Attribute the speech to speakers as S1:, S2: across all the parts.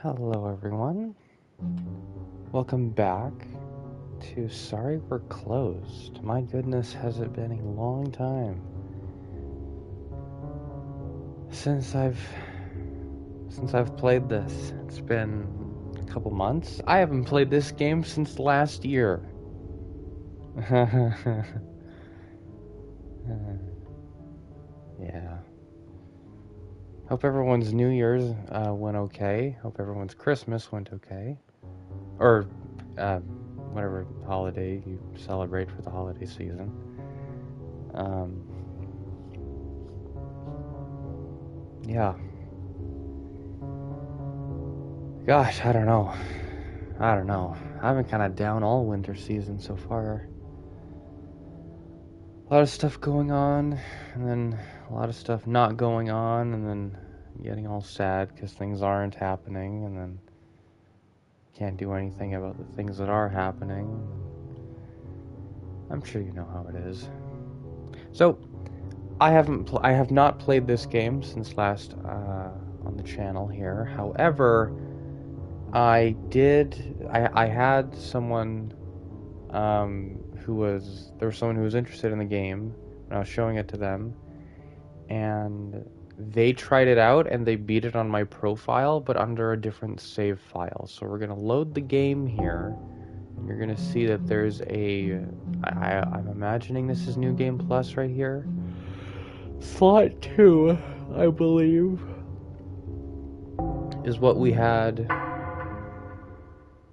S1: Hello, everyone. Welcome back to Sorry We're Closed. My goodness, has it been a long time since I've played this. It's been a couple months. I haven't played this game since last year. Yeah. Hope everyone's New Year's went okay. Hope everyone's Christmas went okay. Or whatever holiday you celebrate for the holiday season. Yeah. Gosh, I don't know. I've been kind of down all winter season so far. A lot of stuff going on, and then a lot of stuff not going on, and then getting all sad because things aren't happening, and then can't do anything about the things that are happening. I'm sure you know how it is. So, I have not played this game since last on the channel here. However, I had someone there was someone who was interested in the game when I was showing it to them, and they tried it out and they beat it on my profile, but under a different save file. So we're gonna load the game here, and you're gonna see that there's I'm imagining this is New Game Plus right here. Slot 2, I believe, is what we had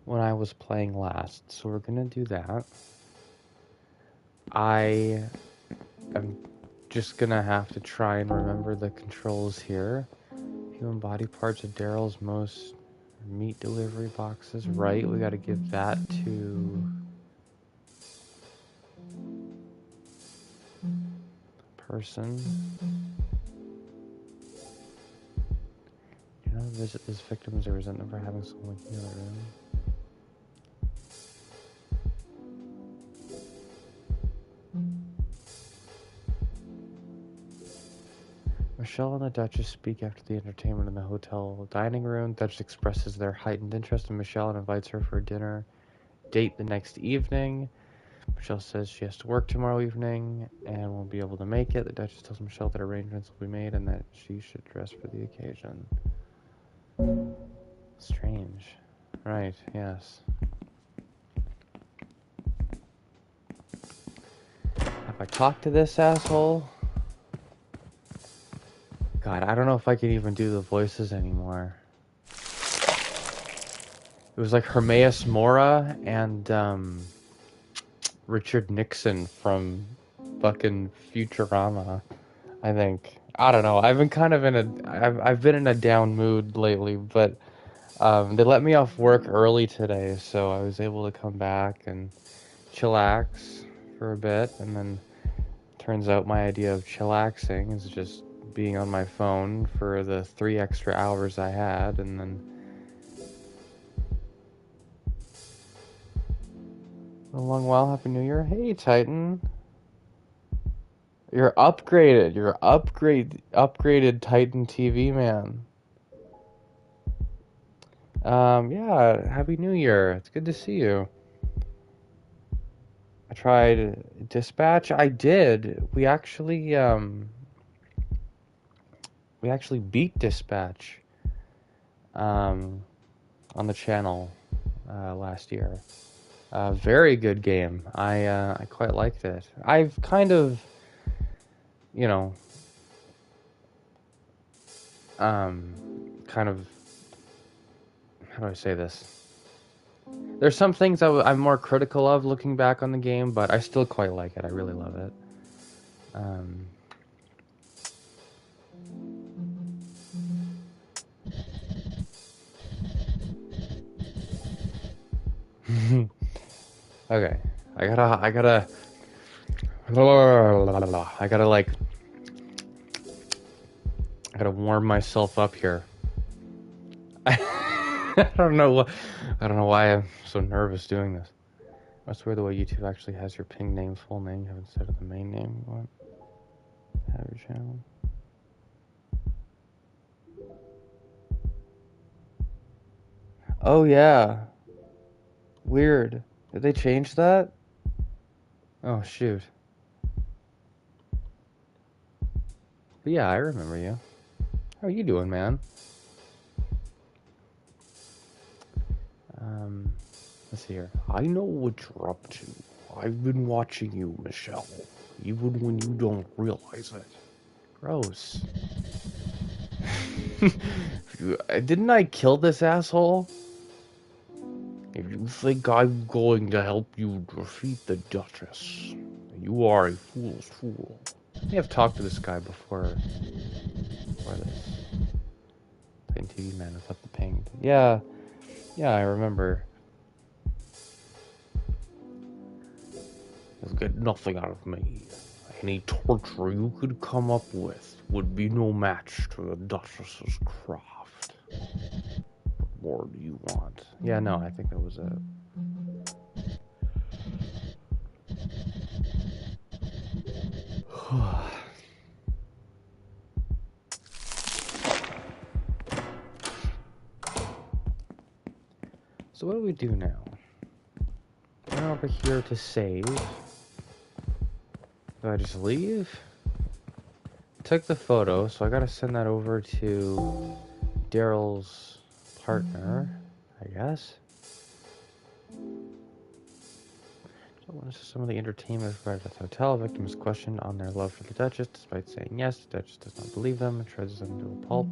S1: when I was playing last. So we're gonna do that. I am just gonna have to try and remember the controls here. Human body parts of Daryl's most meat delivery boxes. Right, we gotta give that to person. You know, visit this victim as a resentment for having someone in the room. Michelle and the Duchess speak after the entertainment in the hotel dining room. Duchess expresses their heightened interest in Michelle and invites her for a dinner date the next evening. Michelle says she has to work tomorrow evening and won't be able to make it. The Duchess tells Michelle that arrangements will be made and that she should dress for the occasion. Strange. Right, yes. Have I talked to this asshole? God, I don't know if I can even do the voices anymore. It was like Hermaeus Mora and Richard Nixon from fucking Futurama, I think. I don't know. I've been kind of I've been in a down mood lately, but they let me off work early today, so I was able to come back and chillax for a bit, and then turns out my idea of chillaxing is just being on my phone for the 3 extra hours I had, and then a long while. Happy New Year. Hey, Titan. You're upgraded. You're upgraded Titan TV, man. Yeah, Happy New Year. It's good to see you. I tried Dispatch. I did. We actually beat Dispatch on the channel last year. Very good game. I quite liked it. I've kind of, you know, kind of, how do I say this? There's some things I'm more critical of looking back on the game, but I still quite like it. I really love it. Okay, I gotta like, I gotta warm myself up here. I don't know why I'm so nervous doing this. I swear the way YouTube actually has your ping name, full name, you have instead of the main name you want. Have your channel. Oh yeah. Weird. Did they change that? Oh shoot. But yeah, I remember you. How are you doing, man? Um, let's see here. I know what you're up to. I've been watching you, Michelle. Even when you don't realize it. Gross. Didn't I kill this asshole? If you think I'm going to help you defeat the Duchess, you are a fool's fool. I have talked to this guy before this. Playing TV Man without the pain. Yeah, I remember. You'll get nothing out of me. Any torture you could come up with would be no match to the Duchess's craft. What more do you want? Yeah, no, I think that was it. So what do we do now? We're over here to save. Do I just leave? Took the photo, so I gotta send that over to Daryl's partner, I guess. So some of the entertainment provided at the hotel. Victims questioned on their love for the Duchess, despite saying yes. The Duchess does not believe them and shreds them to a pulp.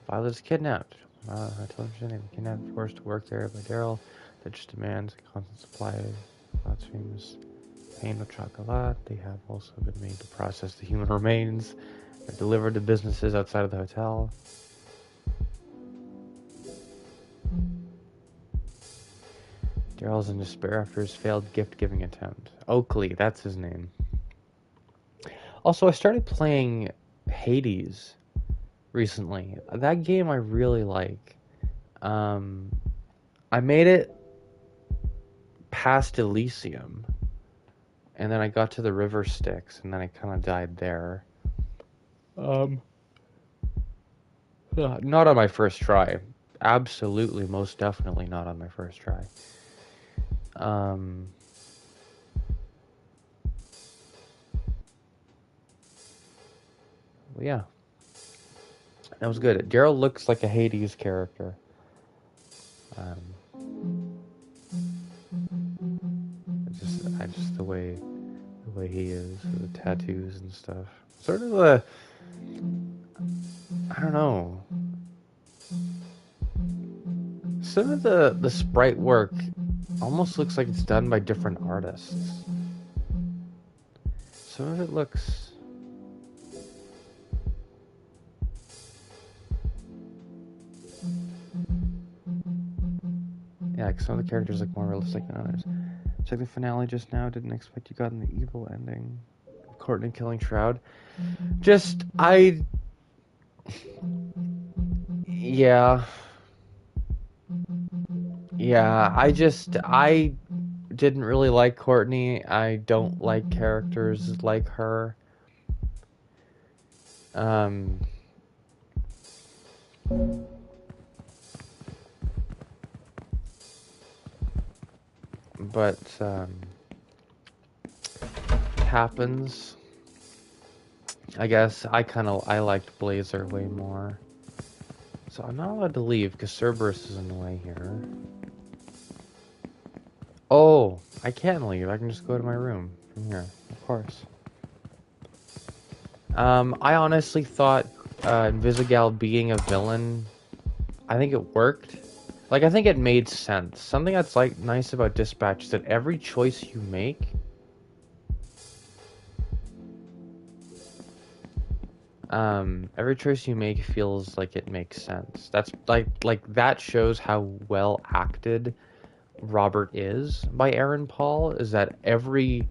S1: Violet is kidnapped. I told him they were kidnapped and forced to work there by Daryl. The Duchess demands a constant supply of lots of famous pain with chocolate. They have also been made to process the human remains and delivered to businesses outside of the hotel. Daryl's in despair after his failed gift-giving attempt. Oakley, that's his name. Also, I started playing Hades recently. That game I really like. I made it past Elysium, and then I got to the River Styx, and then I kind of died there. Not on my first try. Absolutely, most definitely not on my first try. Well, yeah. That was good. Daryl looks like a Hades character. Just the way he is, the tattoos and stuff. Sort of a, I don't know. Some of the sprite work almost looks like it's done by different artists. Some of it looks... Yeah, like some of the characters look more realistic than others. Check the finale just now. Didn't expect you got in the evil ending. Courtney killing Shroud. Just, Yeah. Yeah, I didn't really like Courtney. I don't like characters like her. But, it happens. I guess I liked Blazer way more. So I'm not allowed to leave because Cerberus is in the way here. Oh, I can leave. I can just go to my room from here. Of course. I honestly thought Invisigal being a villain, I think it worked. Like, I think it made sense. Something that's like nice about Dispatch is that every choice you make feels like it makes sense. That's like that shows how well acted Robert is by Aaron Paul, is that every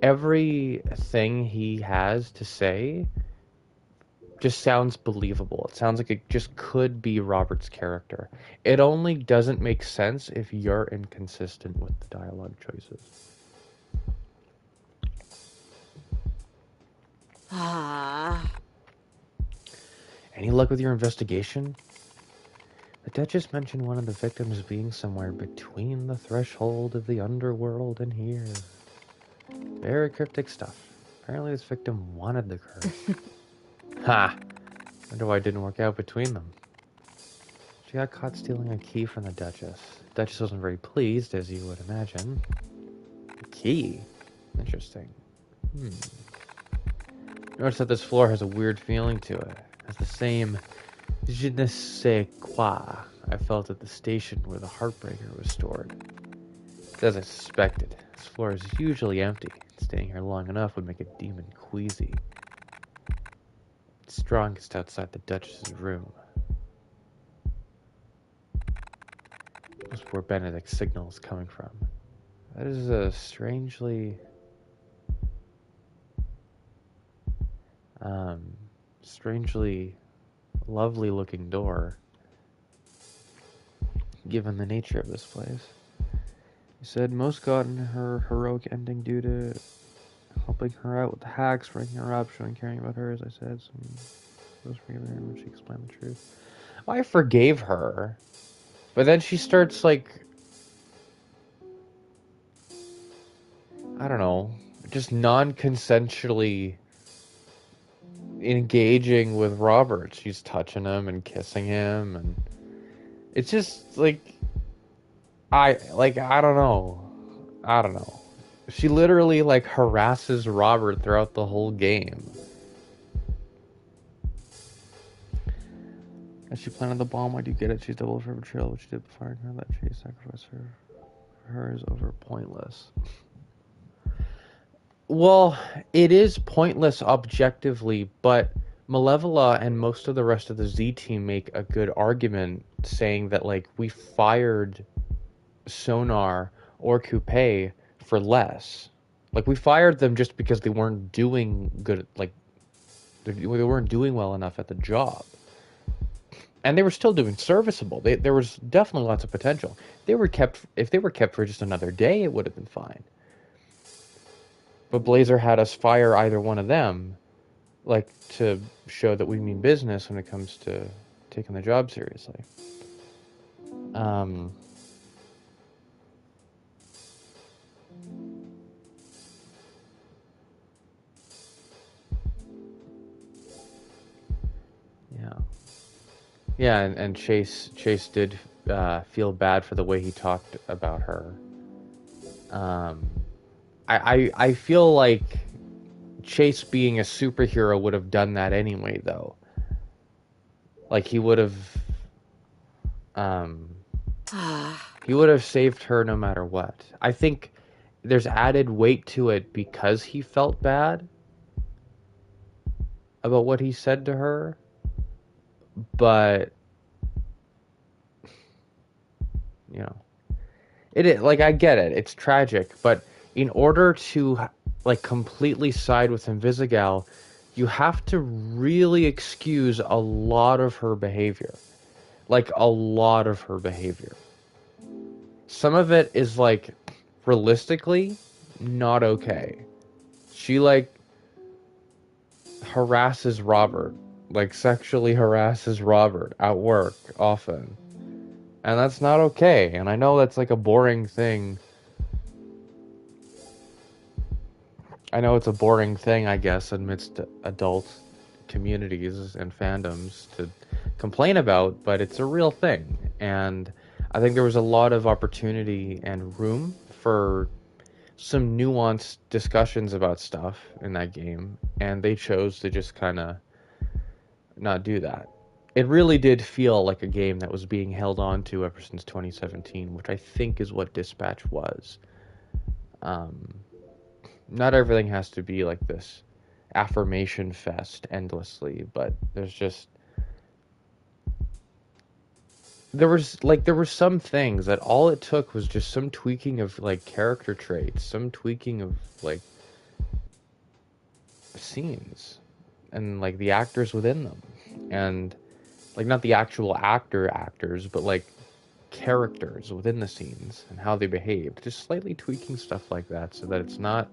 S1: thing he has to say just sounds believable. It sounds like it just could be Robert's character. It only doesn't make sense if you're inconsistent with the dialogue choices. Any luck with your investigation? The Duchess mentioned one of the victims being somewhere between the threshold of the underworld and here. Very cryptic stuff. Apparently this victim wanted the curse. Ha! Wonder why it didn't work out between them. She got caught stealing a key from the Duchess. The Duchess wasn't very pleased, as you would imagine. A key? Interesting. Notice that this floor has a weird feeling to it. It has the same je ne sais quoi I felt at the station where the Heartbreaker was stored. It's as I suspected. This floor is usually empty. Staying here long enough would make a demon queasy. It's strongest outside the Duchess's room. That's where Benedict's signal is coming from. That is a strangely lovely looking door, given the nature of this place. He said most gotten her heroic ending due to helping her out with the hacks, bringing her up, showing caring about her, as I said. Those forgiving her when she explained the truth. I forgave her, but then she starts, like, I don't know, just non-consensually engaging with Robert. She's touching him and kissing him, and it's just like I don't know. She literally, like, harasses Robert throughout the whole game. As she planted the bomb, I do get it. She's double for betrayal, which she did before firing her. That she sacrificed her is over pointless. Well, it is pointless objectively, but Malevola and most of the rest of the Z team make a good argument saying that, like, we fired Sonar or Coupe for less. Like, we fired them just because they weren't doing good, like, they weren't doing well enough at the job. And they were still doing serviceable. There was definitely lots of potential. If they were kept for just another day, it would have been fine. But Blazer had us fire either one of them, like, to show that we mean business when it comes to taking the job seriously. Yeah, and Chase did feel bad for the way he talked about her. I feel like Chase, being a superhero, would have done that anyway, though. Like, he would have saved her no matter what. I think there's added weight to it because he felt bad about what he said to her. But, you know, like, I get it. It's tragic, but in order to, like, completely side with Invisigal, you have to really excuse a lot of her behavior. Like, a lot of her behavior. Some of it is, like, realistically not okay. She, like, harasses Robert. Like, sexually harasses Robert at work often. And that's not okay. And I know that's, like, a boring thing. I know it's a boring thing, I guess, amidst adult communities and fandoms to complain about, but it's a real thing. And I think there was a lot of opportunity and room for some nuanced discussions about stuff in that game, and they chose to just kind of not do that. It really did feel like a game that was being held on to ever since 2017, which I think is what Dispatch was. Not everything has to be like this affirmation fest endlessly, but there were some things that all it took was just some tweaking of, like, character traits, some tweaking of, like, scenes and, like, the actors within them, and, like, not the actual actors, but, like, characters within the scenes and how they behaved, just slightly tweaking stuff like that so that it's not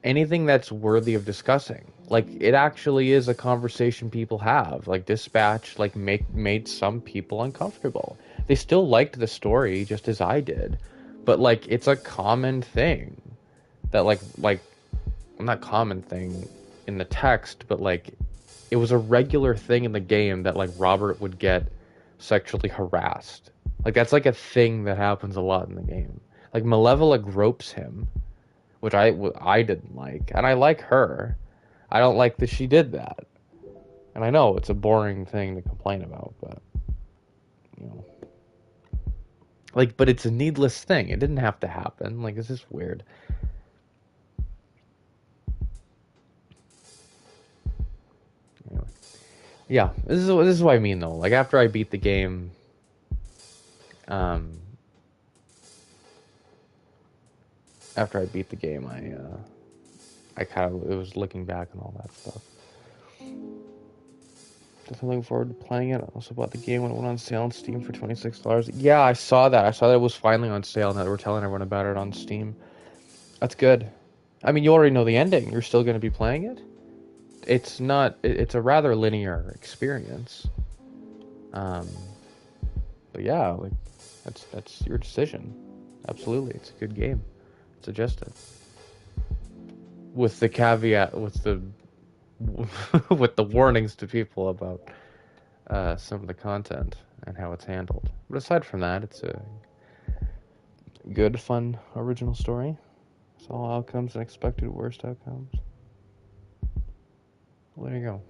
S1: anything that's worthy of discussing. Like, it actually is a conversation people have. Like, Dispatch, like, made some people uncomfortable. They still liked the story just as I did, but like, it's a common thing that like not common thing in the text, but like, it was a regular thing in the game that like Robert would get sexually harassed. Like, that's like a thing that happens a lot in the game. Like, Malevola gropes him, which I didn't like, and I like her. I don't like that she did that. And I know it's a boring thing to complain about, but you know, like, but it's a needless thing. It didn't have to happen. Like, it's just weird. Anyway. Yeah, this is what I mean though. Like, after I beat the game, after I beat the game, I kind of, it was looking back and all that stuff. Definitely looking forward to playing it. I also bought the game when it went on sale on Steam for $26. Yeah, I saw that. I saw that it was finally on sale and that we're telling everyone about it on Steam. That's good. I mean, you already know the ending. You're still going to be playing it? It's not... It's a rather linear experience. But yeah, like, that's your decision. Absolutely. It's a good game. Suggest it. With the caveat, with the with the warnings to people about some of the content and how it's handled. But aside from that, it's a good, fun, original story. It's all outcomes and expected worst outcomes. Well, there you go.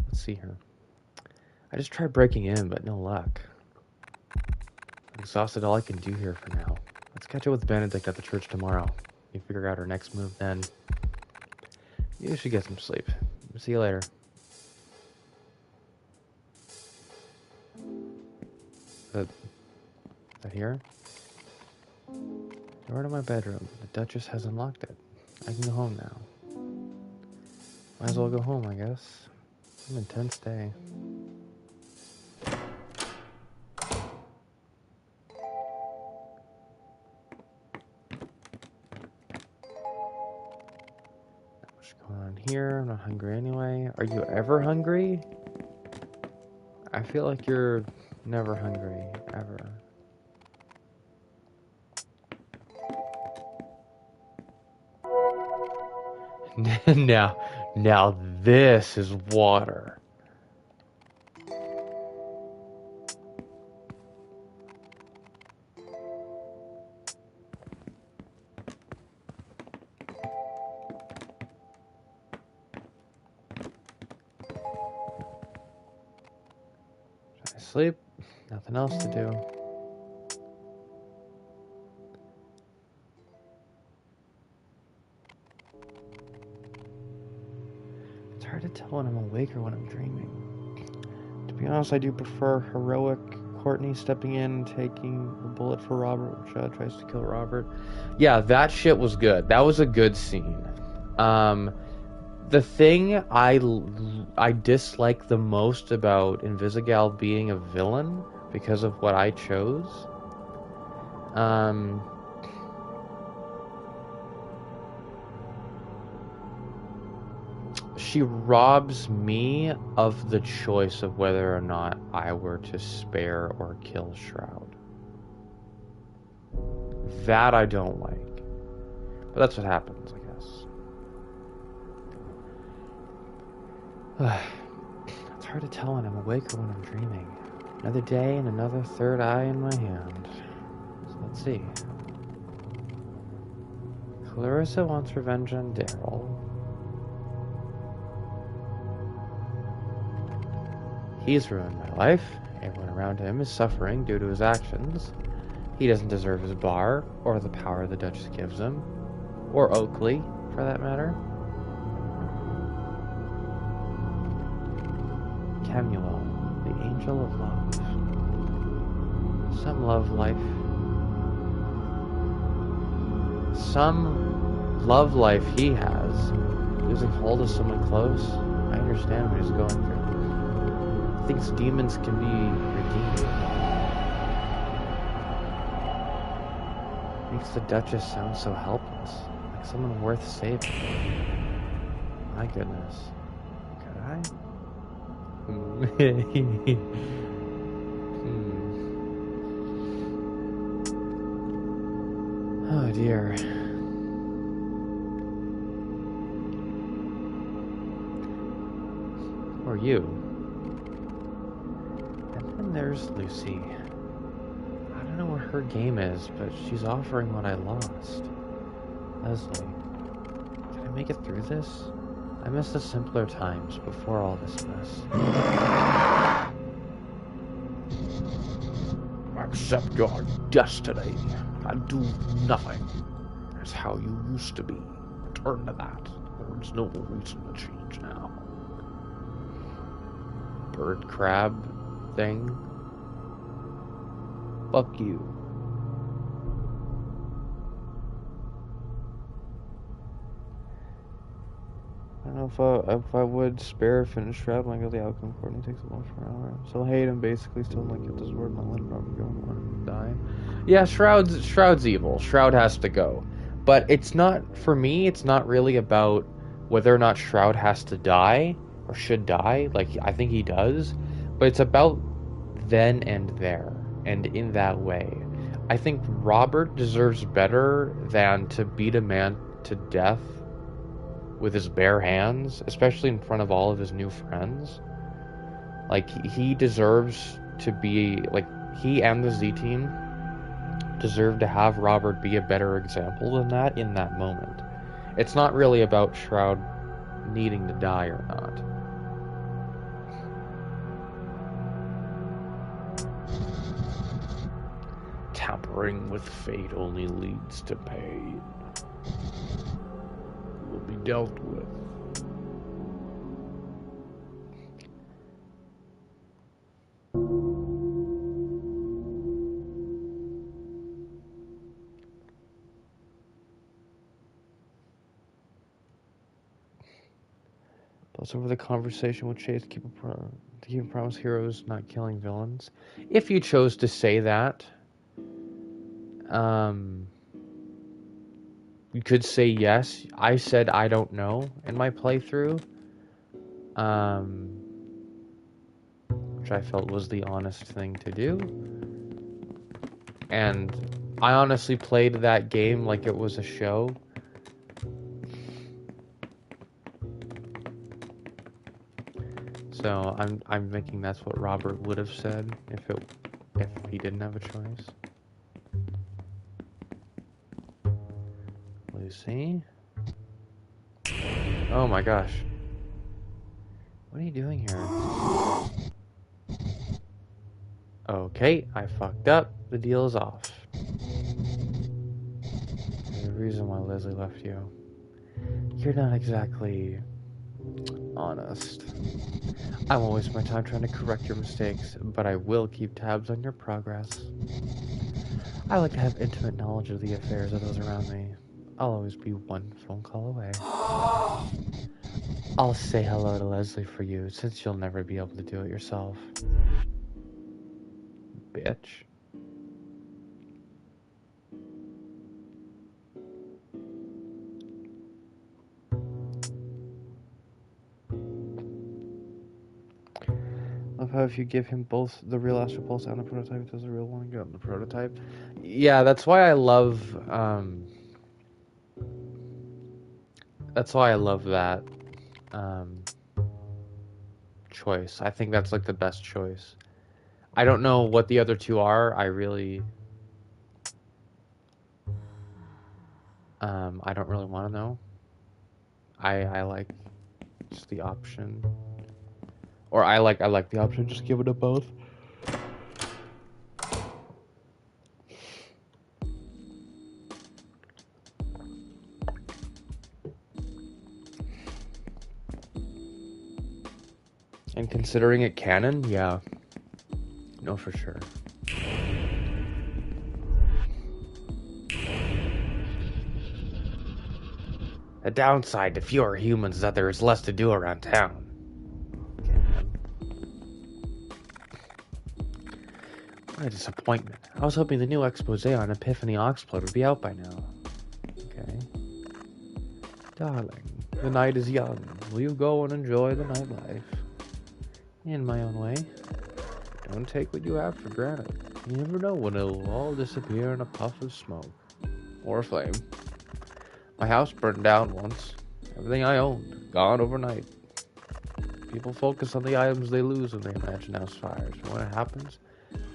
S1: Let's see here. I just tried breaking in, but no luck. I'm exhausted. All I can do here for now. Let's catch up with Benedict at the church tomorrow. You figure out our next move then. You should get some sleep. See you later. Is that here? Door to my bedroom. The Duchess has unlocked it. I can go home now. Might as well go home, I guess. It's an intense day. What's going on here? I'm not hungry anyway. Are you ever hungry? I feel like you're never hungry, ever. Now this is water. Should I sleep? Nothing else to do. It's hard to tell when I'm awake or when I'm dreaming. To be honest, I do prefer heroic Courtney stepping in and taking the bullet for Robert, which tries to kill Robert. Yeah, that shit was good. That was a good scene. The thing I dislike the most about Invisigal being a villain, because of what I chose, she robs me of the choice of whether or not I were to spare or kill Shroud. That I don't like. But that's what happens, I guess. It's hard to tell when I'm awake or when I'm dreaming. Another day and another third eye in my hand. So let's see. Clarissa wants revenge on Daryl. He's ruined my life. Everyone around him is suffering due to his actions. He doesn't deserve his bar, or the power the Duchess gives him. Or Oakley, for that matter. Kemuel, the angel of love. Some love life he has. Losing hold of someone close. I understand what he's going through. He thinks demons can be redeemed. Makes the Duchess sound so helpless, like someone worth saving. My goodness. Could I? Oh dear. Or you. And then there's Lucy. I don't know where her game is, but she's offering what I lost. Leslie, can I make it through this? I miss the simpler times before all this mess. Accept your destiny and do nothing as how you used to be. Turn to that. There's no reason to change now. Bird crab thing. Fuck you. I don't know if I would spare finish Shroud when I go to the outcome court and he takes it one for an hour. So hate him basically still like get this word not let him probably go and want him to die. Yeah, Shroud's evil. Shroud has to go. But it's not, for me, it's not really about whether or not Shroud has to die or should die. Like, I think he does. But it's about then and there. And in that way. I think Robert deserves better than to beat a man to death with his bare hands, especially in front of all of his new friends. Like, he deserves to be, like, he and the Z-Team deserve to have Robert be a better example than that in that moment. It's not really about Shroud needing to die or not. Tampering with fate only leads to pain. Will be dealt with. Plus, over the conversation with Chase to keep a promise heroes not killing villains. If you chose to say that, you could say yes. I said I don't know in my playthrough, which I felt was the honest thing to do. And I honestly played that game like it was a show. So I'm thinking that's what Robert would have said if he didn't have a choice. Lucy? Oh my gosh. What are you doing here? Okay, I fucked up. The deal is off. There's a reason why Leslie left you. You're not exactly honest. I won't waste my time trying to correct your mistakes, but I will keep tabs on your progress. I like to have intimate knowledge of the affairs of those around me. I'll always be one phone call away. I'll say hello to Leslie for you, since you'll never be able to do it yourself. Bitch. Love how if you give him both the real Astro Pulse and the prototype, it does the real one and get on the prototype. Yeah, that's why I love that choice. I think that's like the best choice. I don't know what the other two are. I don't really want to know. I like just the option. Or I like the option, just give it to both. And considering it canon, yeah. No, for sure. The downside to fewer humans is that there is less to do around town. What What a disappointment. I was hoping the new expose on Epiphany Oxblood would be out by now. Okay. Darling, the night is young. Will you go and enjoy the nightlife? In my own way. Don't take what you have for granted. You never know when it'll all disappear in a puff of smoke. Or a flame. My house burned down once. Everything I owned, gone overnight. People focus on the items they lose when they imagine house fires. But when it happens,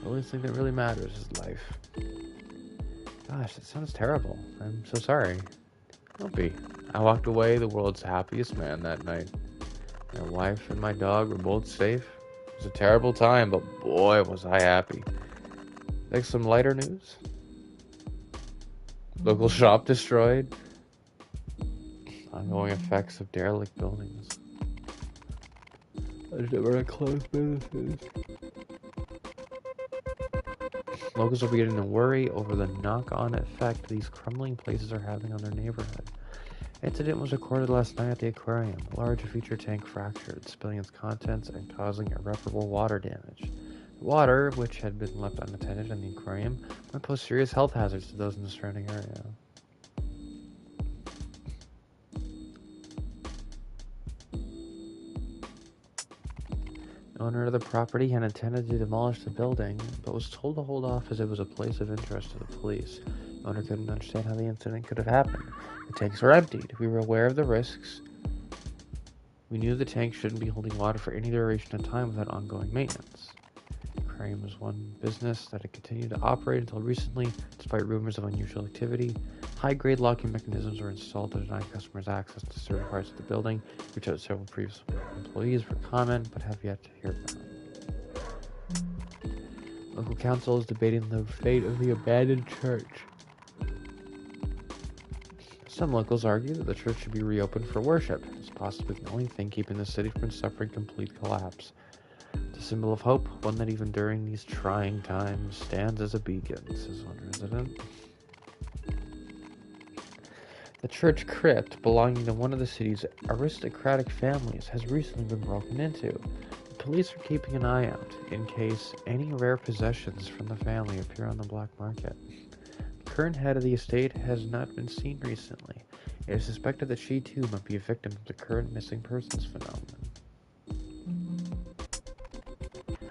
S1: the only thing that really matters is life. Gosh, that sounds terrible. I'm so sorry. Don't be. I walked away the world's happiest man that night. My wife and my dog were both safe. It was a terrible time, but boy, was I happy. Like some lighter news? Local shop destroyed. Ongoing effects of derelict buildings. There's never closed businesses. Locals are beginning to worry over the knock-on effect these crumbling places are having on their neighborhood. Incident was recorded last night at the aquarium. A large feature tank fractured, spilling its contents and causing irreparable water damage. The water, which had been left unattended in the aquarium, might pose serious health hazards to those in the surrounding area. The owner of the property had intended to demolish the building, but was told to hold off as it was a place of interest to the police. The owner couldn't understand how the incident could have happened. The tanks were emptied. We were aware of the risks. We knew the tank shouldn't be holding water for any duration of time without ongoing maintenance. The aquarium was one business that had continued to operate until recently, despite rumors of unusual activity. High-grade locking mechanisms were installed to deny customers access to certain parts of the building. We reached out to several previous employees for comment, but have yet to hear from them. Local council is debating the fate of the abandoned church. Some locals argue that the church should be reopened for worship. It's possibly the only thing keeping the city from suffering complete collapse. It's a symbol of hope, one that even during these trying times stands as a beacon, says one resident. The church crypt, belonging to one of the city's aristocratic families, has recently been broken into. The police are keeping an eye out in case any rare possessions from the family appear on the black market. The current head of the estate has not been seen recently. It is suspected that she too might be a victim of the current missing persons phenomenon.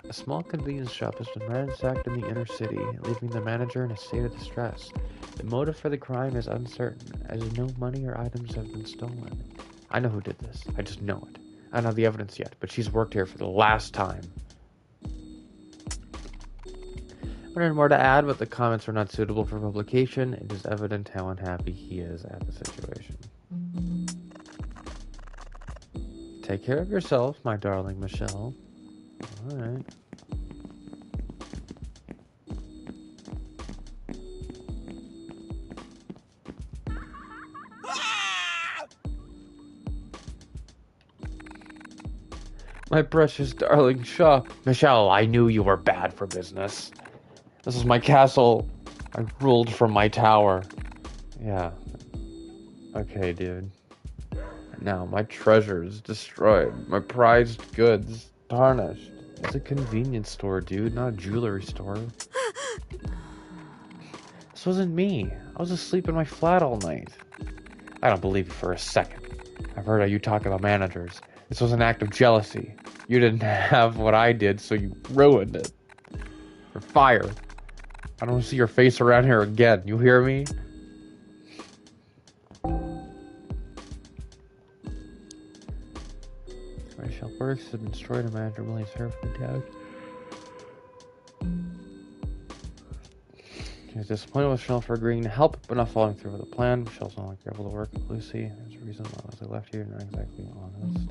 S1: A small convenience shop has been ransacked in the inner city, leaving the manager in a state of distress. The motive for the crime is uncertain, as no money or items have been stolen. I know who did this. I just know it. I don't have the evidence yet, but she's worked here for the last time. I don't have more to add, but the comments were not suitable for publication. It is evident how unhappy he is at the situation. Take care of yourself, my darling Michelle. Alright. My precious darling shop. Michelle, I knew you were bad for business. This is my castle. I ruled from my tower. Yeah. Okay, dude. Now, my treasure is destroyed. My prized goods tarnished. It's a convenience store, dude, not a jewelry store. This wasn't me. I was asleep in my flat all night. I don't believe you for a second. I've heard how you talk about managers. This was an act of jealousy. You didn't have what I did, so you ruined it. You're fired. I don't want to see your face around here again. You hear me? My shelf works has been destroyed and manager Willie's hair from down. She was disappointed with Michelle for agreeing to help, but not following through with the plan. Michelle's not like able to work with Lucy. There's a reason why I left here, not exactly honest.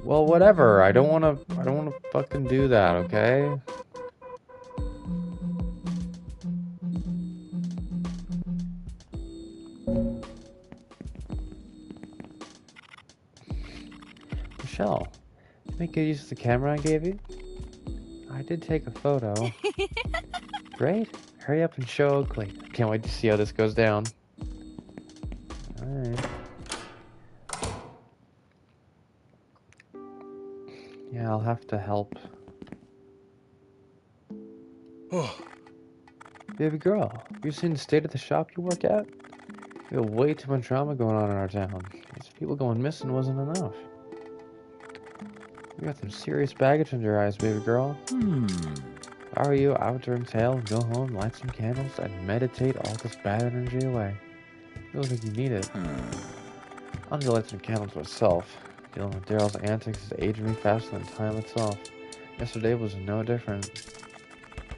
S1: Well, whatever. I don't wanna fucking do that, okay? Michelle, did you make good use of the camera I gave you? I did take a photo. Great. Hurry up and show Oakley. Can't wait to see how this goes down. Alright. Yeah, I'll have to help Baby girl, have you seen the state of the shop you work at? We have way too much drama going on in our town. These people going missing wasn't enough. You got some serious baggage under your eyes, baby girl. If I were you, I would turn tail, go home, light some candles, and meditate all this bad energy away. I don't think you need it. I'll just light some candles myself. Dealing with Daryl's antics is aging me faster than time itself. Yesterday was no different.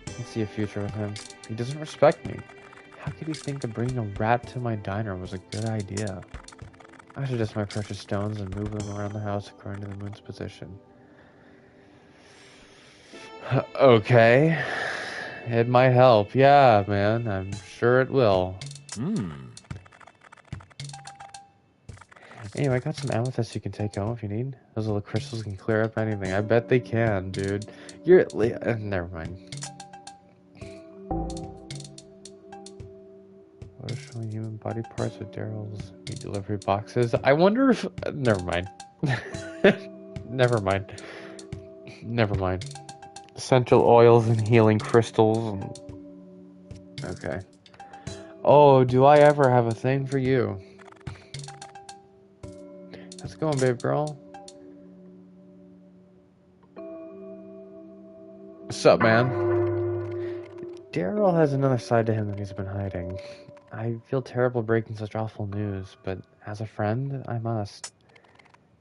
S1: I can see a future with him. He doesn't respect me. How could he think that bringing a rat to my diner was a good idea? I should adjust my precious stones and move them around the house according to the moon's position. Okay. It might help. Yeah, man. I'm sure it will. Anyway, I got some amethyst you can take home if you need. Those little crystals can clear up anything. I bet they can, dude. You're... never mind. What are showing human body parts with Daryl's meat delivery boxes? I wonder if... never mind. Never mind. Never mind. Essential oils and healing crystals. Okay. Oh, do I ever have a thing for you? How's it going, babe girl? What's up, man? Daryl has another side to him that he's been hiding. I feel terrible breaking such awful news, but as a friend, I must.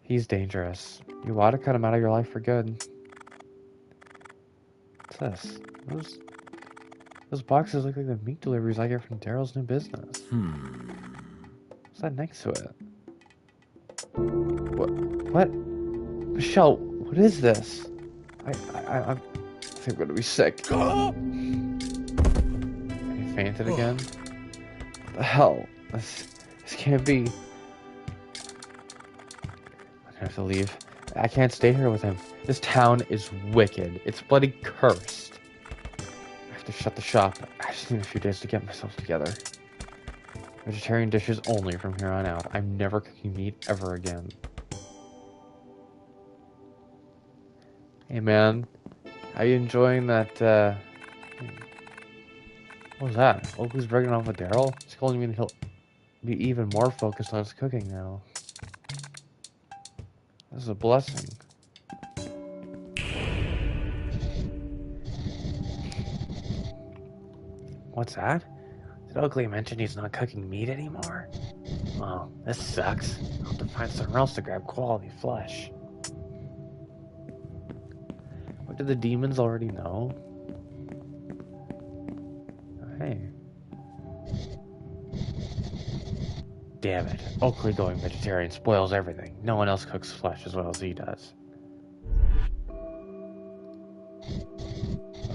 S1: He's dangerous. You ought to cut him out of your life for good. What's this? Those boxes look like the meat deliveries I get from Daryl's new business. What's that next to it? What? Michelle, what is this? I think I'm gonna be sick. Have you fainted again? What the hell? This can't be. I'm gonna have to leave. I can't stay here with him. This town is wicked. It's bloody cursed. I have to shut the shop. I just need a few days to get myself together. Vegetarian dishes only from here on out. I'm never cooking meat ever again. Hey man, how you enjoying that, what was that? Oh, who's breaking off with Daryl? He's telling me that he'll be even more focused on his cooking now. This is a blessing. What's that? Did Oakley mention he's not cooking meat anymore? Oh, this sucks. I'll have to find somewhere else to grab quality flesh. What, did the demons already know? Oh, hey. Damn it. Oakley going vegetarian spoils everything. No one else cooks flesh as well as he does.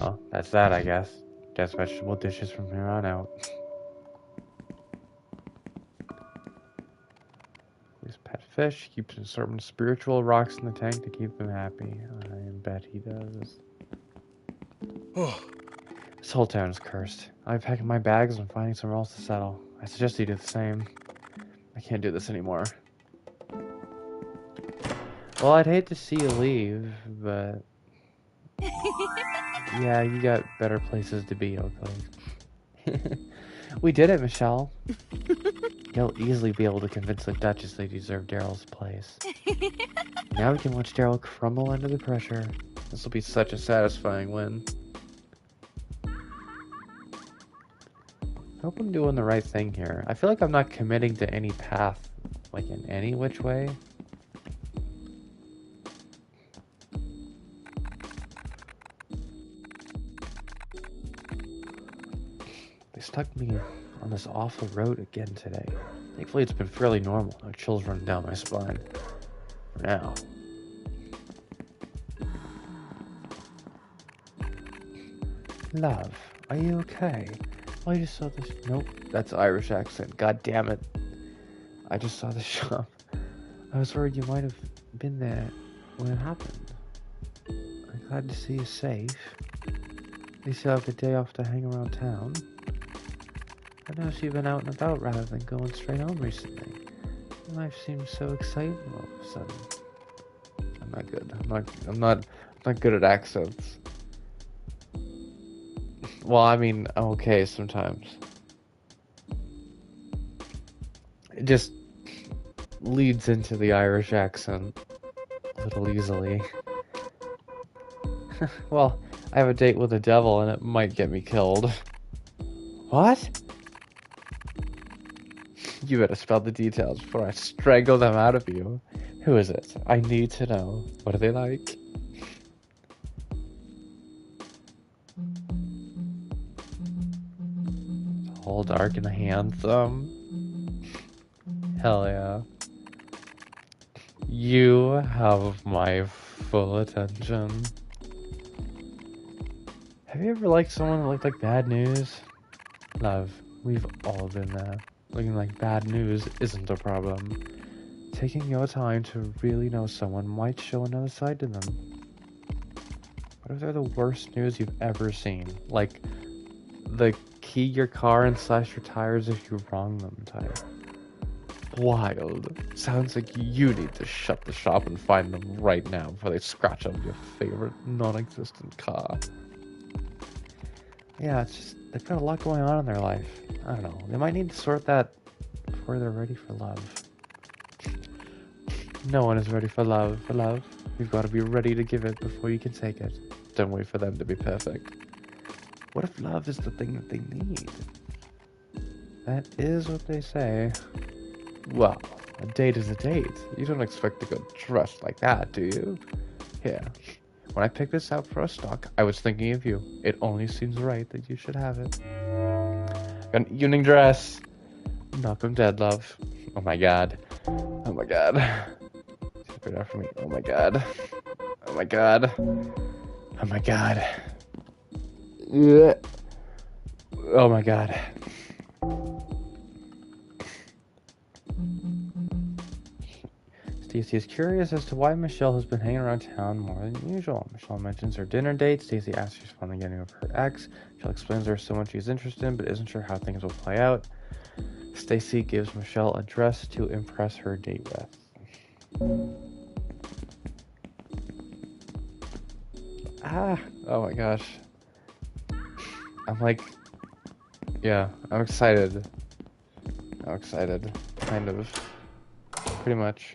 S1: Well, that's that, I guess. Just vegetable dishes from here on out. He's pet fish. Keeps certain spiritual rocks in the tank to keep them happy. I bet he does. This whole town is cursed. I'm packing my bags and finding somewhere else to settle. I suggest you do the same. I can't do this anymore. Well, I'd hate to see you leave, but... yeah, you got better places to be, Oakley. We did it, Michelle. You'll easily be able to convince the Duchess they deserve Daryl's place. Now we can watch Daryl crumble under the pressure. This will be such a satisfying win. I hope I'm doing the right thing here. I feel like I'm not committing to any path, like in any which way. They stuck me on this awful road again today. Thankfully it's been fairly normal. No chills running down my spine. For now. Love, are you okay? Oh, I just saw this. Nope, that's Irish accent. God damn it. I just saw the shop. I was worried you might have been there when it happened. I'm glad to see you safe. At least you have a day off to hang around town. I noticed you've been out and about rather than going straight home recently. Your life seems so exciting all of a sudden. I'm not good. I'm not good at accents. Well, I mean, I'm okay sometimes. It just leads into the Irish accent a little easily. Well, I have a date with the devil and it might get me killed. What? You better spell the details before I strangle them out of you. Who is it? I need to know. What are they like? All dark and handsome. Hell yeah. You have my full attention. Have you ever liked someone that looked like bad news? Love, we've all been there. Looking like bad news isn't a problem. Taking your time to really know someone might show another side to them. What if they're the worst news you've ever seen? Like, the key your car and slash your tires if you wrong them type. Wild. Sounds like you need to shut the shop and find them right now before they scratch up your favorite non-existent car. Yeah, it's just, they've got a lot going on in their life. I don't know, they might need to sort that before they're ready for love. No one is ready for love. You've got to be ready to give it before you can take it. Don't wait for them to be perfect. What if love is the thing that they need? That is what they say. Well, a date is a date. You don't expect to go dressed like that, do you? Here, when I picked this out for a stock, I was thinking of you. It only seems right that you should have it. An evening dress. Knock 'em dead, love. Oh my god. Oh my god. Keep it after me. Oh my god. Oh my god. Oh my god. Ugh. Oh my god. Stacy is curious as to why Michelle has been hanging around town more than usual. Michelle mentions her dinner date. Stacy asks if she's finally getting over her ex. Michelle explains there's someone she's interested in, but isn't sure how things will play out. Stacy gives Michelle a dress to impress her date with. Oh my gosh. I'm like, yeah, I'm excited. Kind of. Pretty much.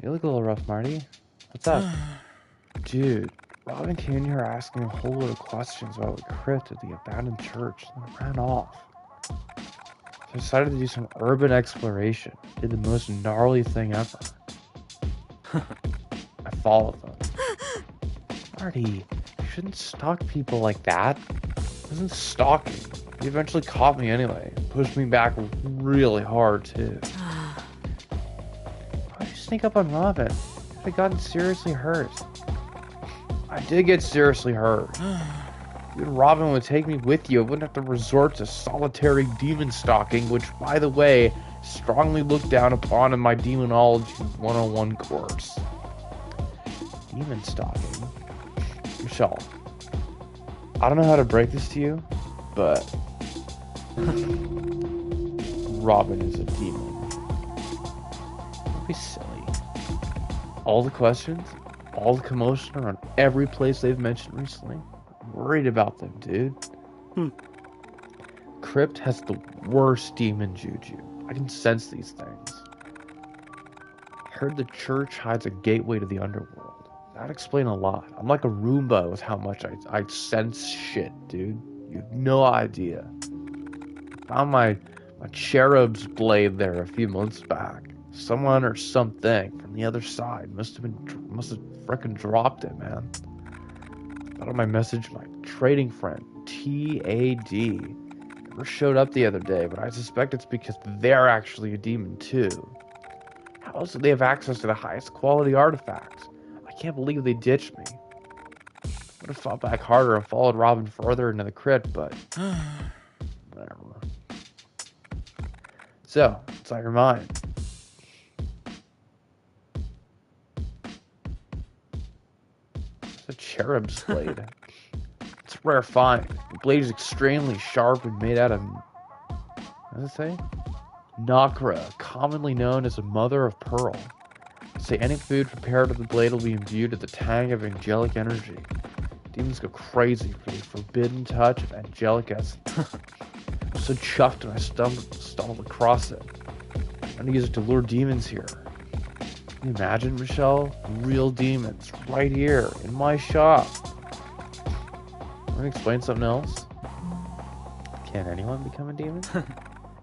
S1: You look a little rough, Marty. What's up? Dude, Robin came in here asking a whole lot of questions about the crypt at the abandoned church, and I ran off. So I decided to do some urban exploration. Did the most gnarly thing ever. I followed them. Marty, you shouldn't stalk people like that. It wasn't stalking. He eventually caught me anyway. Pushed me back really hard, too. Why'd you sneak up on Robin? Could have gotten seriously hurt. I did get seriously hurt. Even Robin would take me with you. I wouldn't have to resort to solitary demon stalking, which, by the way, strongly looked down upon in my Demonology 101 course. Demon stalking? Michelle, I don't know how to break this to you, but Robin is a demon. Don't be silly. All the questions, all the commotion around every place they've mentioned recently. I'm worried about them, dude. Crypt has the worst demon juju. I can sense these things. I heard the church hides a gateway to the underworld. That'd explain a lot. I'm like a Roomba with how much I sense shit, dude. You have no idea. Found my cherub's blade there a few months back. Someone or something from the other side must have frickin' dropped it, man. Got on my message, my trading friend, TAD. Never showed up the other day, but I suspect it's because they're actually a demon too. How else do they have access to the highest quality artifacts? I can't believe they ditched me. Would have fought back harder and followed Robin further into the crypt, but whatever. So, what's on your mind? It's a cherub's blade. It's a rare find. The blade is extremely sharp and made out of, what does it say? Nacre, commonly known as a mother of pearl. Say any food prepared with the blade will be imbued with a tang of angelic energy. Demons go crazy for the forbidden touch of angelic essence. I'm so chuffed when I stumbled across it. I'm gonna use it to lure demons here. Can you imagine, Michelle? Real demons right here in my shop. I'm gonna explain something else. Can anyone become a demon?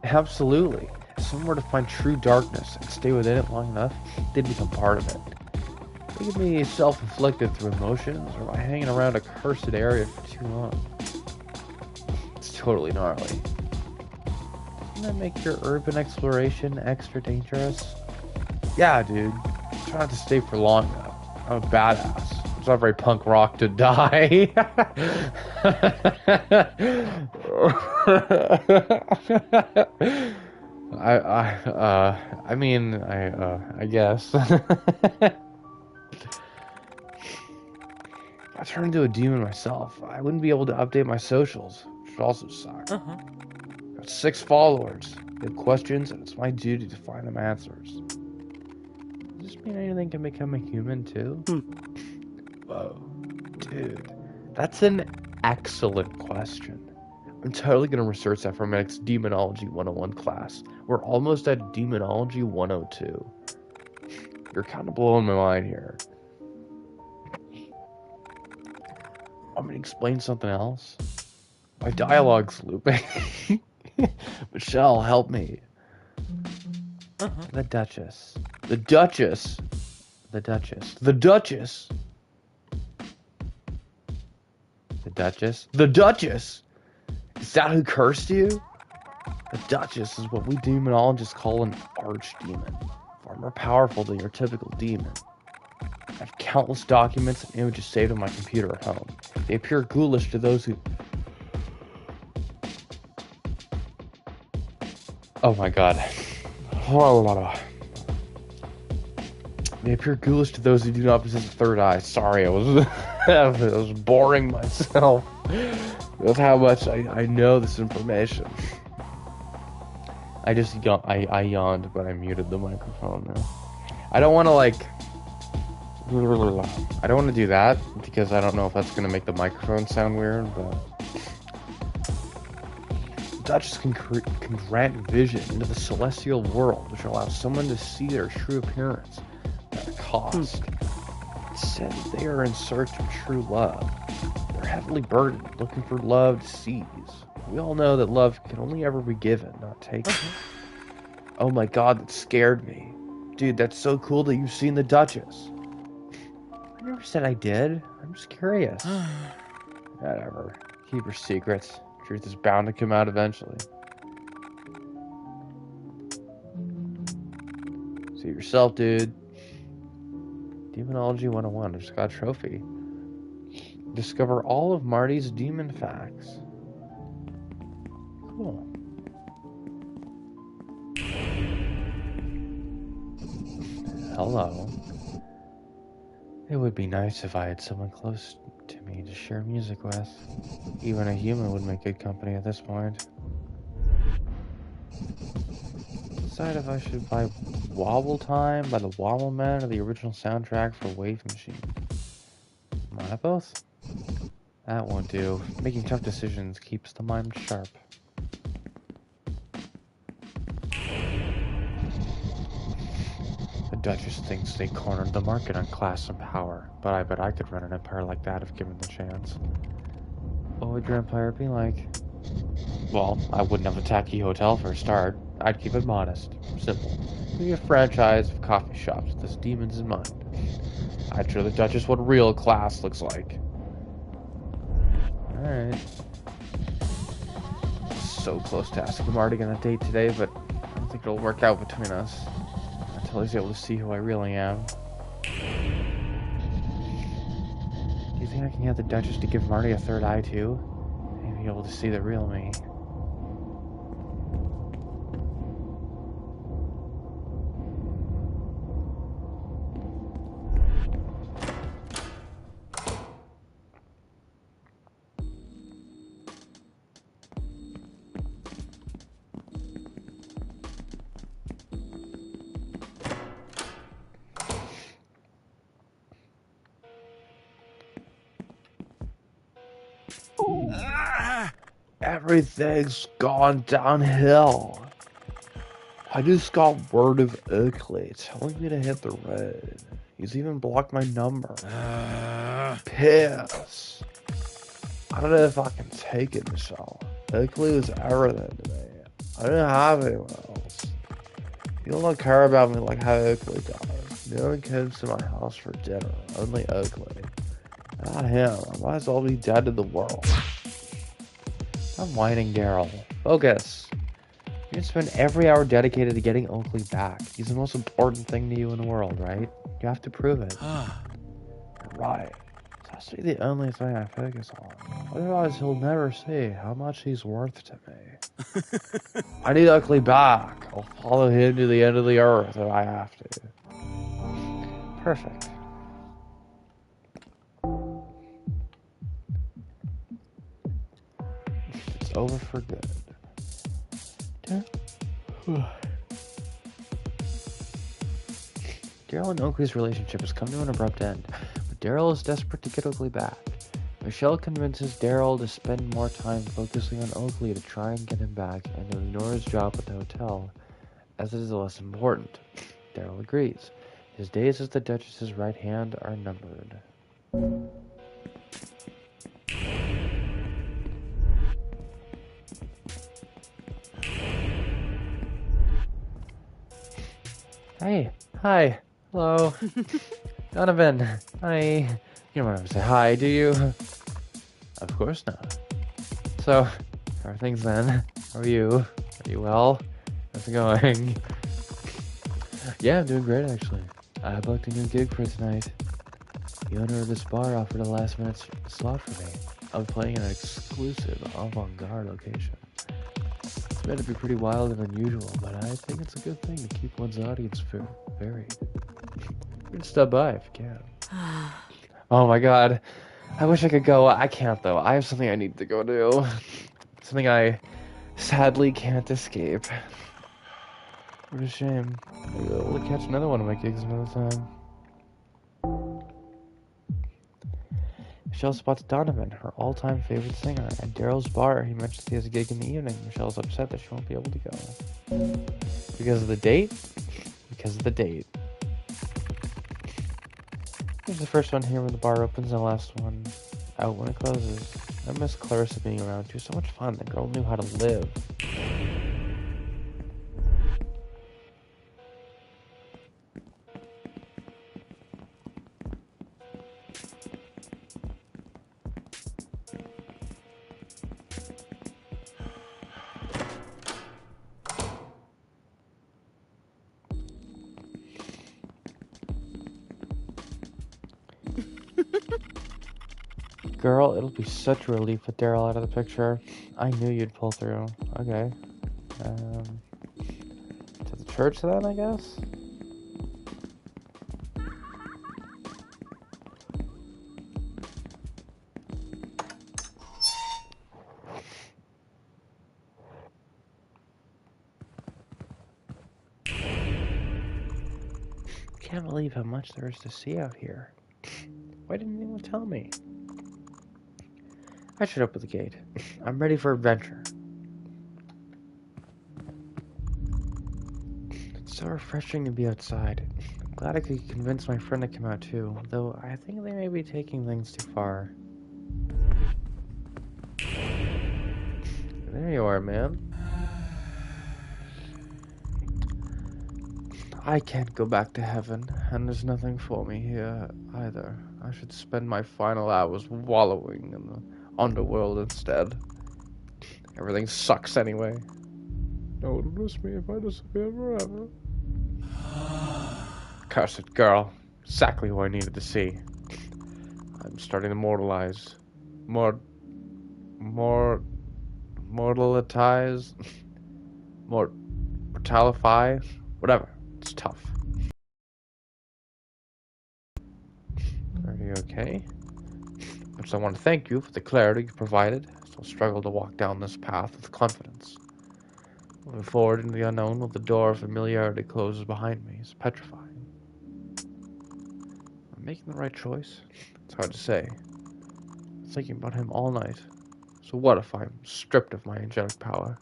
S1: Absolutely. If someone were to find true darkness and stay within it long enough, they'd become part of it. It could be self-inflicted through emotions or by hanging around a cursed area for too long. It's totally gnarly. Doesn't that make your urban exploration extra dangerous? Yeah, dude. Try not to stay for long, though. I'm a badass. It's not very punk rock to die. I guess. If I turned into a demon myself, I wouldn't be able to update my socials, which would also suck. Got 6 followers. They have questions, and it's my duty to find them answers. Does this mean anything can become a human, too? Whoa. Dude, that's an excellent question. I'm totally going to research that for my next Demonology 101 class. We're almost at Demonology 102. You're kind of blowing my mind here. Want me to explain something else? My dialogue's looping. Michelle, help me. The Duchess. The Duchess. The Duchess. The Duchess. The Duchess. The Duchess! Is that who cursed you? The Duchess is what we demonologists call an archdemon. Far more powerful than your typical demon. I have countless documents and images saved on my computer at home. They appear ghoulish to those who... Oh my god. They appear ghoulish to those who do not possess a third eye. Sorry, I was I was boring myself with how much I know this information. I just I yawned, but I muted the microphone now. I don't want to I don't want to do that because I don't know if that's going to make the microphone sound weird, but Duchess can grant vision into the celestial world, which allows someone to see their true appearance at a cost. It's said that they are in search of true love. They're heavily burdened, looking for love to seize. We all know that love can only ever be given, not taken. Oh my god, that scared me. Dude, that's so cool that you've seen the Duchess. I never said I did. I'm just curious. Whatever. Keep your secrets. Truth is bound to come out eventually. See it yourself, dude. Demonology 101. I just got a trophy. Discover all of Marty's demon facts. Cool. Hello. It would be nice if I had someone close to me to share music with. Even a human would make good company at this point. Decide if I should buy Wobble Time by the Wobble Men or the original soundtrack for Wave Machine. Not both? That won't do. Making tough decisions keeps the mind sharp. The Duchess thinks they cornered the market on class and power, but I bet I could run an empire like that if given the chance. What would your empire be like? Well, I wouldn't have a tacky hotel for a start. I'd keep it modest. Simple. Maybe a franchise of coffee shops with this demons in mind. I'd show the Duchess what real class looks like. Alright. So close to asking Marty on a date today, but I don't think it'll work out between us. Until he's able to see who I really am. Do you think I can get the Duchess to give Marty a third eye too? Maybe be able to see the real me. Everything's gone downhill. I just got word of Oakley telling me to hit the road. He's even blocked my number. Piss. I don't know if I can take it, Michelle. Oakley was everything to me. I don't have anyone else. People don't care about me like how Oakley does. No one comes to my house for dinner. Only Oakley. Not him. I might as well be dead to the world. I'm whining, Daryl. Focus. You can spend every hour dedicated to getting Oakley back. He's the most important thing to you in the world, right? You have to prove it. Right. It has to be the only thing I focus on. Otherwise, he'll never see how much he's worth to me. I need Oakley back. I'll follow him to the end of the earth if I have to. Perfect. It's over for good. Daryl and Oakley's relationship has come to an abrupt end, but Daryl is desperate to get Oakley back. Michelle convinces Daryl to spend more time focusing on Oakley to try and get him back and to ignore his job at the hotel, as it is less important. Daryl agrees. His days as the Duchess's right hand are numbered. Hey, hi, hello, Donovan, hi. You don't want to say hi, do you? Of course not. So, how are things then? How are you? Are you well? How's it going? Yeah, I'm doing great actually. I booked a new gig for tonight. The owner of this bar offered a last minute slot for me. I'm playing in an exclusive avant-garde location. It's meant to be pretty wild and unusual, but I think it's a good thing to keep one's audience varied. You can stop by if you can. Oh my god. I wish I could go. I can't though. I have something I need to go do. Something I sadly can't escape. What a shame. Maybe I'll be able to catch another one of my gigs another time. Michelle spots Donovan, her all-time favorite singer, at Daryl's bar. He mentions he has a gig in the evening. Michelle's upset that she won't be able to go. Because of the date? Because of the date. Here's the first one here when the bar opens and the last one out when it closes. I miss Clarissa being around too. So much fun. The girl knew how to live. Girl, it'll be such a relief with Daryl out of the picture. I knew you'd pull through. Okay. To the church then, I guess? Can't believe how much there is to see out here. Why didn't anyone tell me? I should open the gate. I'm ready for adventure. It's so refreshing to be outside. I'm glad I could convince my friend to come out too, though I think they may be taking things too far. There you are, man. I can't go back to heaven, and there's nothing for me here either. I should spend my final hours wallowing in the underworld instead. Everything sucks anyway. No one will miss me if I disappear forever. Cursed girl. Exactly who I needed to see. I'm starting to mortalize. Mortalitize? Mortalify? Whatever. It's tough. Are you okay? First, I want to thank you for the clarity you provided. I still struggle to walk down this path with confidence. Moving forward into the unknown while the door of familiarity closes behind me is petrifying. Am I making the right choice? It's hard to say. I was thinking about him all night. So what if I'm stripped of my angelic power?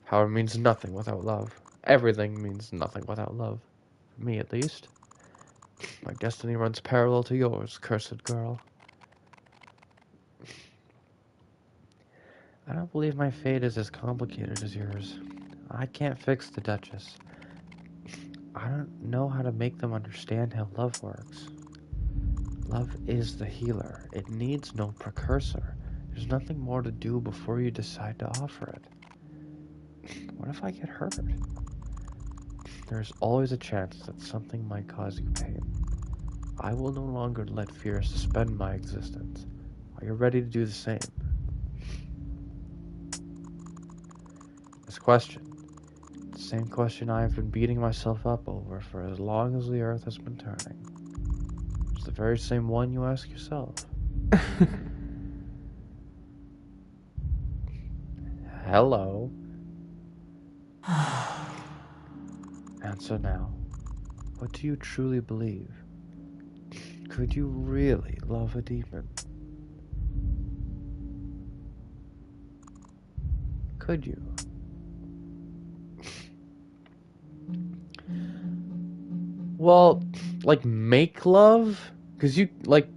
S1: Power means nothing without love. Everything means nothing without love. For me, at least. My destiny runs parallel to yours, cursed girl. I don't believe my fate is as complicated as yours. I can't fix the Duchess. I don't know how to make them understand how love works. Love is the healer. It needs no precursor. There's nothing more to do before you decide to offer it. What if I get hurt? There's always a chance that something might cause you pain. I will no longer let fear suspend my existence. Are you ready to do the same? This question, the same question I have been beating myself up over for as long as the earth has been turning. It's the very same one you ask yourself. Hello. Answer now. What do you truly believe? Could you really love a demon? Could you? Well, like make love? Because you, like,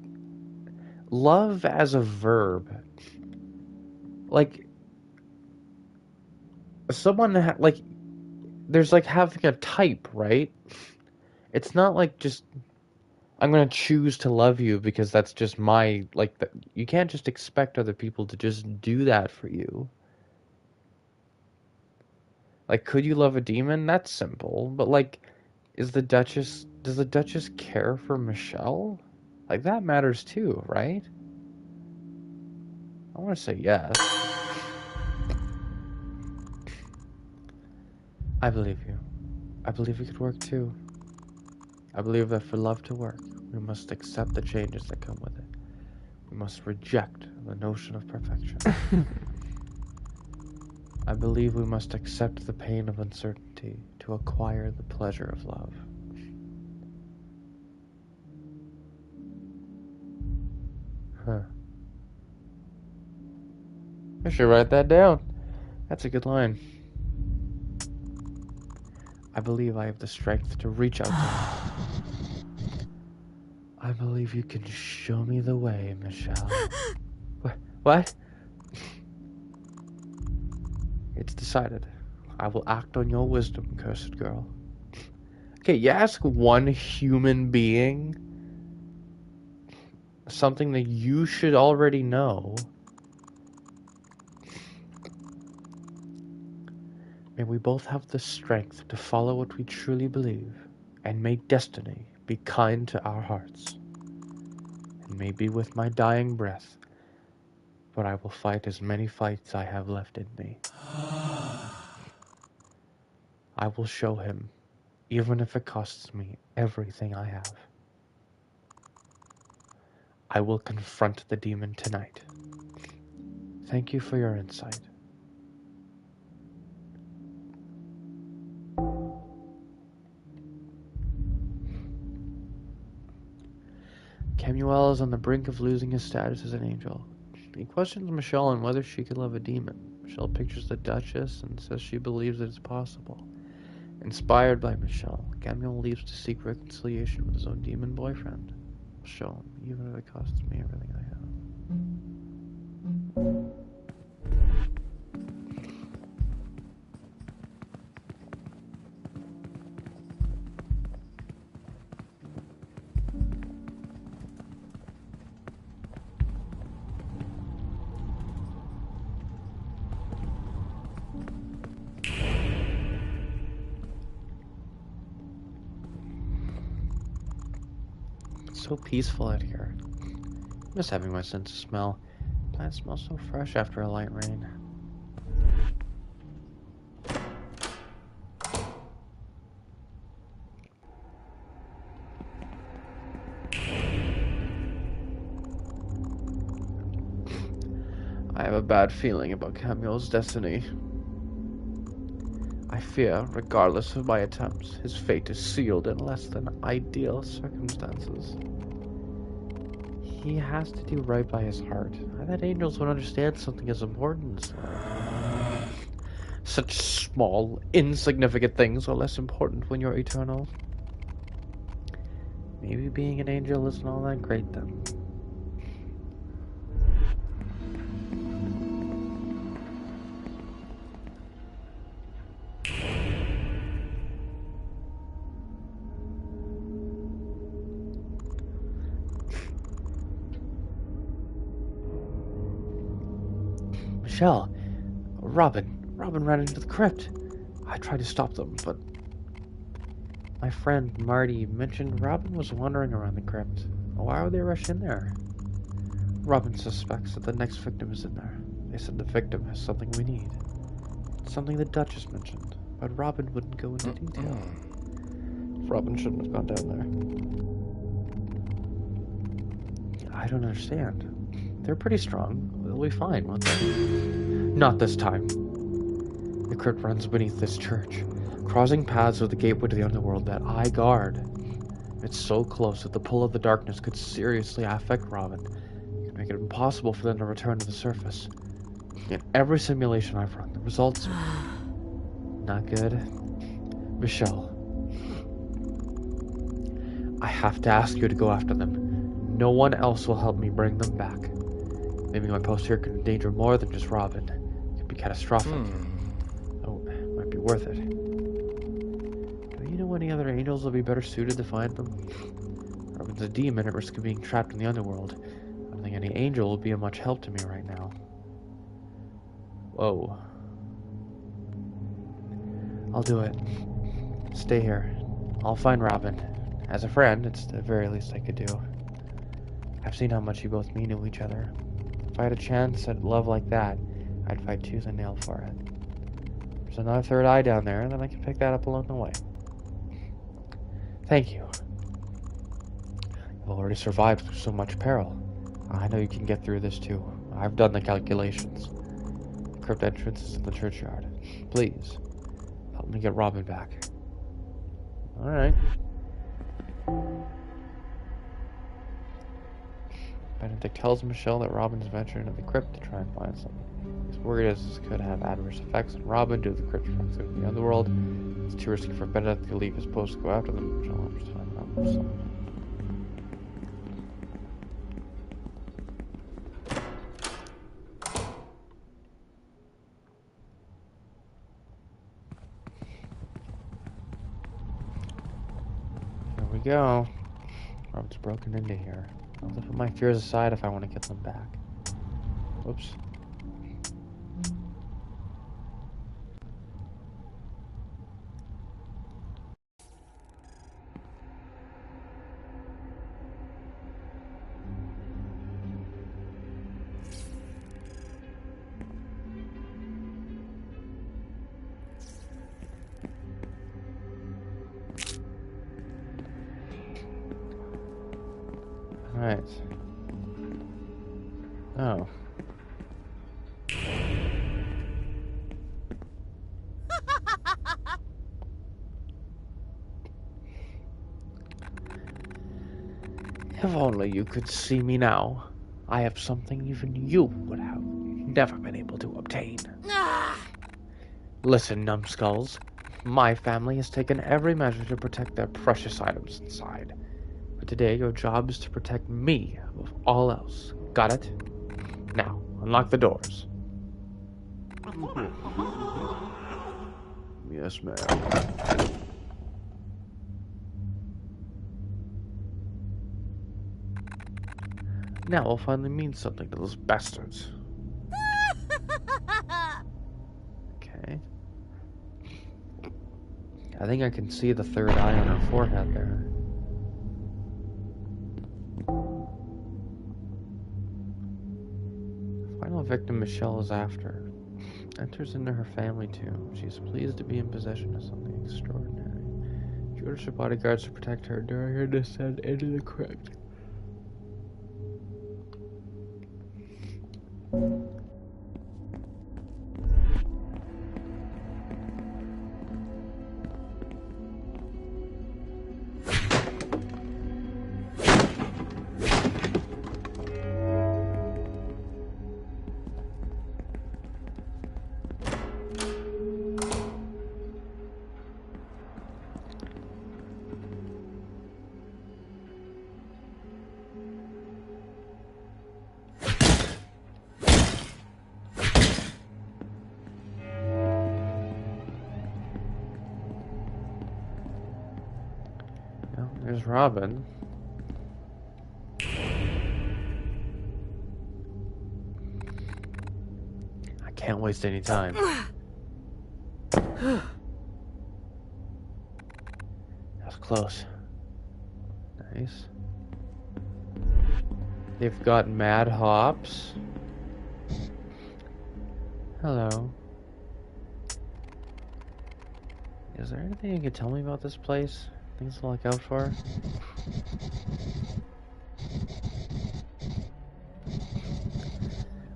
S1: love as a verb. Like, someone, like, there's like having a type, right? It's not like just, I'm gonna choose to love you because that's just my, like, you can't just expect other people to just do that for you. Like, could you love a demon? That's simple. But, like, does the Duchess care for Michelle? Like, that matters too, right? I want to say yes. I believe you. I believe it could work too. I believe that for love to work, we must accept the changes that come with it. We must reject the notion of perfection. I believe we must accept the pain of uncertainty to acquire the pleasure of love. Huh. I should write that down. That's a good line. I believe I have the strength to reach out to you. I believe you can show me the way, Michelle. What? It's decided. I will act on your wisdom, cursed girl. Okay, you ask one human being something that you should already know. May we both have the strength to follow what we truly believe, and may destiny be kind to our hearts. And maybe with my dying breath, but I will fight as many fights I have left in me. I will show him, even if it costs me everything I have. I will confront the demon tonight. Thank you for your insight. Kemuel is on the brink of losing his status as an angel. He questions Michelle on whether she could love a demon. Michelle pictures the Duchess and says she believes it is possible. Inspired by Michelle, Kemuel leaves to seek reconciliation with his own demon boyfriend. I'll show him, even if it costs me everything I have. So peaceful out here. I miss having my sense of smell. Plants smell so fresh after a light rain. I have a bad feeling about Kemuel's destiny. I fear, regardless of my attempts, his fate is sealed in less than ideal circumstances. He has to do right by his heart. I thought angels would understand something as important as that. Such small, insignificant things are less important when you're eternal. Maybe being an angel isn't all that great then. Michelle, Robin ran into the crypt. I tried to stop them, but my friend Marty mentioned Robin was wandering around the crypt. Why would they rush in there? Robin suspects that the next victim is in there. They said the victim has something we need. Something the Duchess mentioned, but Robin wouldn't go into detail. Robin shouldn't have gone down there. I don't understand. They're pretty strong. They'll be fine, won't they? Not this time. The crypt runs beneath this church, crossing paths with the gateway to the underworld that I guard. It's so close that the pull of the darkness could seriously affect Robin. It could make it impossible for them to return to the surface. In every simulation I've run, the results are not good. Michelle, I have to ask you to go after them. No one else will help me bring them back. Maybe my post here could endanger more than just Robin. It could be catastrophic. Oh, it might be worth it. Do you know any other angels will be better suited to find them? Robin's a demon at risk of being trapped in the underworld. I don't think any angel will be of much help to me right now. Whoa. I'll do it. Stay here. I'll find Robin. As a friend, it's the very least I could do. I've seen how much you both mean to each other. If I had a chance at love like that, I'd fight tooth and nail for it. There's another third eye down there, and then I can pick that up along the way. Thank you. You've already survived through so much peril. I know you can get through this too. I've done the calculations. The crypt entrance is in the churchyard. Please, help me get Robin back. Alright. Benedict tells Michelle that Robin's ventured into the crypt to try and find something. He's worried as this could have adverse effects on Robin due to the crypt's proximity to the underworld. It's too risky for Benedict to leave his post to go after them. Michelle offers to find out herself. Here we go. Robin's broken into here. I'll have to put my fears aside if I want to get them back. Whoops. Alright. Oh. If only you could see me now. I have something even you would have never been able to obtain. Listen, numbskulls. My family has taken every measure to protect their precious items inside. But today, your job is to protect me above all else. Got it? Now, unlock the doors. Yes, ma'am. Now I'll finally mean something to those bastards. Okay. I think I can see the third eye on her forehead there. Final victim Michelle is after enters into her family tomb. She is pleased to be in possession of something extraordinary. She orders her bodyguards to protect her during her descent into the crypt. There's Robin. I can't waste any time. That was close. Nice. They've got mad hops. Hello. Is there anything you could tell me about this place? Things to look out for?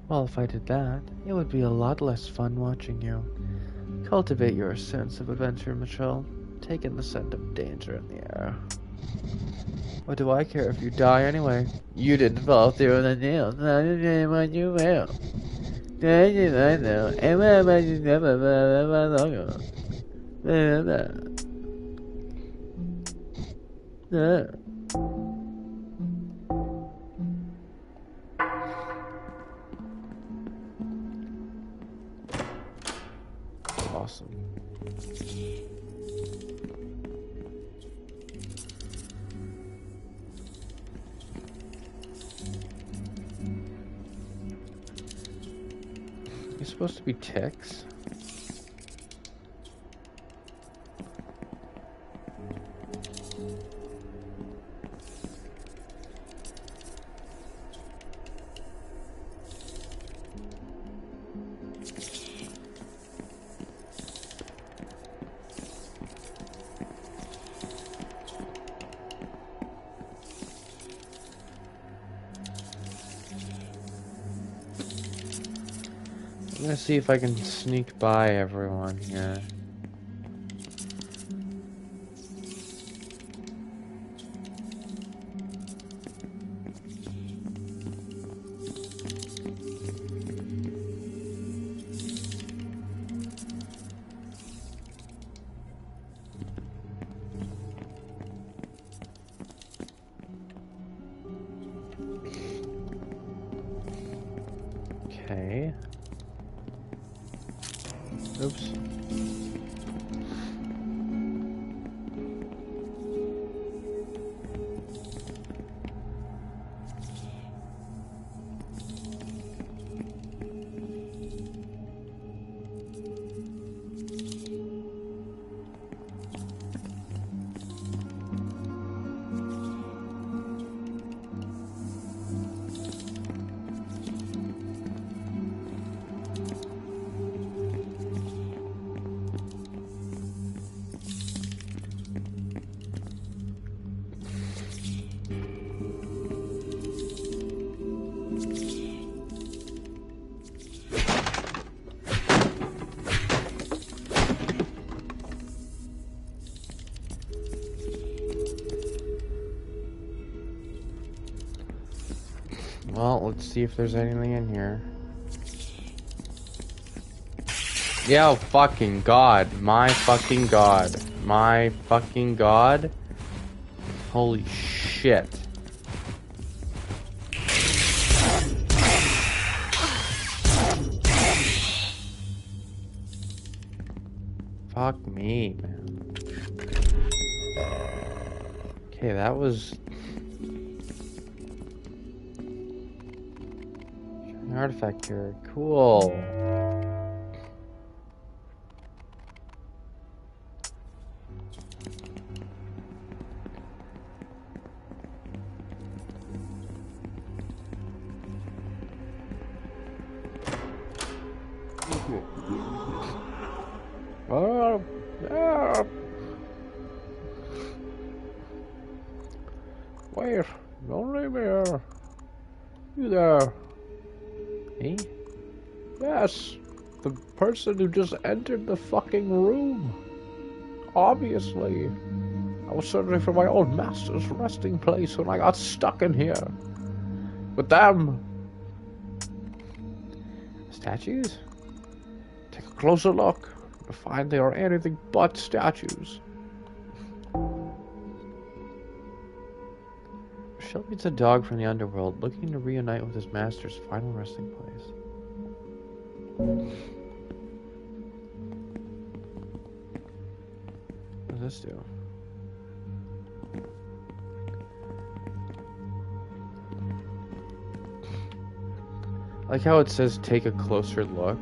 S1: Well, if I did that, it would be a lot less fun watching you. Cultivate your sense of adventure, Michelle. Take in the scent of danger in the air. What do I care if you die anyway? You didn't fall through the nail. Not what you will. I know. Awesome. You're supposed to be ticks. I'm gonna see if I can sneak by everyone here. Okay. Oops. Well, let's see if there's anything in here. Yeah, oh, fucking god. My fucking god. My fucking god. Holy shit. Fuck me, man. Okay, that was... Artifact here. Cool. Wait, don't leave me here. You there? Me? Yes, the person who just entered the fucking room. Obviously. I was searching for my old master's resting place when I got stuck in here. With them. Statues? Take a closer look. You'll find they are anything but statues. Michelle meets a dog from the underworld looking to reunite with his master's final resting place. What does this do? Like how it says take a closer look.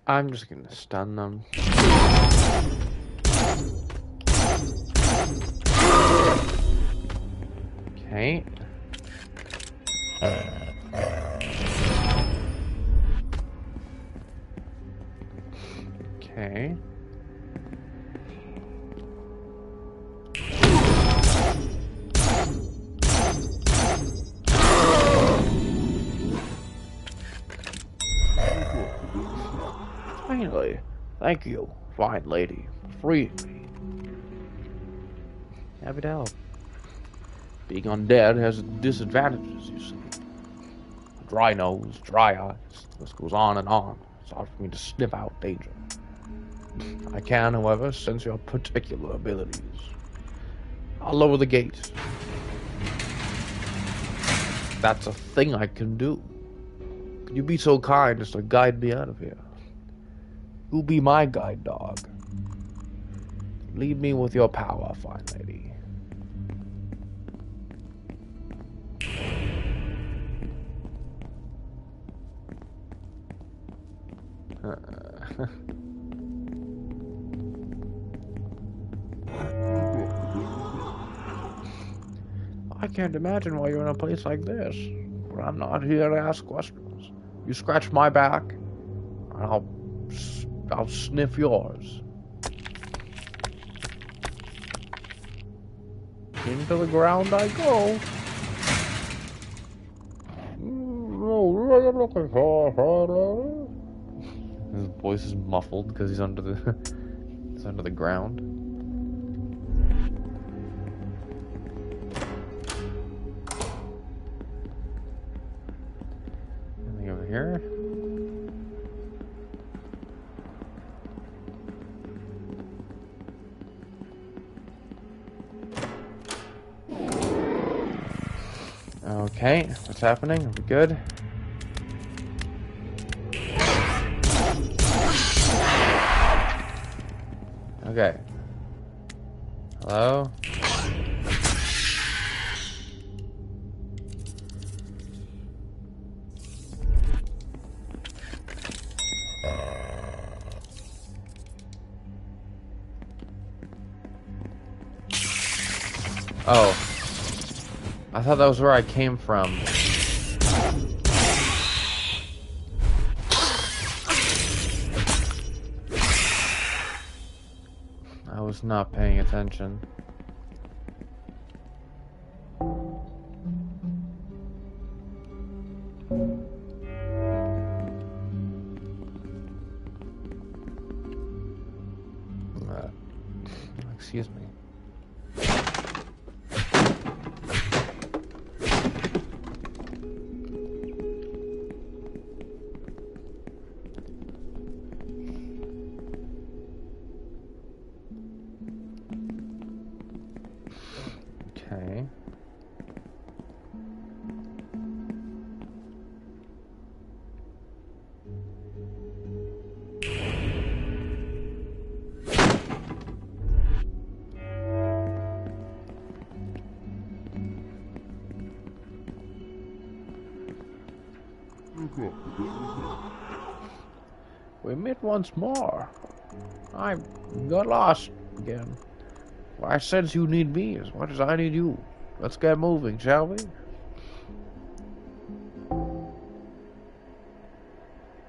S1: I'm just gonna stun them. Okay. Okay. Finally, thank you, fine lady, for freeing me. Happy to help. Being undead has disadvantages, you see. Dry nose, dry eyes, this goes on and on. It's hard for me to sniff out danger. I can, however, sense your particular abilities. I'll lower the gate. That's a thing I can do. Could you be so kind as to guide me out of here? You'll be my guide dog. Leave me with your power, fine lady. I can't imagine why you're in a place like this, but I'm not here to ask questions. You scratch my back, and I'll sniff yours. Into the ground I go. What are you looking for? His voice is muffled because he's under the ground. Anything over here? Okay, what's happening? Are we good? Okay. Hello? Oh. I thought that was where I came from. I was not paying attention. Excuse me. Okay. We meet once more. I got lost again. Well, I sense you need me as much as I need you. Let's get moving, shall we?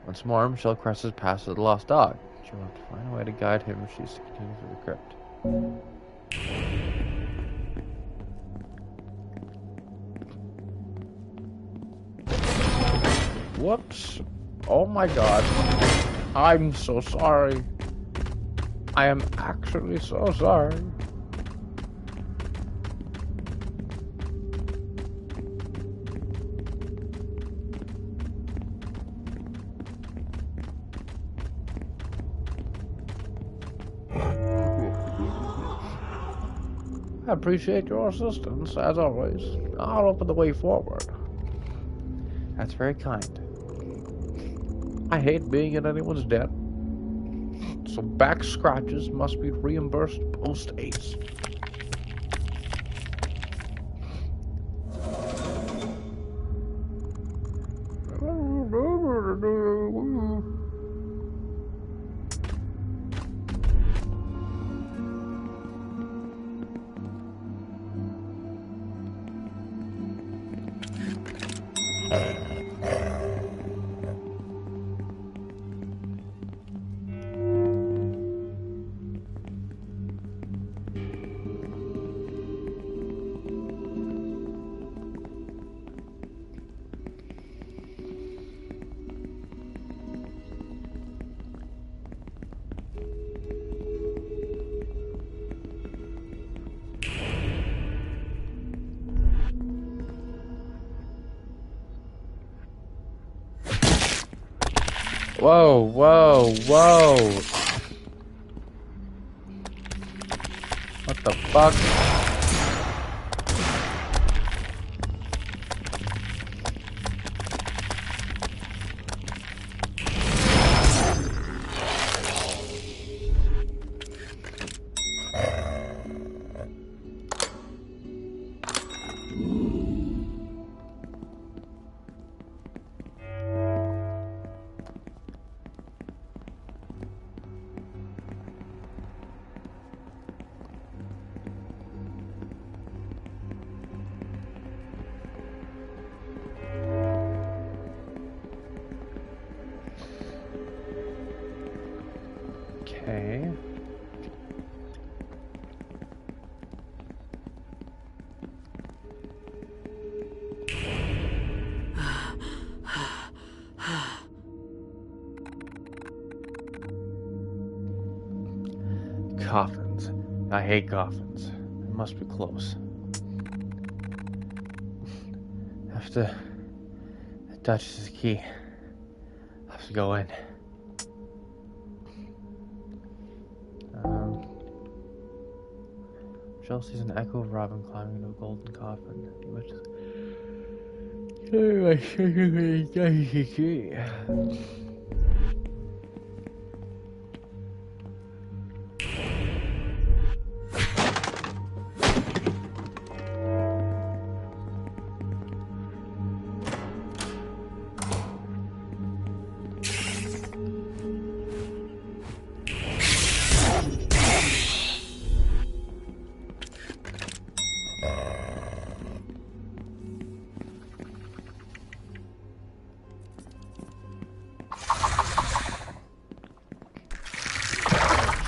S1: Once more, Michelle crosses past the lost dog. She'll have to find a way to guide him if she's to continue through the crypt. Whoops. Oh my god. I'm so sorry. I am actually so sorry. I appreciate your assistance, as always. I'll open the way forward. That's very kind. I hate being in anyone's debt, so back scratches must be reimbursed post-haste. Whoa, whoa, whoa. What the fuck? Okay. Coffins. I hate coffins. It must be close. I have to touch this key. I have to go in. Jill sees an echo of Robin climbing into a golden coffin.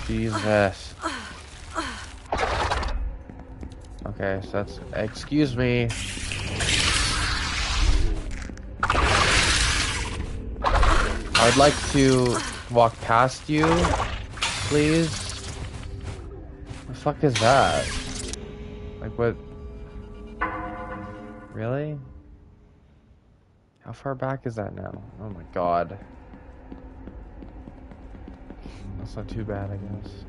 S1: Jesus. Okay, so that's... Excuse me. I'd like to walk past you, please. The fuck is that? Like, what? Really? How far back is that now? Oh my god. That's not too bad, I guess.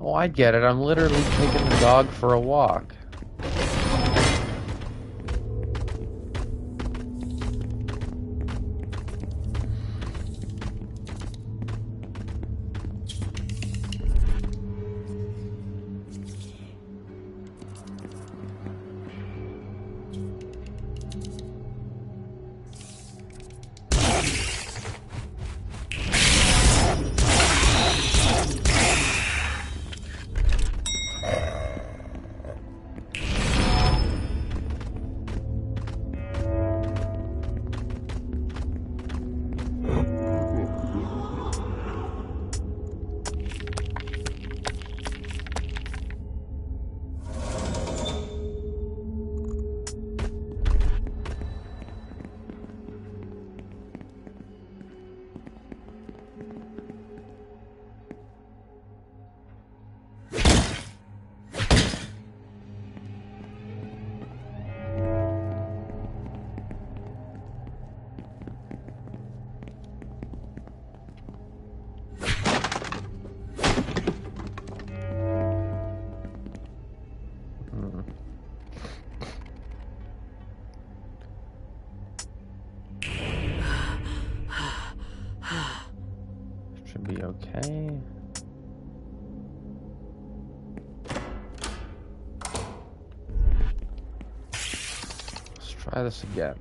S1: Oh, I get it. I'm literally taking the dog for a walk. be okay. Let's try this again.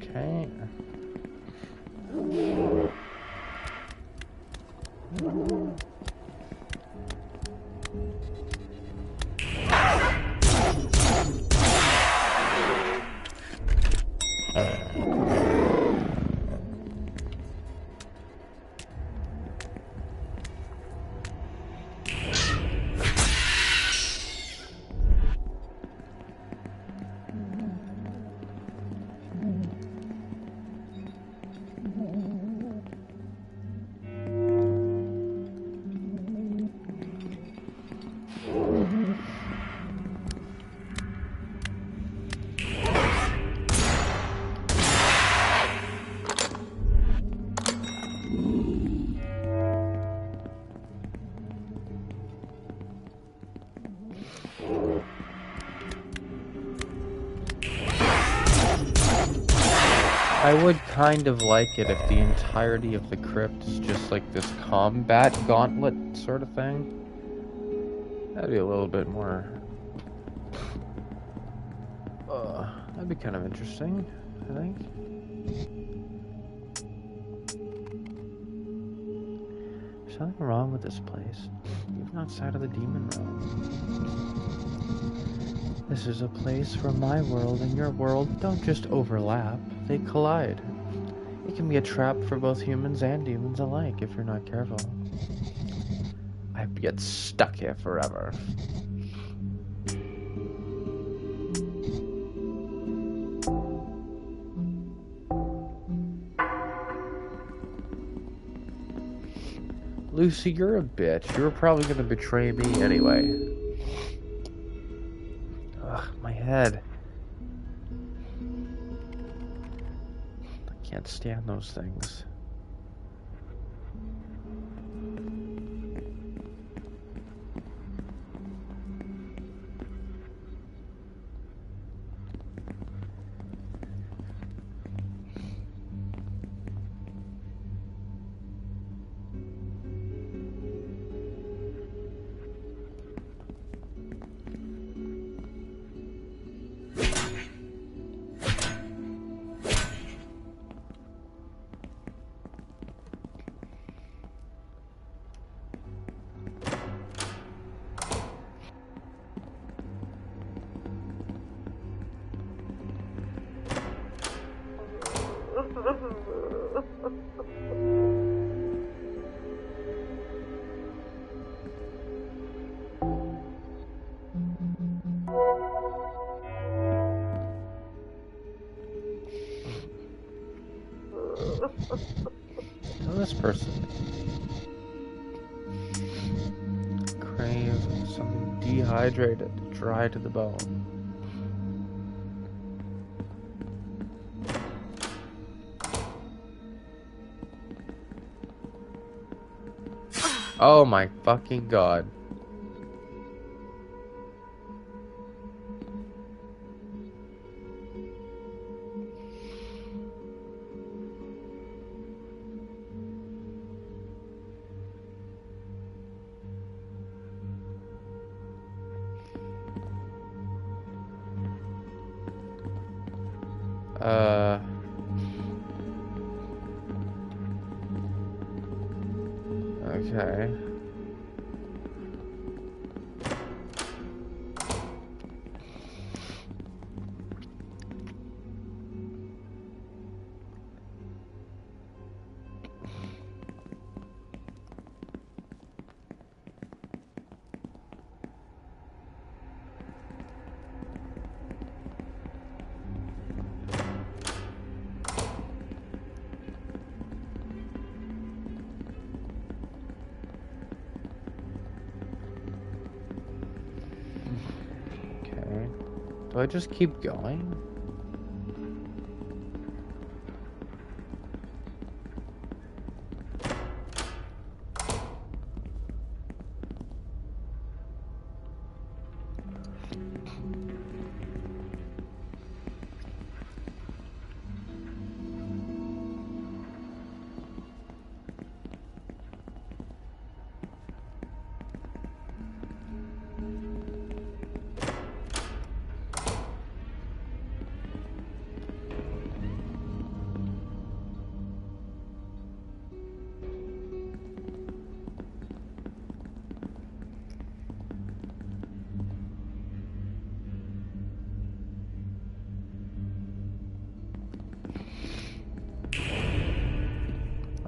S1: Okay. I would kind of like it if the entirety of the crypt is just like this combat gauntlet sort of thing. That'd be a little bit more... that'd be kind of interesting, I think. There's nothing wrong with this place, even outside of the demon realm. This is a place where my world and your world don't just overlap, they collide. It can be a trap for both humans and demons alike if you're not careful. I hope you get stuck here forever. Lucy, you're a bitch. You were probably gonna betray me anyway. Ugh, my head. I can't stand those things. Now this person. Crave something dehydrated, dry to the bone. Oh my fucking god. Okay. Do I just keep going?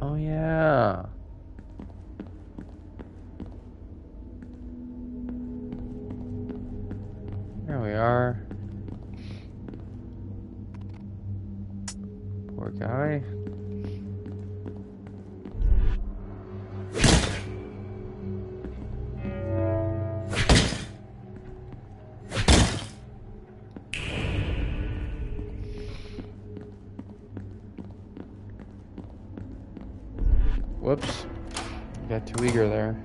S1: Oh yeah. There we are. Poor guy. Whoops. Got too eager there.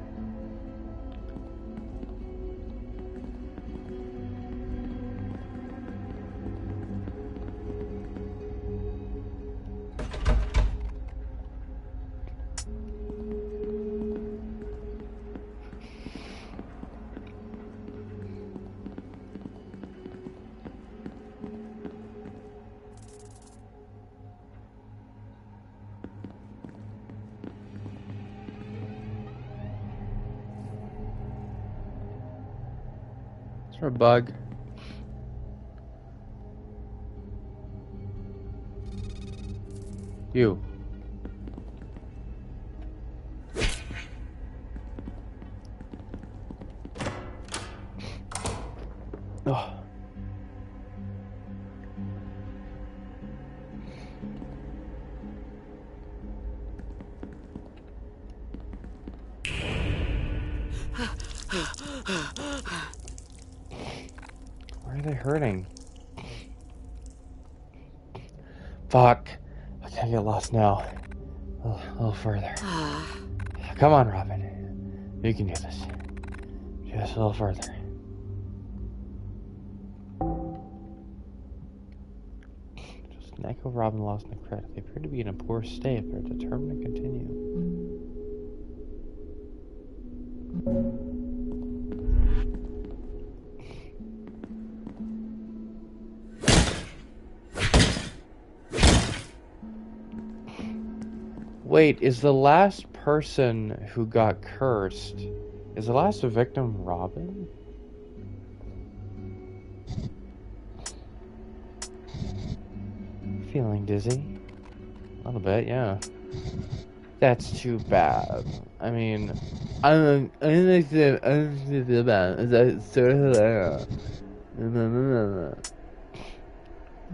S1: Is there a bug? You. Oh. Where are they hurting? Fuck. I can't get lost now. A little further. Come on, Robin. You can do this. Just a little further. Just Neko, Robin, Lost, and Credit. They appear to be in a poor state, but are determined to continue. Wait, is the last person who got cursed, is the last victim Robin? Feeling dizzy? A little bit, yeah. That's too bad. I mean, I'm gonna feel bad.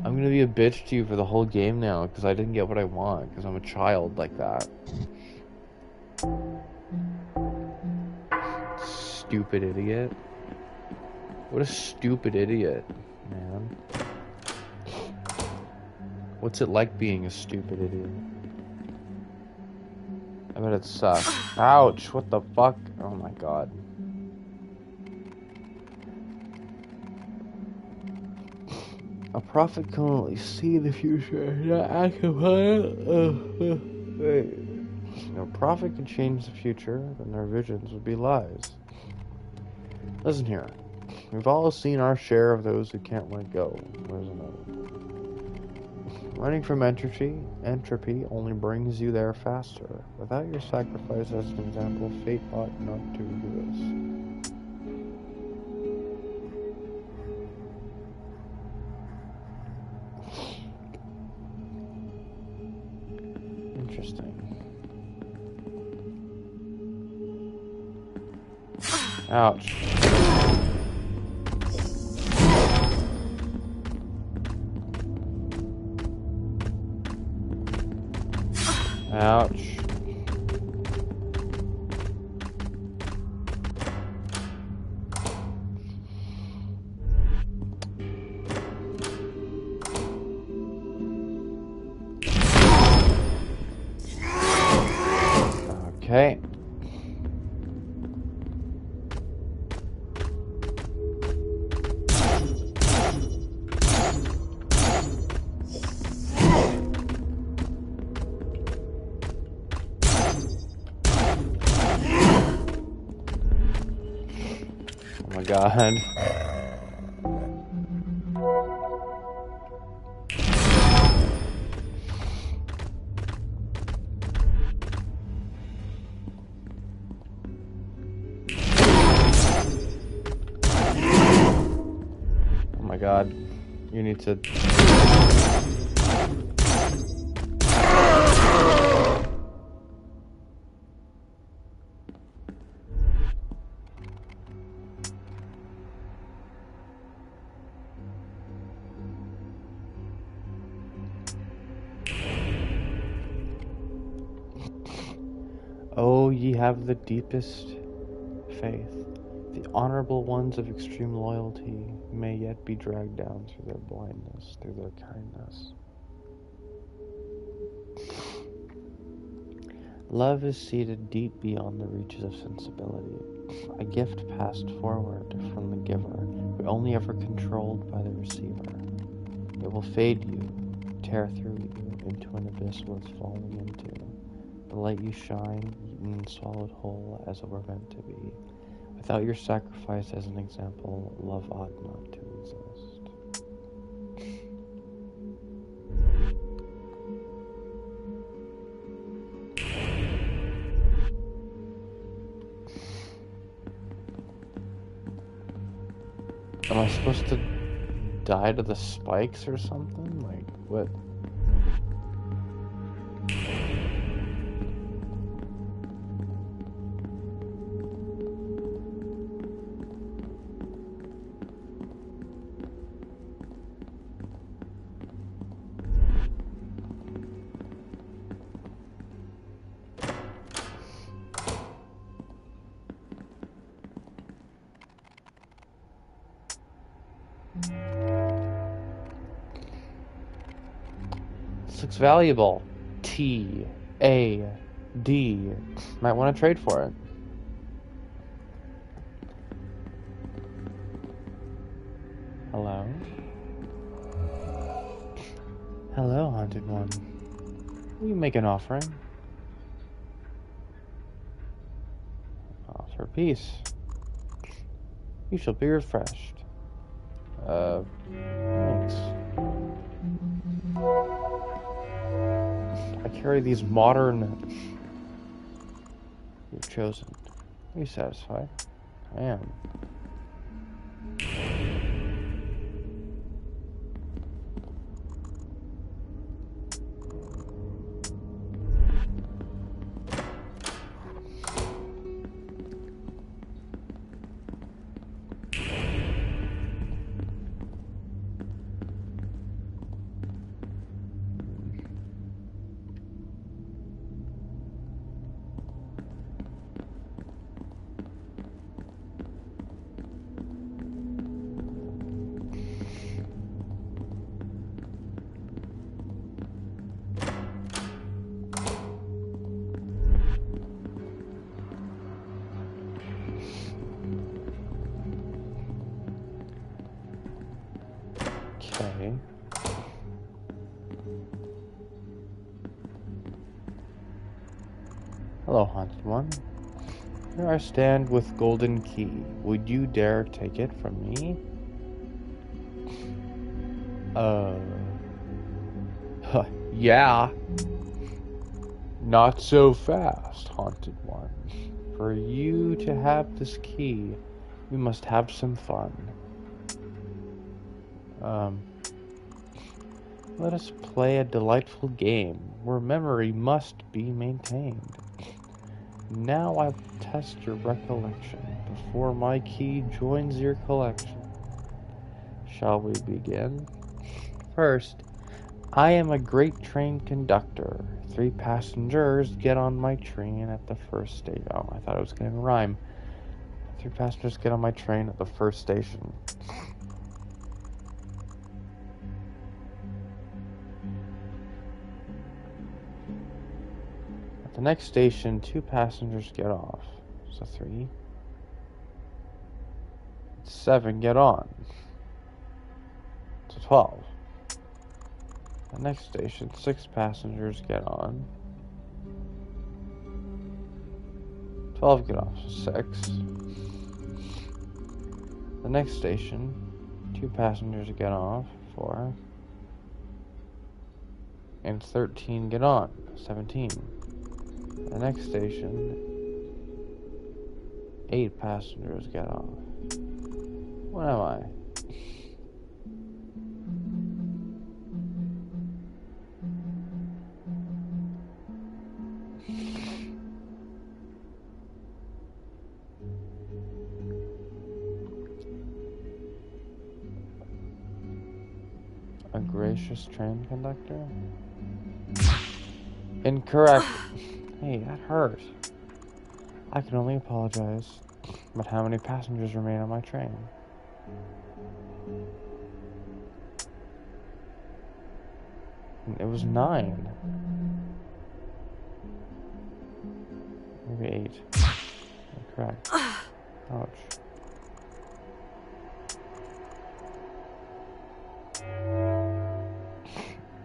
S1: I'm gonna be a bitch to you for the whole game now because I didn't get what I want because I'm a child like that. Stupid idiot. What a stupid idiot, man. What's it like being a stupid idiot? I bet it sucks. Ouch, what the fuck? Oh my god. A prophet can only see the future, not act upon it. If a prophet could change the future, then their visions would be lies. Listen here. We've all seen our share of those who can't let go. There's another. Running from entropy only brings you there faster. Without your sacrifice as an example, fate ought not to do this. Interesting. Ouch. Ouch. Oh my god. Oh my god. You need to... Oh, ye have the deepest faith. The honorable ones of extreme loyalty may yet be dragged down through their blindness, through their kindness. Love is seated deep beyond the reaches of sensibility, a gift passed forward from the giver, but only ever controlled by the receiver. It will fade you, tear through you, into an abyss worth falling into. The light you shine, eaten and swallowed whole as it were meant to be. Without your sacrifice as an example, love ought not to exist. Am I supposed to die to the spikes or something? Like, what? This looks valuable. T-A-D. Might want to trade for it. Hello? Hello, Haunted One. Will you make an offering? Offer peace. You shall be refreshed. Thanks. I carry these modern... You've chosen. Are you satisfied? I am. Okay. Hello, Haunted One. Here I stand with golden key. Would you dare take it from me? Yeah. Not so fast, Haunted One. For you to have this key, you must have some fun. Let us play a delightful game where memory must be maintained. Now I will test your recollection before my key joins your collection. Shall we begin? First, I am a great train conductor. 3 passengers get on my train at the first station. Oh, I thought it was going to rhyme. 3 passengers get on my train at the first station. At the next station, 2 passengers get off. So 3. 7 get on. So 12. The next station, 6 passengers get on. 12 get off. So 6. The next station, 2 passengers get off, 4. And 13 get on, 17. The next station, 8 passengers get off. What am I? A gracious train conductor? Incorrect. Hey, that hurt. I can only apologize. But how many passengers remain on my train? It was 9. Maybe 8. Incorrect. Ouch.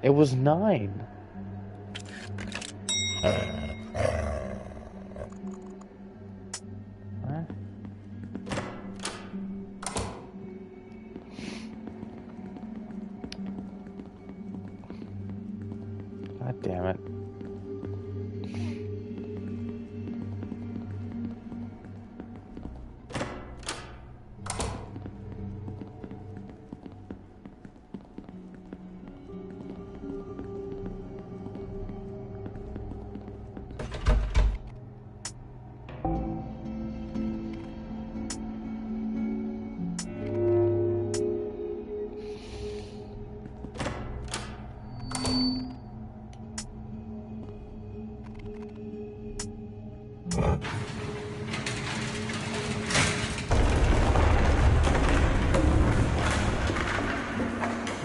S1: It was 9. What? God damn it.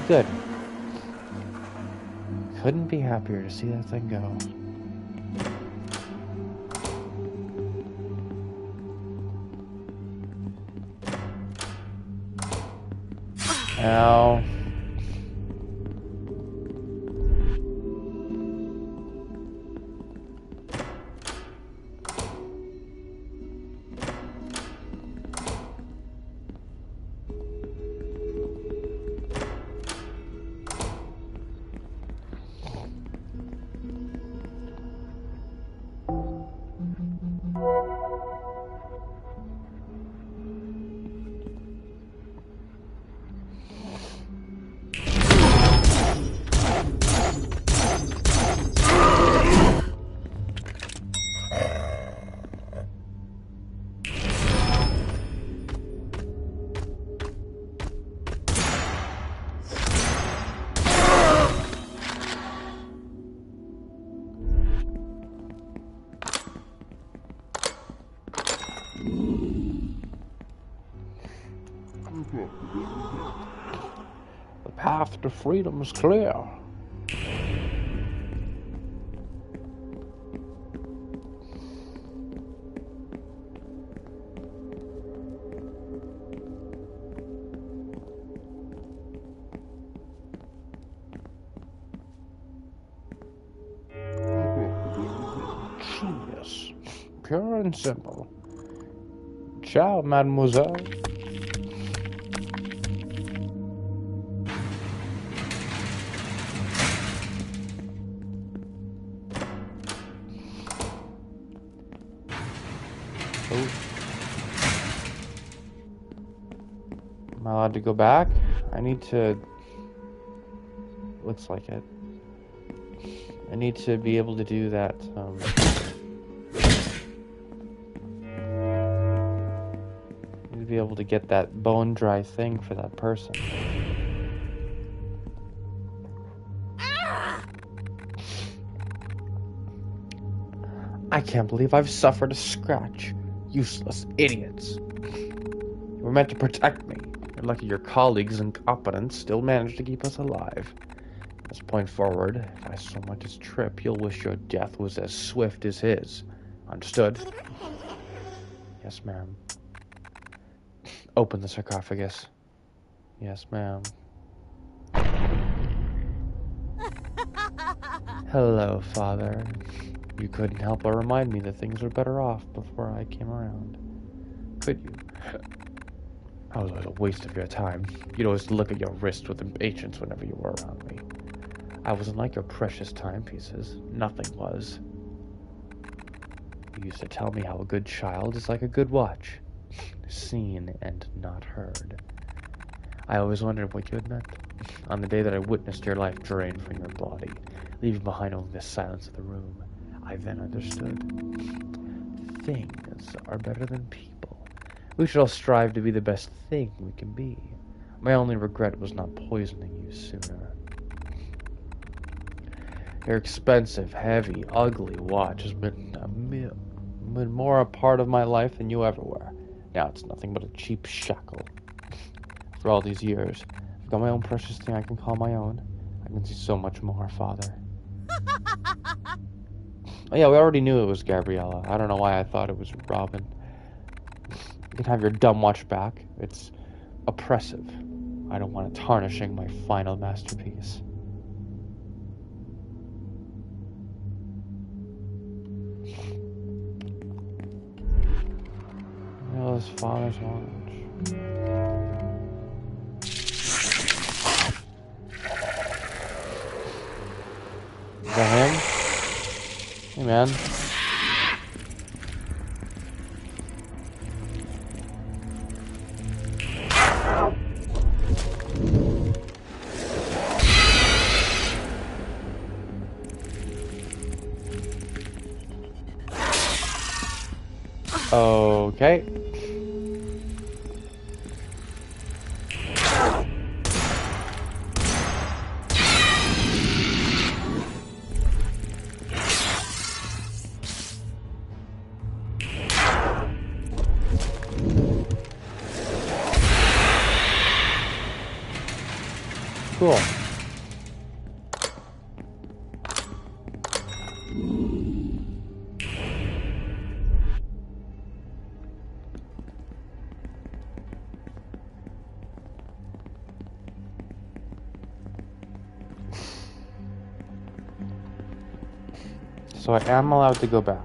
S1: Good. Couldn't be happier to see that thing go. Ow. The path to freedom is clear. Genius. Pure and simple. Ciao, mademoiselle. Am I allowed to go back? I need to... Looks like it. I need to be able to do that, I need to be able to get that bone dry thing for that person. I can't believe I've suffered a scratch. Useless idiots. You were meant to protect me. You're lucky your colleagues' incompetence still managed to keep us alive. From this point forward, if I so much as trip, you'll wish your death was as swift as his. Understood? Yes, ma'am. Open the sarcophagus. Yes, ma'am. Hello, Father. You couldn't help but remind me that things were better off before I came around. Could you? I was always a waste of your time. You'd always look at your wrist with impatience whenever you were around me. I wasn't like your precious timepieces. Nothing was. You used to tell me how a good child is like a good watch. Seen and not heard. I always wondered what you had meant. On the day that I witnessed your life drain from your body, leaving behind only the silence of the room, I then understood. Things are better than people. We should all strive to be the best thing we can be. My only regret was not poisoning you sooner. Your expensive, heavy, ugly watch has been more a part of my life than you ever were. Now it's nothing but a cheap shackle. For all these years, I've got my own precious thing I can call my own. I can see so much more, Father. Oh yeah, we already knew it was Gabriella. I don't know why I thought it was Robin. You can have your dumb watch back. It's oppressive. I don't want it tarnishing my final masterpiece. His father's watch. Is that him? Hey, man. Okay. Cool. So I am allowed to go back.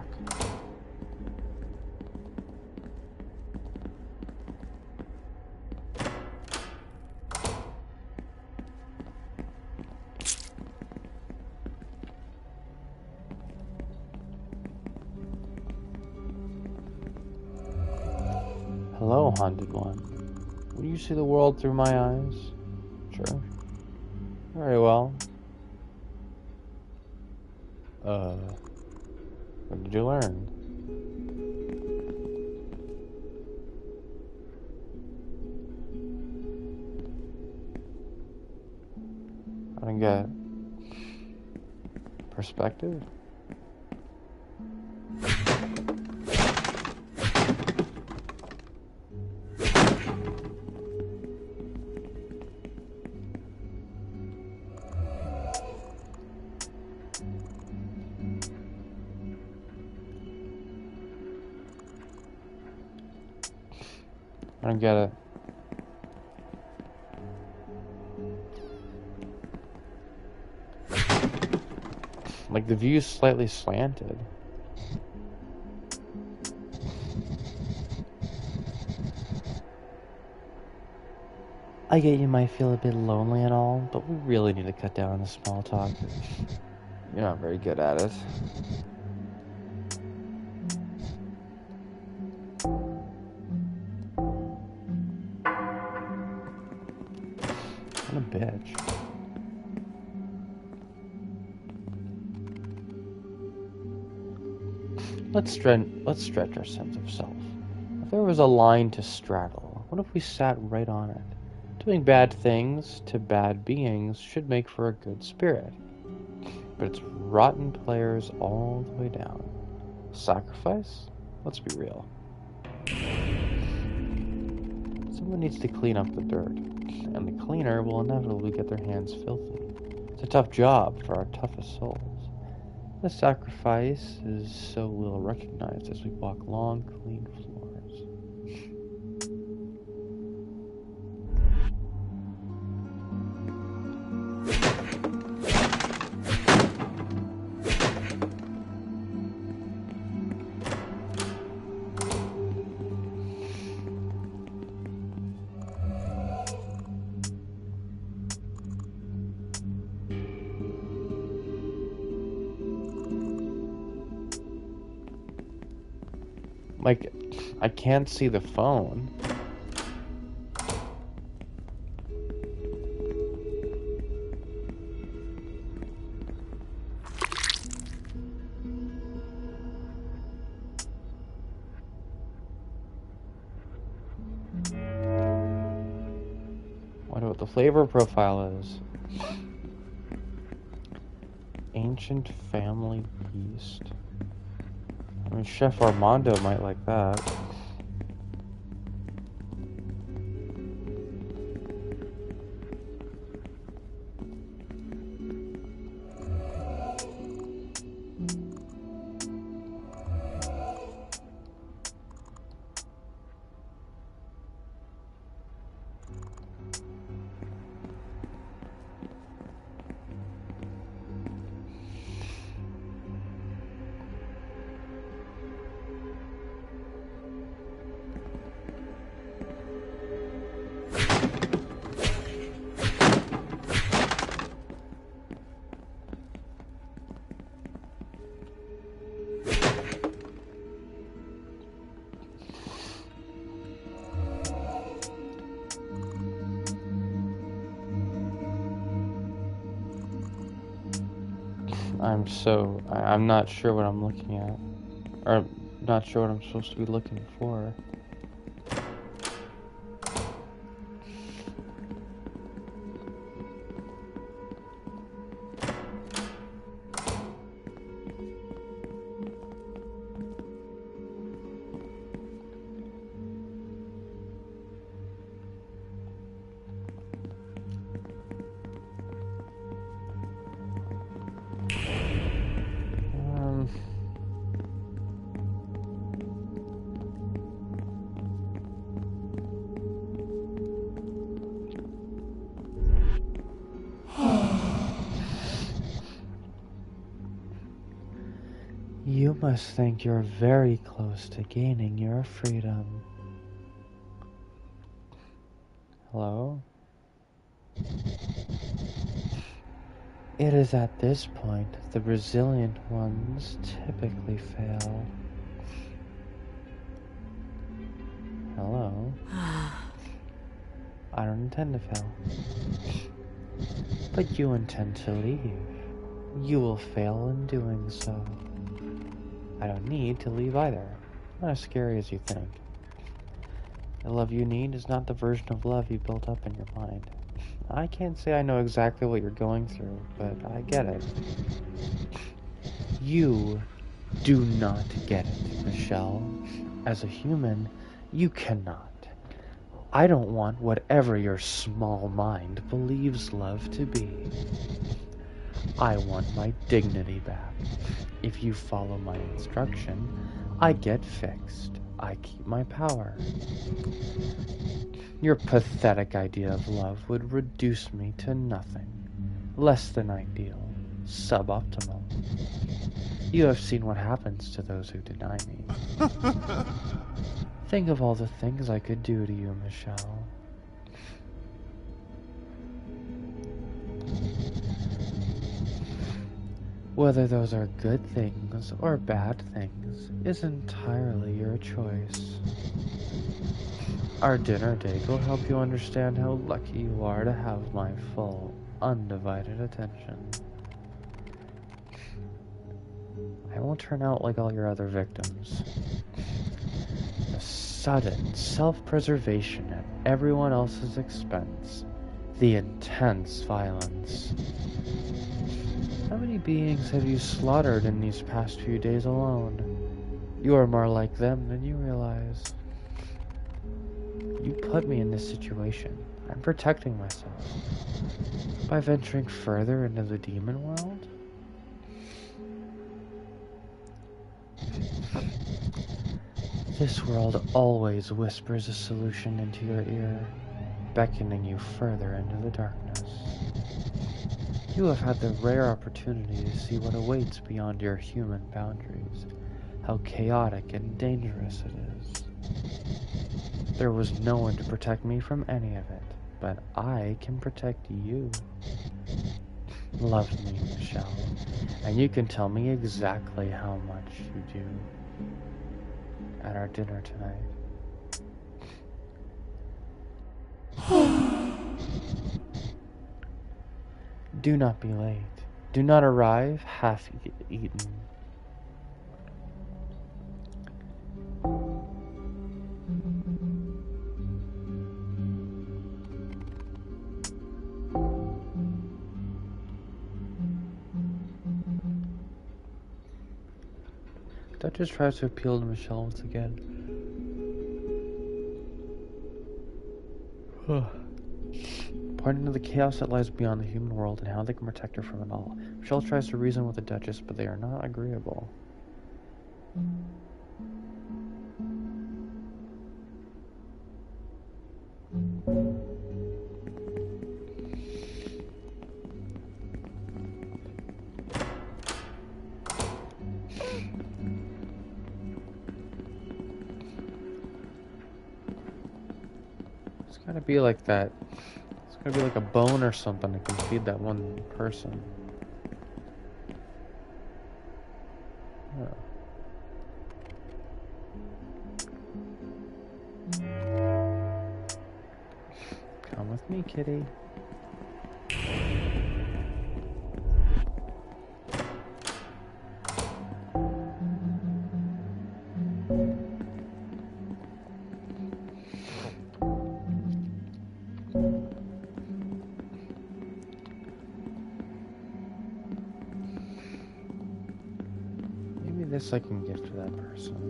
S1: Hello, haunted one. Will you see the world through my eyes? Sure. Very well. What did you learn? I don't get perspective. I don't get it. Like, the view's slightly slanted. I get you might feel a bit lonely and all, but we really need to cut down on the small talk. You're not very good at it. What a bitch. Let's stretch our sense of self. If there was a line to straddle, what if we sat right on it? Doing bad things to bad beings should make for a good spirit. But it's rotten players all the way down. Sacrifice? Let's be real. Someone needs to clean up the dirt, and the cleaner will inevitably get their hands filthy. It's a tough job for our toughest souls. The sacrifice is so little recognized as we walk long, clean floors. Like, I can't see the phone. Wonder what the flavor profile is. Ancient family yeast. I mean, Chef Armando might like that. I'm not sure what I'm looking at. Or, not sure what I'm supposed to be looking for. You must think you're very close to gaining your freedom. Hello? It is at this point the resilient ones typically fail. Hello? I don't intend to fail. But you intend to leave. You will fail in doing so. I don't need to leave either. Not as scary as you think. The love you need is not the version of love you built up in your mind. I can't say I know exactly what you're going through, but I get it. You do not get it, Michelle. As a human, you cannot. I don't want whatever your small mind believes love to be. I want my dignity back. If you follow my instruction, I get fixed. I keep my power. Your pathetic idea of love would reduce me to nothing. Less than ideal. Suboptimal. You have seen what happens to those who deny me. Think of all the things I could do to you, Michelle. Whether those are good things or bad things is entirely your choice. Our dinner date will help you understand how lucky you are to have my full, undivided attention. I won't turn out like all your other victims. The sudden self-preservation at everyone else's expense. The intense violence. How many beings have you slaughtered in these past few days alone? You are more like them than you realize. You put me in this situation. I'm protecting myself. By venturing further into the demon world? This world always whispers a solution into your ear, beckoning you further into the darkness. You have had the rare opportunity to see what awaits beyond your human boundaries, how chaotic and dangerous it is. There was no one to protect me from any of it, but I can protect you. Love me, Michelle, and you can tell me exactly how much you do. at our dinner tonight. Do not be late. Do not arrive half-eaten. Duchess tries to appeal to Michelle once again. Pointing to the chaos that lies beyond the human world and how they can protect her from it all. Michelle tries to reason with the Duchess, but they are not agreeable. It's gotta be like that. It's gotta be like a bone or something that can feed that one person. Oh. Come with me, kitty. Maybe this I can give to that person.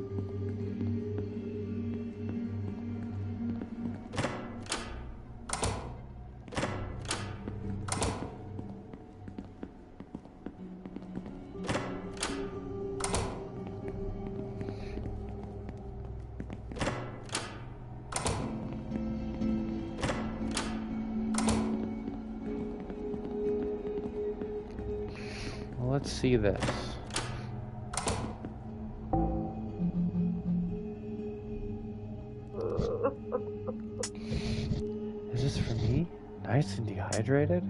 S1: Let's see this. Is this for me? Nice and dehydrated?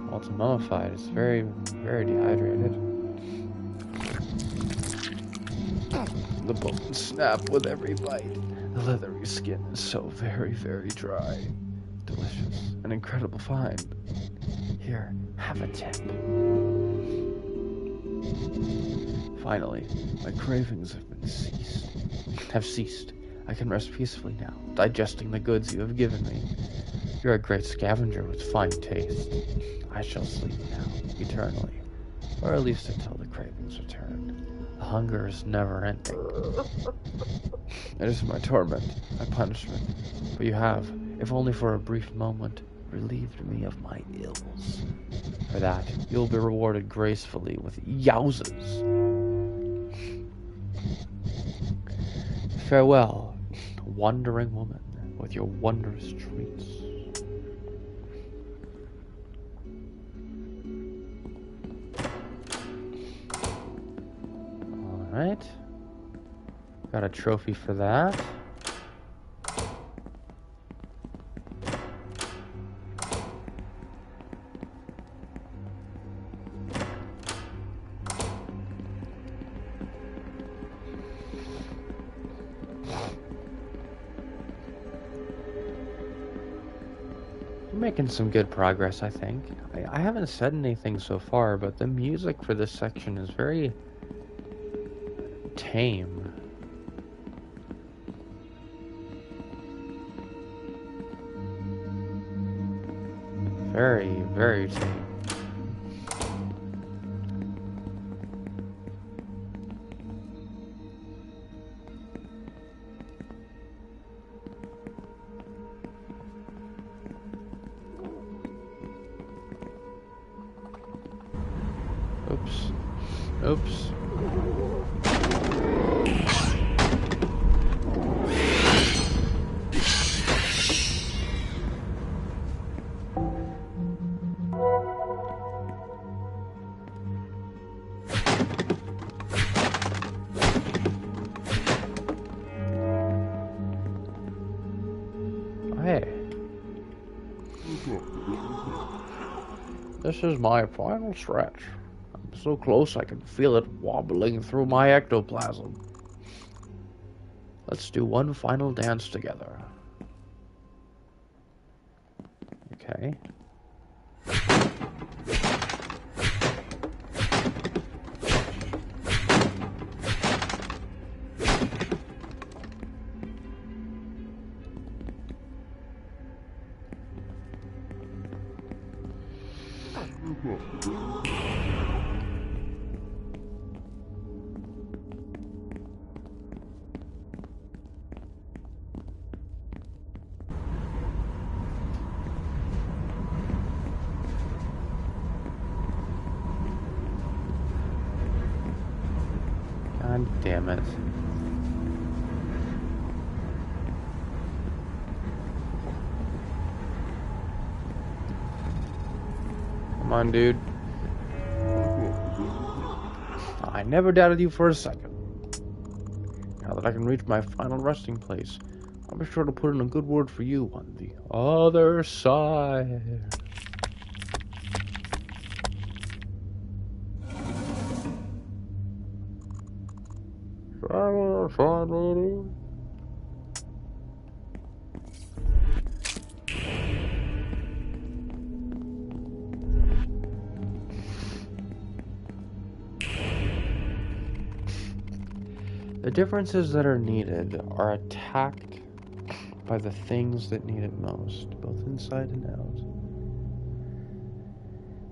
S1: Well, it's mummified. It's very, very dehydrated. The bones snap with every bite. The leathery skin is so very, very dry. Delicious. An incredible find. Here, have a tip. Finally, my cravings have ceased. I can rest peacefully now, digesting the goods you have given me. You're a great scavenger with fine taste. I shall sleep now, eternally, or at least until the cravings return. The hunger is never ending. It is my torment, my punishment, but you have, if only for a brief moment, relieved me of my ills. For that, you'll be rewarded gracefully with yowzas. Farewell, wandering woman, with your wondrous treats. Alright. Got a trophy for that. Making some good progress, I think. I haven't said anything so far, but the music for this section is very tame. Very, very tame. Oops. Oops. Hey. This is my final stretch. So close I can feel it wobbling through my ectoplasm. Let's do one final dance together. Okay. God damn it. Come on, dude. I never doubted you for a second. Now that I can reach my final resting place, I'll be sure to put in a good word for you on the other side. The differences that are needed are attacked by the things that need it most, both inside and out.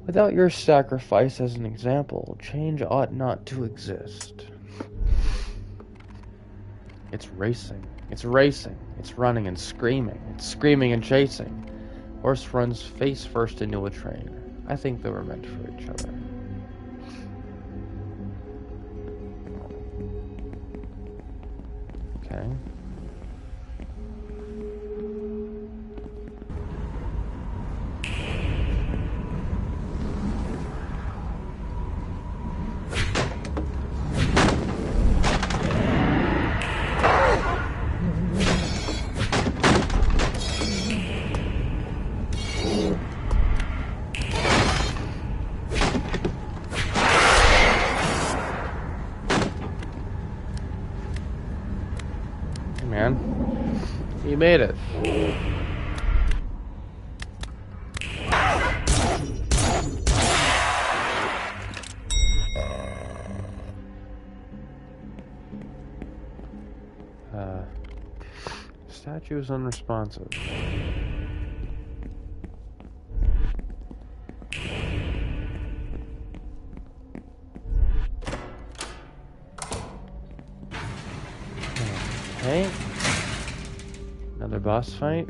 S1: Without your sacrifice as an example, change ought not to exist. It's racing. It's racing. It's running and screaming. It's screaming and chasing. Horse runs face first into a train. I think they were meant for each other. Okay. Man, you made it. Statue is unresponsive. Okay. Another boss fight.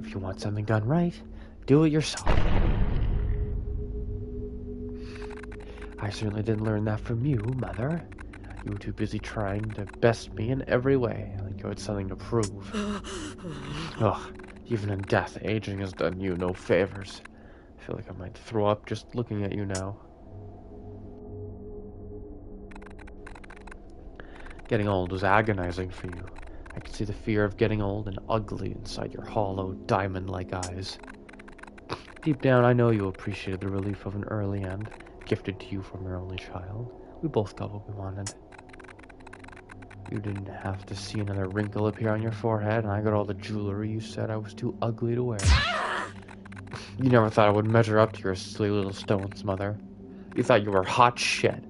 S1: If you want something done right, do it yourself. I certainly didn't learn that from you, Mother. You were too busy trying to best me in every way, like you had something to prove. Ugh, even in death, aging has done you no favors. I feel like I might throw up just looking at you now. Getting old was agonizing for you. I could see the fear of getting old and ugly inside your hollow, diamond-like eyes. Deep down, I know you appreciated the relief of an early end, gifted to you from your only child. We both got what we wanted. You didn't have to see another wrinkle appear on your forehead, and I got all the jewelry you said I was too ugly to wear. You never thought I would measure up to your silly little stones, Mother. You thought you were hot shit.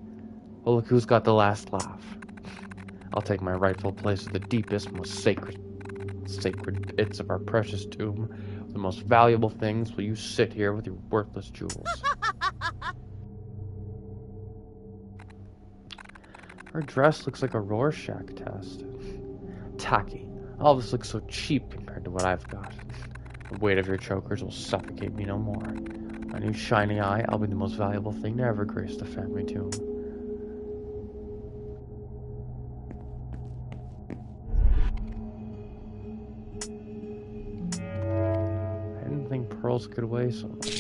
S1: Well, look who's got the last laugh. I'll take my rightful place at the deepest, most sacred bits of our precious tomb. The most valuable things while you sit here with your worthless jewels. Her dress looks like a Rorschach test. Tacky. All this looks so cheap compared to what I've got. The weight of your chokers will suffocate me no more. My new shiny eye, I'll be the most valuable thing to ever grace the family tomb. else could weigh so much.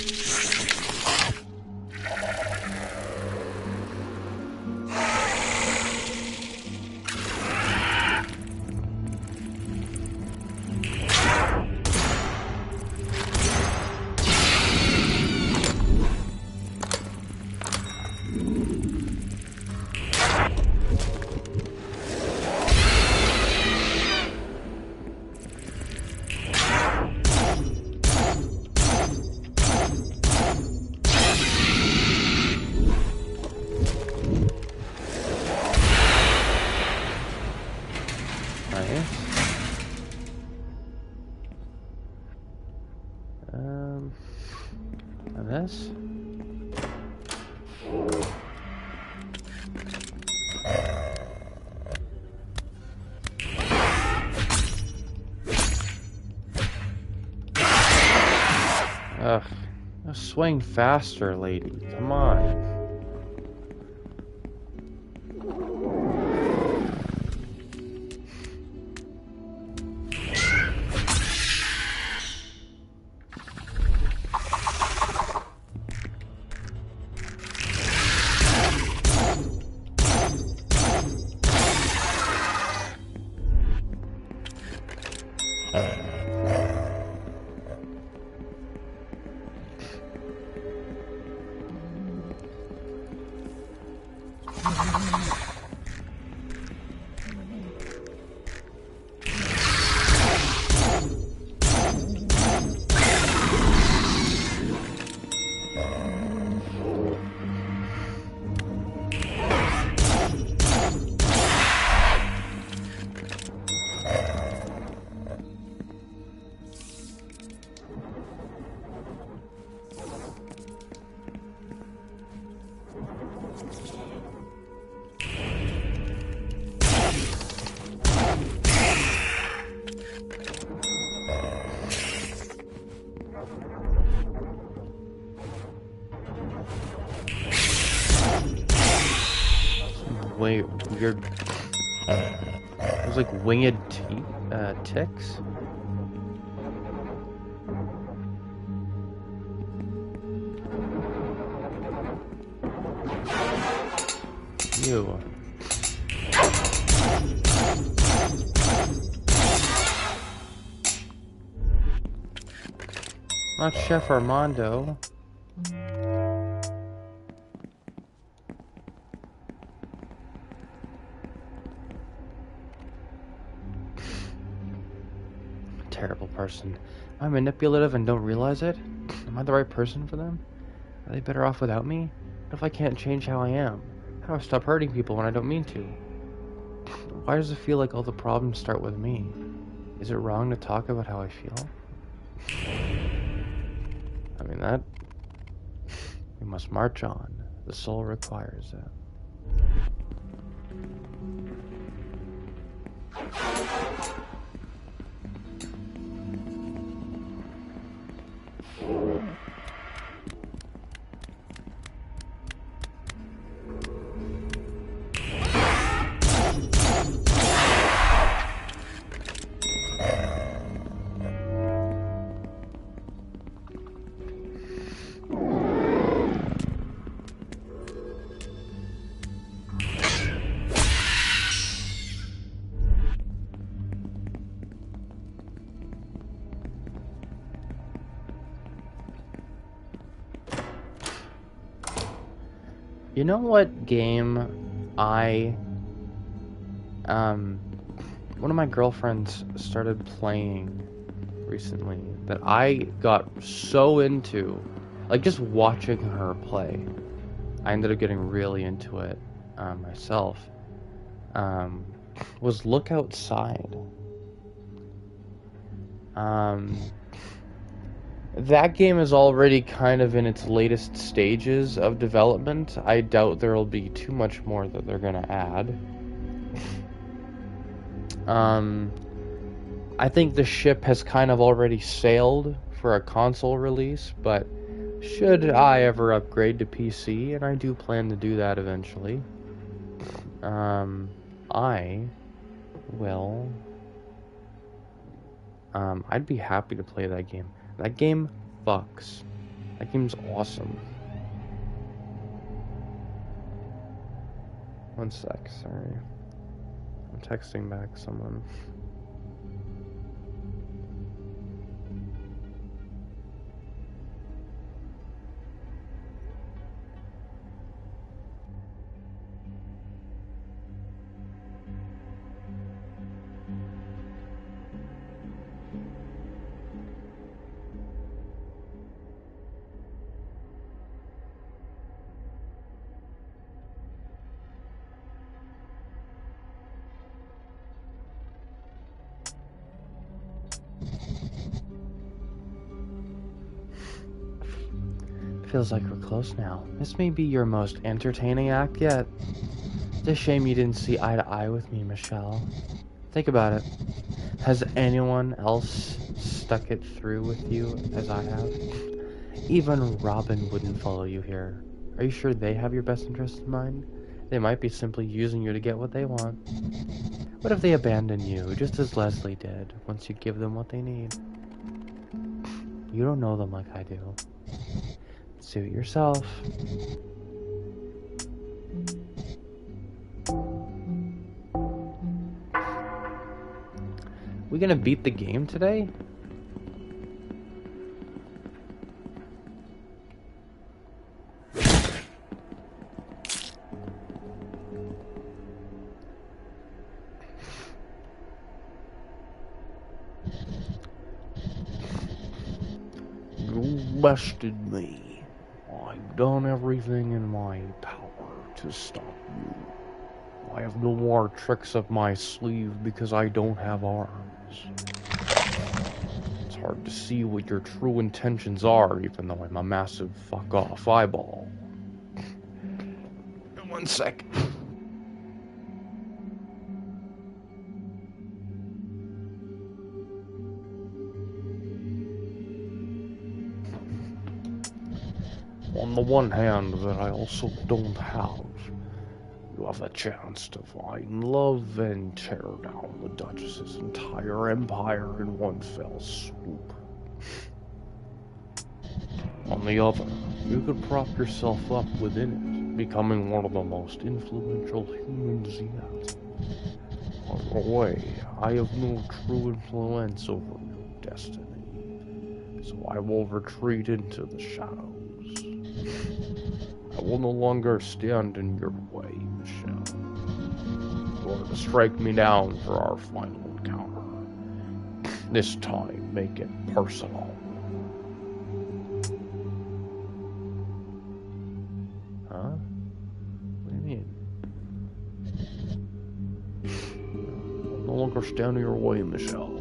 S1: This? Ugh. Swing faster, lady. Come on. Weird. It was like winged ticks. Ew. Not Chef Armando. Terrible person. Am I manipulative and don't realize it? Am I the right person for them? Are they better off without me? What if I can't change how I am? How do I stop hurting people when I don't mean to? Why does it feel like all the problems start with me? Is it wrong to talk about how I feel? I mean, that... We must march on. The soul requires it. You know what game one of my girlfriends started playing recently that I got so into, like just watching her play. I ended up getting really into it myself. Was Look Outside. That game is already kind of in its latest stages of development. I doubt there will be too much more that they're gonna add. I think the ship has kind of already sailed for a console release, but should I ever upgrade to PC, and I do plan to do that eventually, I will, I'd be happy to play that game. That game fucks. That game's awesome. One sec, sorry. I'm texting back someone. Feels like we're close now. This may be your most entertaining act yet. It's a shame you didn't see eye to eye with me, Michelle. Think about it. Has anyone else stuck it through with you as I have? Even Robin wouldn't follow you here. Are you sure they have your best interest in mind? They might be simply using you to get what they want. What if they abandon you, just as Leslie did, once you give them what they need? You don't know them like I do. Suit yourself. We gonna beat the game today? You bested me. I've done everything in my power to stop you. I have no more tricks up my sleeve because I don't have arms. It's hard to see what your true intentions are, even though I'm a massive fuck-off eyeball. One sec. On the one hand, that I also don't have. You have a chance to find love and tear down the Duchess's entire empire in one fell swoop. On the other, you could prop yourself up within it, becoming one of the most influential humans yet. Either way, I have no true influence over your destiny, so I will retreat into the shadows. I will no longer stand in your way, Michelle. You are to strike me down for our final encounter. This time, make it personal. Huh? What do you mean? I'll no longer stand in your way, Michelle.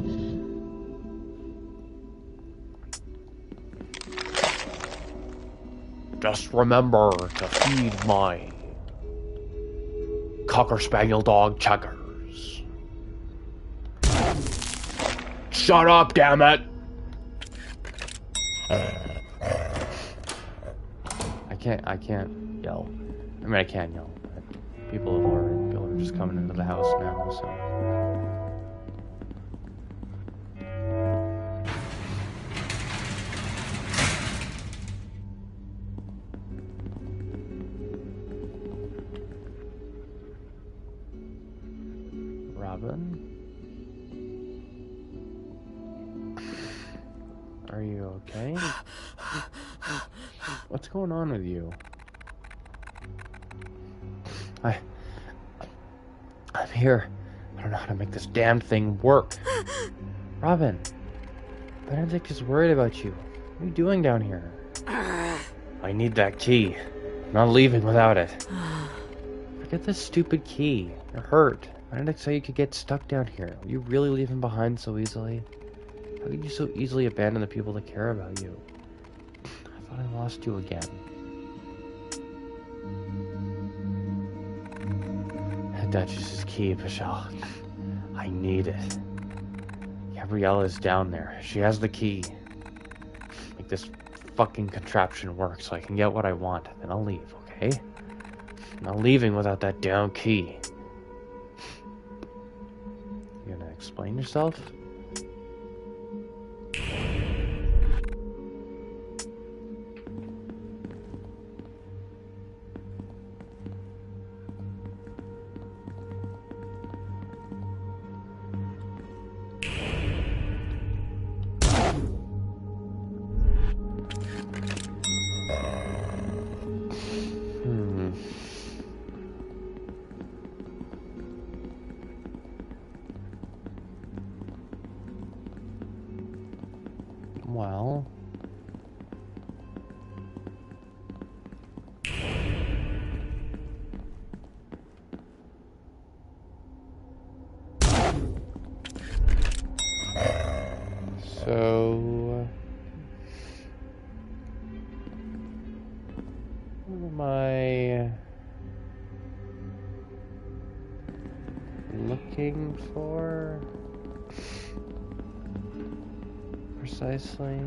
S1: Just remember to feed my Cocker Spaniel dog Checkers. Shut up, damn it! I can't yell. I mean, I can yell, but people are just coming into the house now, so. Robin? Are you okay? What's going on with you? I'm here. I don't know how to make this damn thing work. Robin, Benedict is worried about you. What are you doing down here? I need that key. I'm not leaving without it. Forget this stupid key. You're hurt. Benedict said you could get stuck down here. Will you really leave him behind so easily? How could you so easily abandon the people that care about you? I thought I lost you again. Duchess's key, Michelle. I need it. Gabriella's down there. She has the key. Make this fucking contraption work so I can get what I want. Then I'll leave, okay? I'm not leaving without that damn key. You gonna explain yourself? well. So, what am I looking for precisely?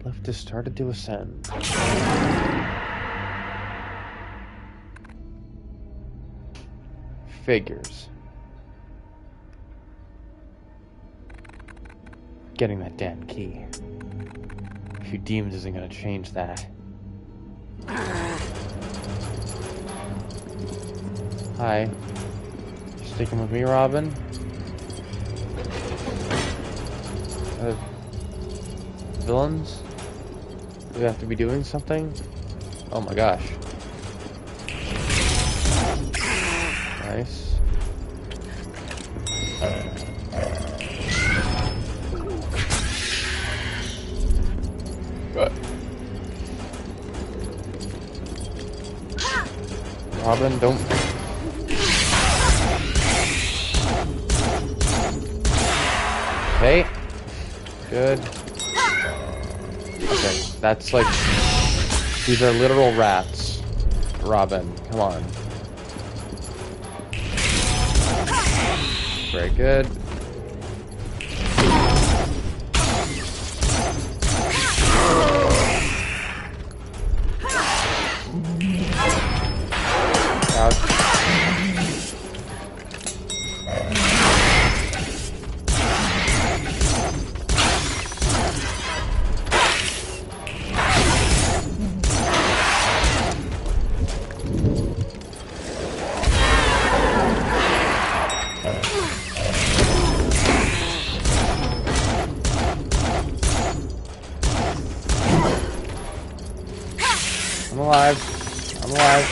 S1: Lift has started to ascend. Figures. Getting that damn key. A few demons isn't gonna change that. Hi. You sticking with me, Robin? Villains? Do we have to be doing something? Oh my gosh. Nice. Good. Robin, don't... Okay. Good. Okay, that's like... These are literal rats. Robin, come on. Very good. I'm alive. I'm alive.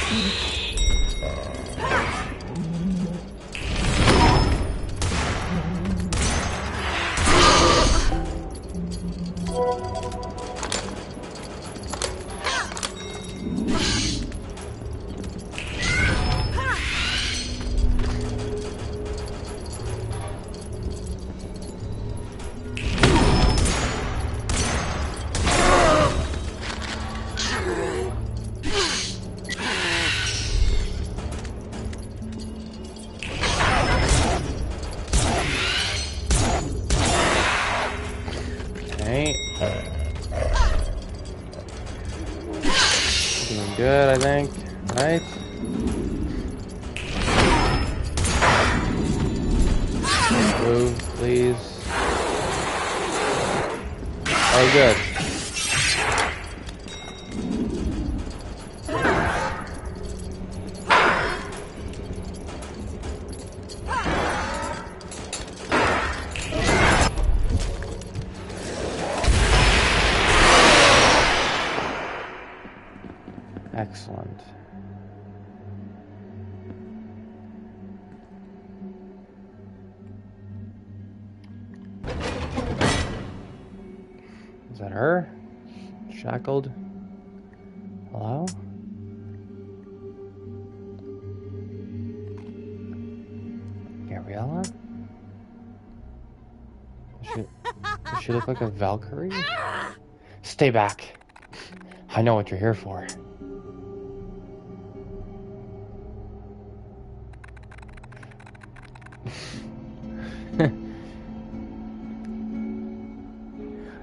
S1: Doing good, I think. Right? Move, please. Oh, good. Excellent. Is that her? Shackled? Hello? Gabriella? Does she look like a Valkyrie? Stay back. I know what you're here for.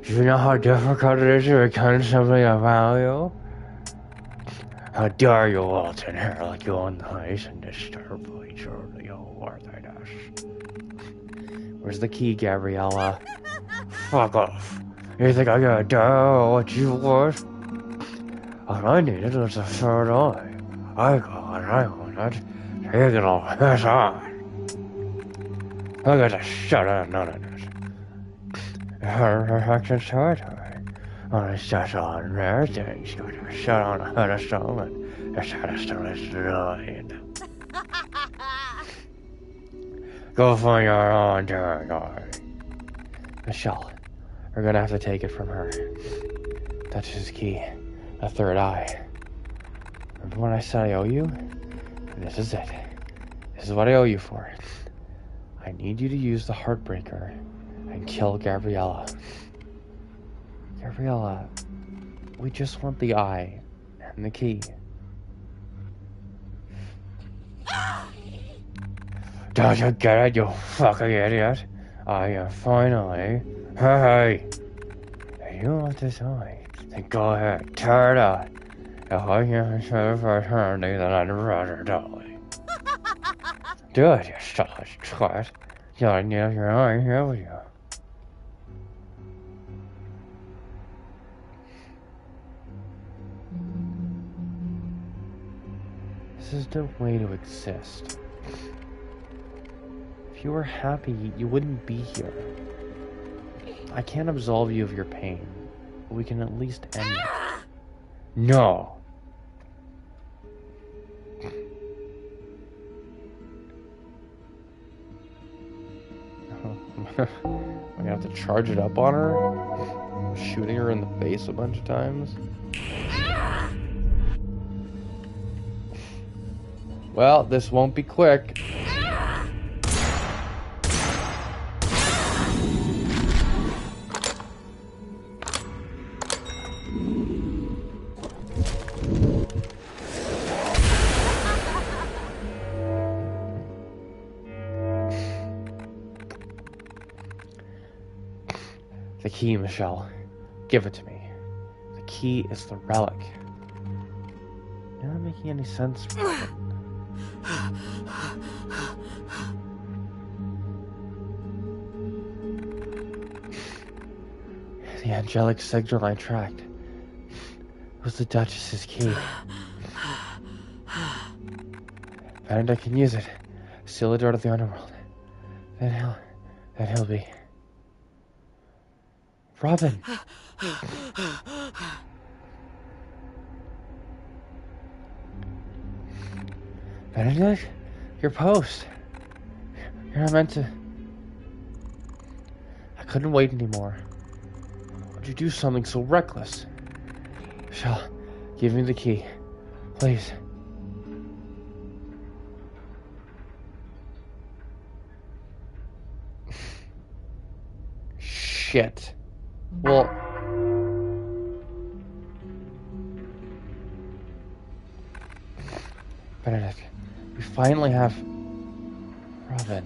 S1: You know how difficult it is to return something of value? How dare you waltz in here like you own the place and disturb each other, you worthiness. Where's the key, Gabriella? Fuck off. You think I gotta do what you want? All I needed was a third eye. I got it. Take it all. That's on. I gotta shut up, none of this. Her action's territory. On a shut on rare things, gotta shut on a pedestal and a pedestal is denied. Go find your own territory. Michelle, we're gonna have to take it from her. Duchess's key, a third eye. Remember when I said I owe you? This is it. This is what I owe you for. I need you to use the Heartbreaker and kill Gabriella. Gabriella, we just want the eye and the key. Don't you get it, you fucking idiot? I am finally... Hey! If you want this eye, then go ahead, tear it out. If I can't show it for eternity, then I'd rather die. Do it, you selfish twat. You don't need your eye here with you. This is no way to exist. If you were happy, you wouldn't be here. I can't absolve you of your pain, but we can at least end it. No! We have to charge it up on her? Shooting her in the face a bunch of times? Well, this won't be quick. The key, Michelle. Give it to me. The key is the relic. You're not making any sense. The angelic signal I tracked was the Duchess's key. Benedict can use it. Seal the door to the underworld. Then he'll be... Robin! Benedict? Your post! You're not meant to... I couldn't wait anymore. Why'd you do something so reckless? Michelle, give me the key. Please. Shit. Well... Benedict, we finally have... Robin.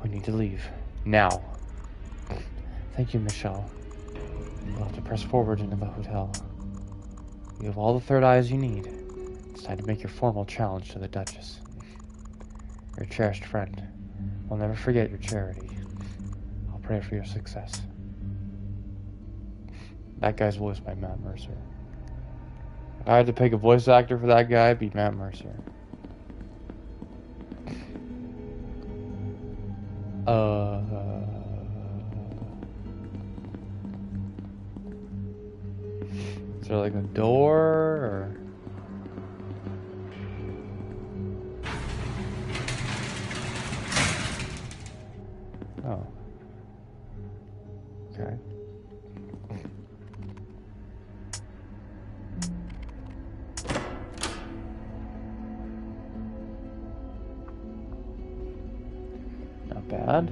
S1: We need to leave. Now. Thank you, Michelle. You'll have to press forward into the hotel. You have all the third eyes you need. It's time to make your formal challenge to the Duchess. Your cherished friend. We'll never forget your charity. I'll pray for your success. That guy's voiced by Matt Mercer. If I had to pick a voice actor for that guy, it'd be Matt Mercer. Is there like a door or... Oh. Okay. Not bad.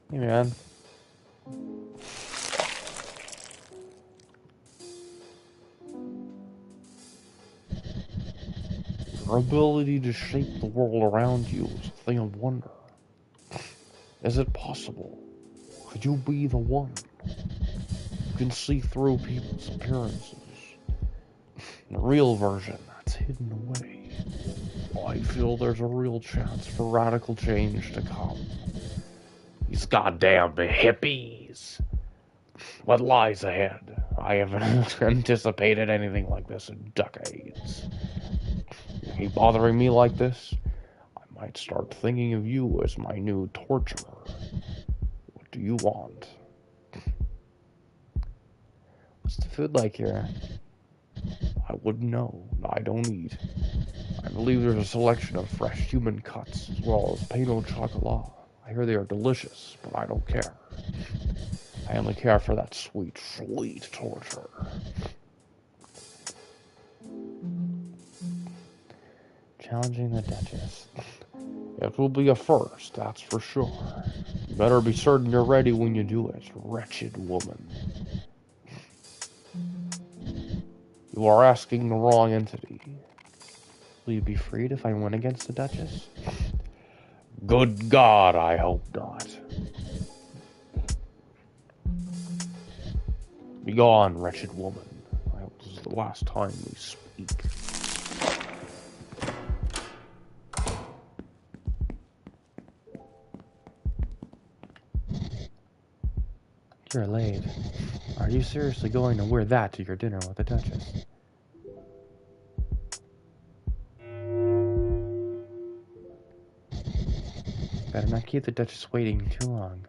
S1: Hey, man. Your ability to shape the world around you is a thing of wonder. Is it possible? Could you be the one who can see through people's appearances? The real version that's hidden away. I feel there's a real chance for radical change to come. These goddamn hippies. What lies ahead? I haven't anticipated anything like this in decades. You keep bothering me like this, I might start thinking of you as my new torturer. What do you want? What's the food like here? I wouldn't know. I don't eat. I believe there's a selection of fresh human cuts as well as pain au chocolat. I hear they are delicious, but I don't care. I only care for that sweet, sweet torture. Challenging the Duchess. It will be a first, that's for sure. You better be certain you're ready when you do it, wretched woman. You are asking the wrong entity. Will you be freed if I win against the Duchess? Good God, I hope not. Begone, wretched woman. I hope this is the last time we speak. You're late. Are you seriously going to wear that to your dinner with the Duchess? Better not keep the Duchess waiting too long.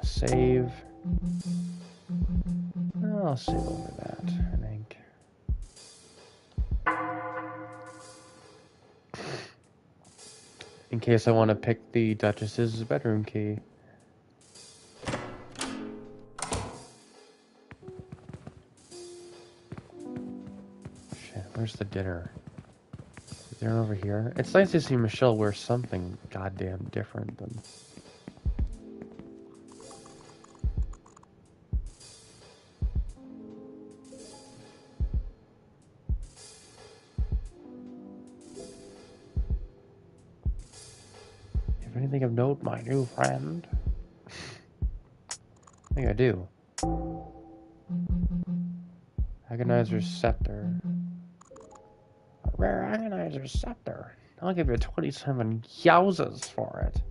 S1: Save. I'll save over that, I think. In case I want to pick the Duchess's bedroom key. Shit, where's the dinner? Is there over here? It's nice to see Michelle wear something goddamn different than... Anything of note, my new friend? I think I do. Agonizer's Scepter. A rare Agonizer's Scepter. I'll give you 27 yowzas for it.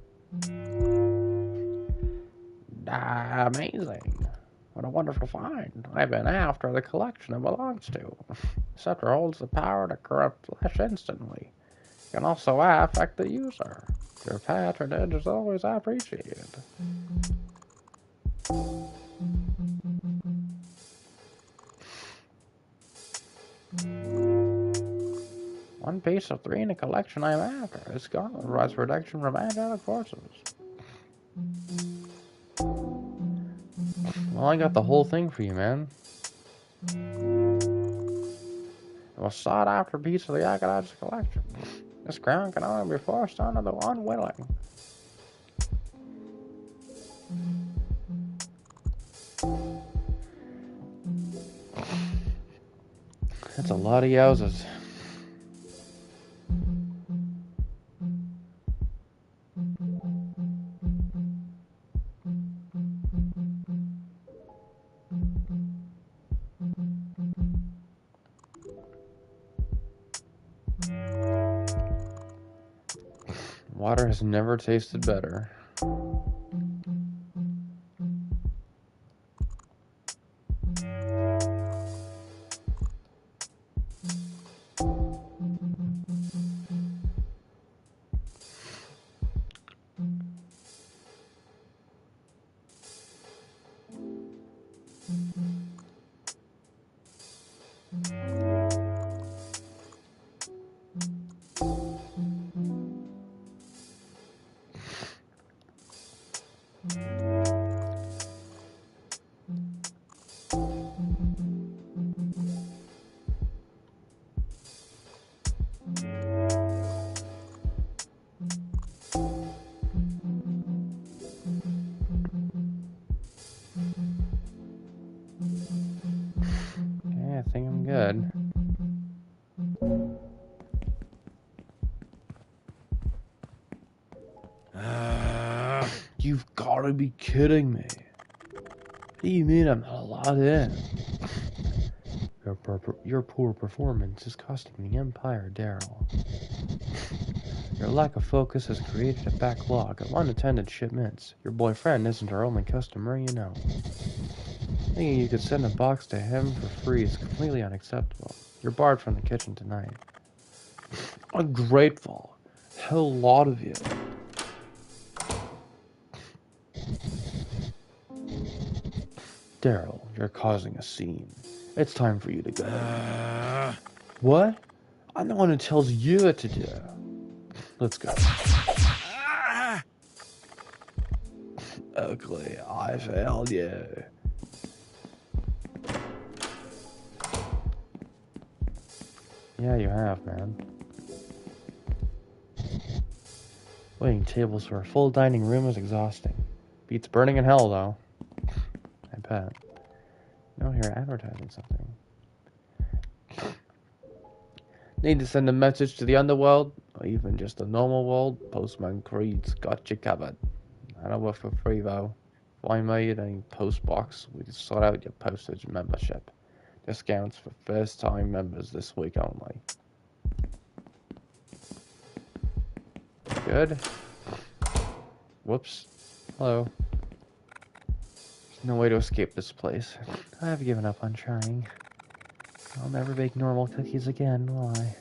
S1: Amazing. What a wonderful find. I've been after the collection it belongs to. The scepter holds the power to corrupt flesh instantly. It can also affect the user. Your patronage is always appreciated. One piece of 3 in a collection I am after. This gauntlet provides protection from angelic forces. Well, I got the whole thing for you, man. It was sought after piece of the Agonizer collection. This crown can only be forced onto the unwilling. That's a lot of yowzas. Water has never tasted better. good. You've gotta be kidding me. What do you mean I'm not allowed in? Your poor performance is costing the Empire, Daryl. Your lack of focus has created a backlog of unattended shipments. Your boyfriend isn't our only customer, you know. Thinking you could send a box to him for free is completely unacceptable. You're barred from the kitchen tonight. Ungrateful. Hell lot of you. Daryl, you're causing a scene. It's time for you to go. What? I'm the one who tells you what to do. Let's go. Ugly, I failed you. Yeah, you have, man. Waiting tables for a full dining room is exhausting. Beats burning in hell, though. I bet. No, here advertising something. Need to send a message to the underworld, or even just the normal world? Postman Creed's got you covered. I know we're for free, though. Find me at any post box. We can sort out your postage membership. Discounts for first-time members this week only. Good. Whoops. Hello. There's no way to escape this place. I've given up on trying. I'll never bake normal cookies again, will I?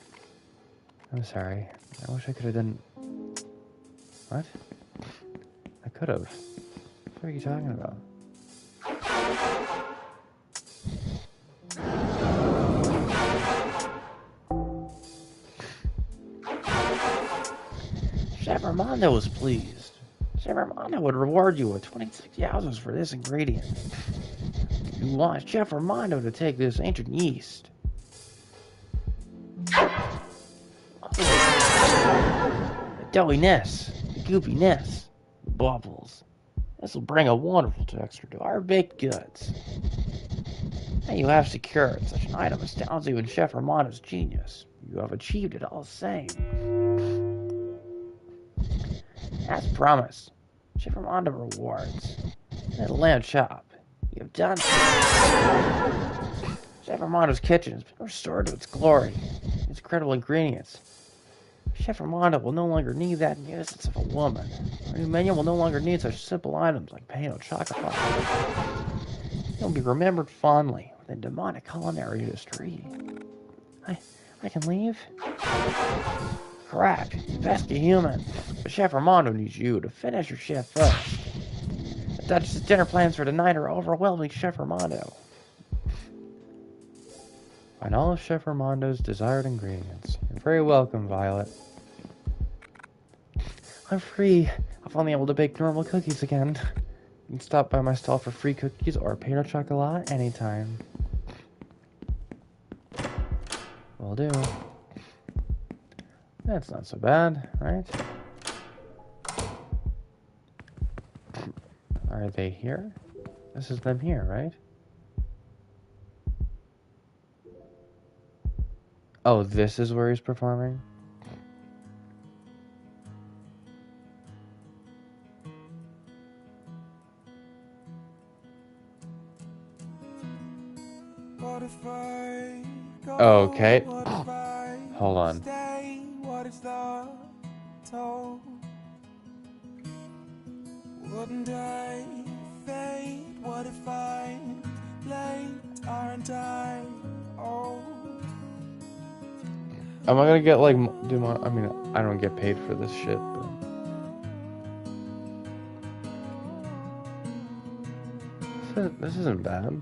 S1: I'm sorry. I wish I could have done... What? I could have. What are you talking about? Chef Armando was pleased. Chef Armando would reward you with 26 yowzers for this ingredient. You want Chef Armando to take this ancient yeast. The doughiness, the goopiness, the bubbles. This will bring a wonderful texture to our baked goods. And you have secured such an item astounds even Chef Armando's genius. You have achieved it all the same. As promised, Chef Armando rewards. At a lamb chop. You have done it. Chef Armando's kitchen has been restored to its glory. Its incredible ingredients. Chef Armando will no longer need that nuisance of a woman. Our new menu will no longer need such simple items like pain or chocolate. He'll be remembered fondly within demonic culinary history. I can leave? Correct. Pesky human. But Chef Armando needs you to finish your shift first. The Duchess's dinner plans for tonight are overwhelming Chef Armando. Find all of Chef Armando's desired ingredients. You're very welcome, Violet. I'm free. I'm finally able to bake normal cookies again. You can stop by my stall for free cookies or pain or chocolat anytime. Will do. That's not so bad, right? Are they here? This is them here, right? Oh, this is where he's performing? Okay. Hold on. Wouldn't I fade? What if I'm late? Aren't I old? Am I gonna get like I mean, I don't get paid for this shit, but this isn't bad.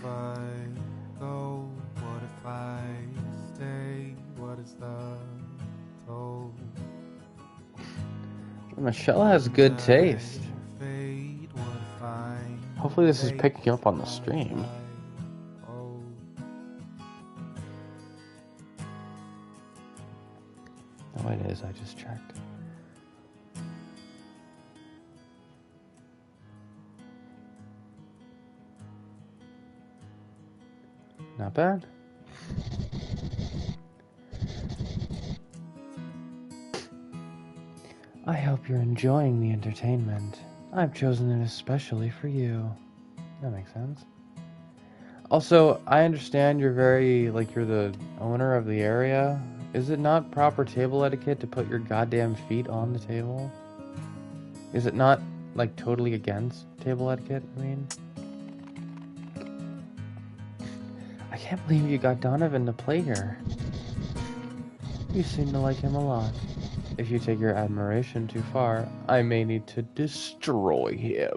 S2: if I go? What if I stay? What is the toll?
S1: Michelle has good taste.
S2: Fade. What if I
S1: Hopefully this is picking up on the stream. Oh, it is. I just checked. Not bad. I hope you're enjoying the entertainment. I've chosen it especially for you. That makes sense. Also, I understand you're you're the owner of the area. Is it not proper table etiquette to put your goddamn feet on the table? Is it not, like, totally against table etiquette? I mean... I can't believe you got Donovan to play here. You seem to like him a lot. If you take your admiration too far, I may need to destroy him.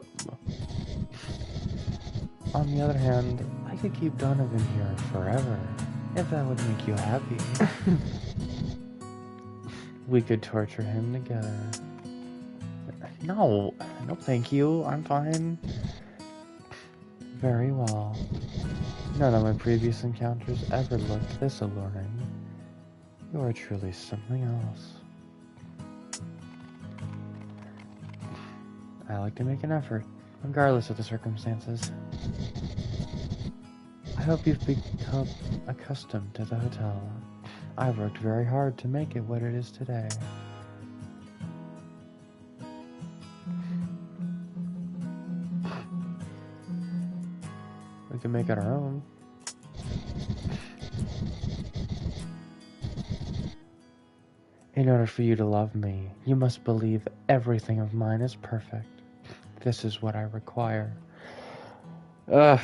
S1: On the other hand, I could keep Donovan here forever, if that would make you happy. We could torture him together. No thank you, I'm fine. Very well. None of my previous encounters ever looked this alluring. You are truly something else. I like to make an effort, regardless of the circumstances. I hope you've become accustomed to the hotel. I've worked very hard to make it what it is today. We can make it our own. In order for you to love me, you must believe everything of mine is perfect. This is what I require. Ugh.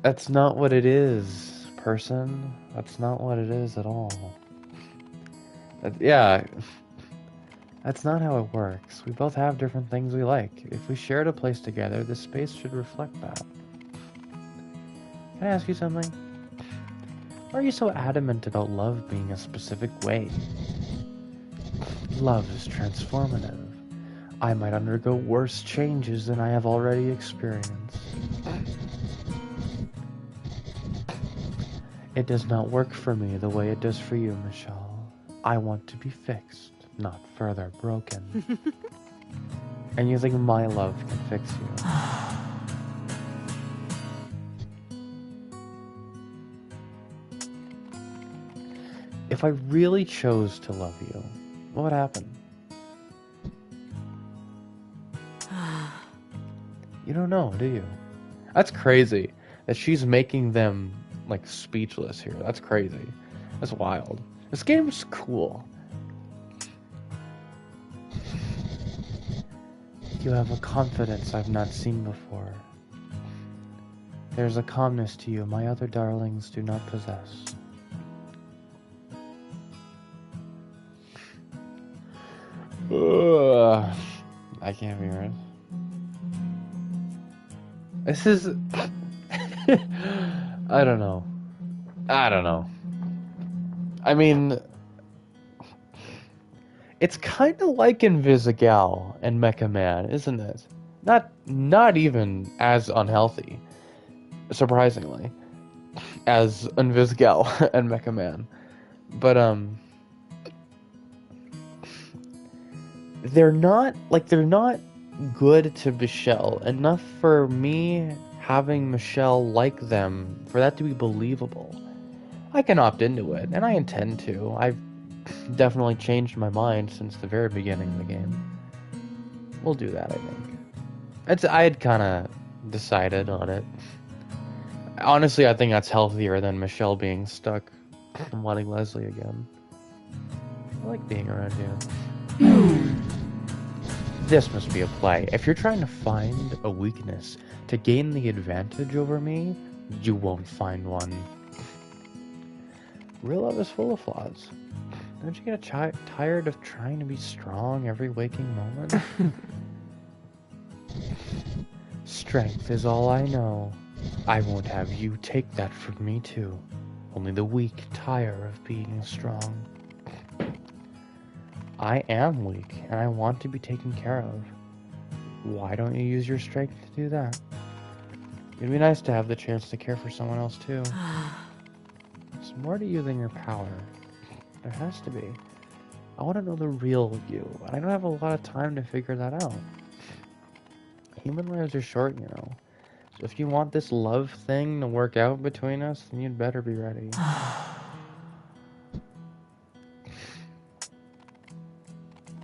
S1: That's not what it is, person. That's not what it is at all. Yeah. That's not how it works. We both have different things we like. If we shared a place together, the space should reflect that. Can I ask you something? Why are you so adamant about love being a specific way? Love is transformative. I might undergo worse changes than I have already experienced. It does not work for me the way it does for you, Michelle. I want to be fixed, not further broken. And you think my love can fix you? If I really chose to love you, what would happen? You don't know, do you? That's crazy that she's making them, like, speechless here. That's crazy. That's wild. This game's cool. You have a confidence I've not seen before. There's a calmness to you my other darlings do not possess. Ugh. I can't be right. This is... I don't know. I mean... It's kind of like Invisigal and Mecha Man, isn't it? Not even as unhealthy, surprisingly, as Invisigal and Mecha Man. But, they're not good to Michelle enough for me having Michelle like them for that to be believable. I can opt into it, and I intend to. I've definitely changed my mind since the very beginning of the game. We'll do that, I think. I had kind of decided on it. Honestly, I think that's healthier than Michelle being stuck and wanting Leslie again. I like being around you. This must be a play. If you're trying to find a weakness to gain the advantage over me, you won't find one. Real love is full of flaws. Don't you get tired of trying to be strong every waking moment? Strength is all I know. I won't have you take that from me too. Only the weak tire of being strong. I am weak, and I want to be taken care of. Why don't you use your strength to do that? It'd be nice to have the chance to care for someone else too. There's more to you than your power. There has to be. I want to know the real you, and I don't have a lot of time to figure that out. Human lives are short, you know. So if you want this love thing to work out between us, then you'd better be ready.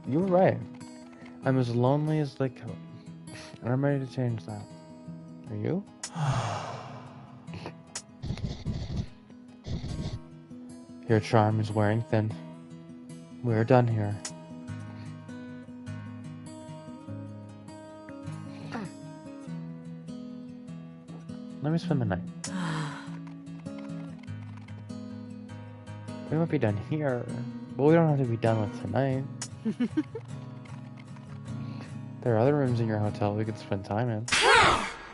S1: You were right. I'm as lonely as they come, and I'm ready to change that. Are you? Your charm is wearing thin. We're done here. Let me spend the night. We might be done here, but we don't have to be done with tonight. There are other rooms in your hotel we could spend time in.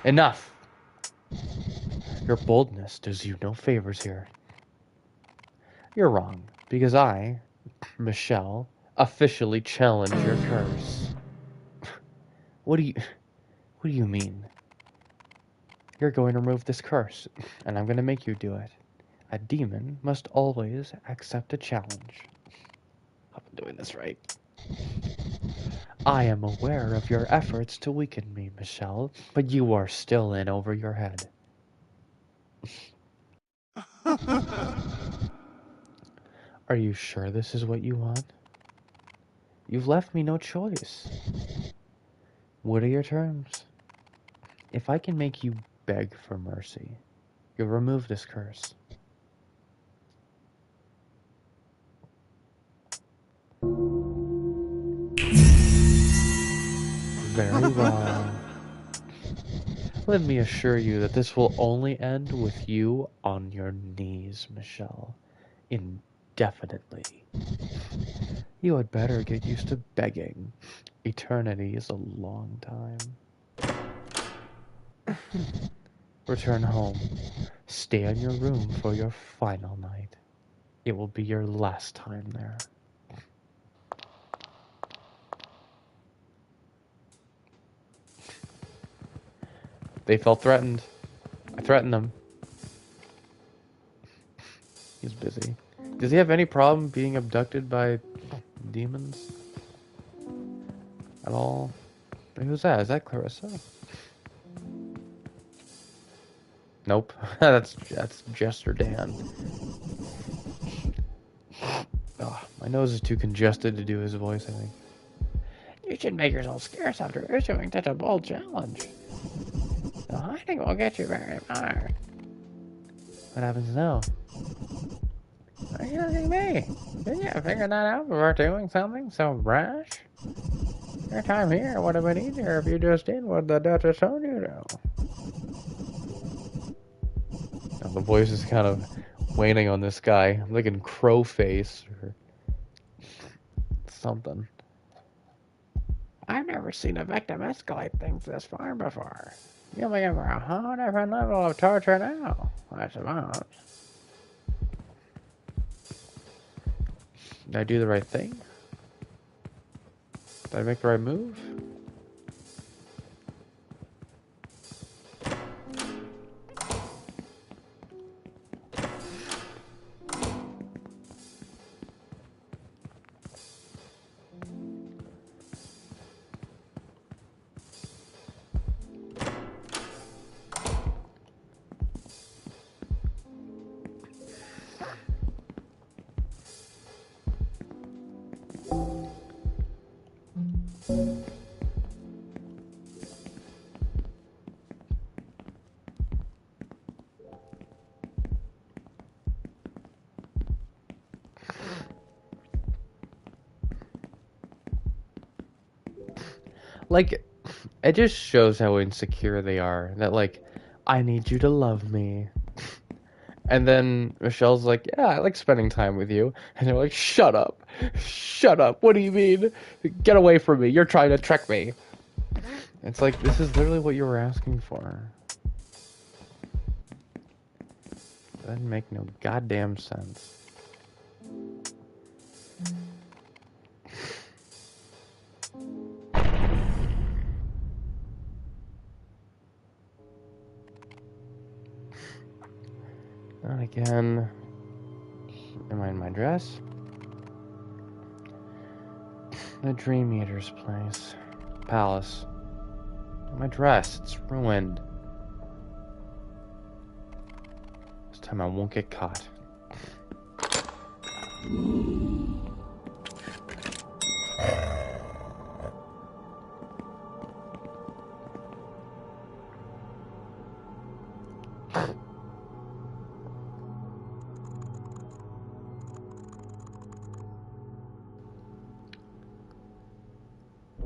S1: Enough! Your boldness does you no favors here. You're wrong, because I, Michelle, officially challenge your curse. What do you mean? You're going to remove this curse, and I'm going to make you do it. A demon must always accept a challenge. Hope I'm doing this right. I am aware of your efforts to weaken me, Michelle, but you are still in over your head. Are you sure this is what you want? You've left me no choice. What are your terms? If I can make you beg for mercy, you'll remove this curse. Very well. Let me assure you that this will only end with you on your knees, Michelle. Indefinitely. You had better get used to begging. Eternity is a long time. Return home. Stay in your room for your final night. It will be your last time there. They felt threatened. I threatened them. He's busy. Does he have any problem being abducted by demons? At all? Who's that? Is that Clarissa? Nope. that's Jester Dan. Oh, my nose is too congested to do his voice, I think. You should make yourself scarce after issuing such a bold challenge. The hiding will get you very far. What happens now? Are you looking at me? Didn't you figure that out before doing something so brash? Your time here would have been easier if you just did what the Duchess told you to. Now the voice is kind of waiting on this guy. I'm thinking crow face or something. I've never seen a victim escalate things this far before. You're looking for a whole different level of torture now, I suppose. Did I do the right thing? Did I make the right move? Like, it just shows how insecure they are. That, like, I need you to love me. And then Michelle's like, yeah, I like spending time with you. And they're like, shut up. Shut up. What do you mean? Get away from me. You're trying to trick me. It's like, this is literally what you were asking for. That didn't make no goddamn sense. Not again. Am I in my dress? The Dream Eater's place. Palace. My dress, it's ruined. This time I won't get caught.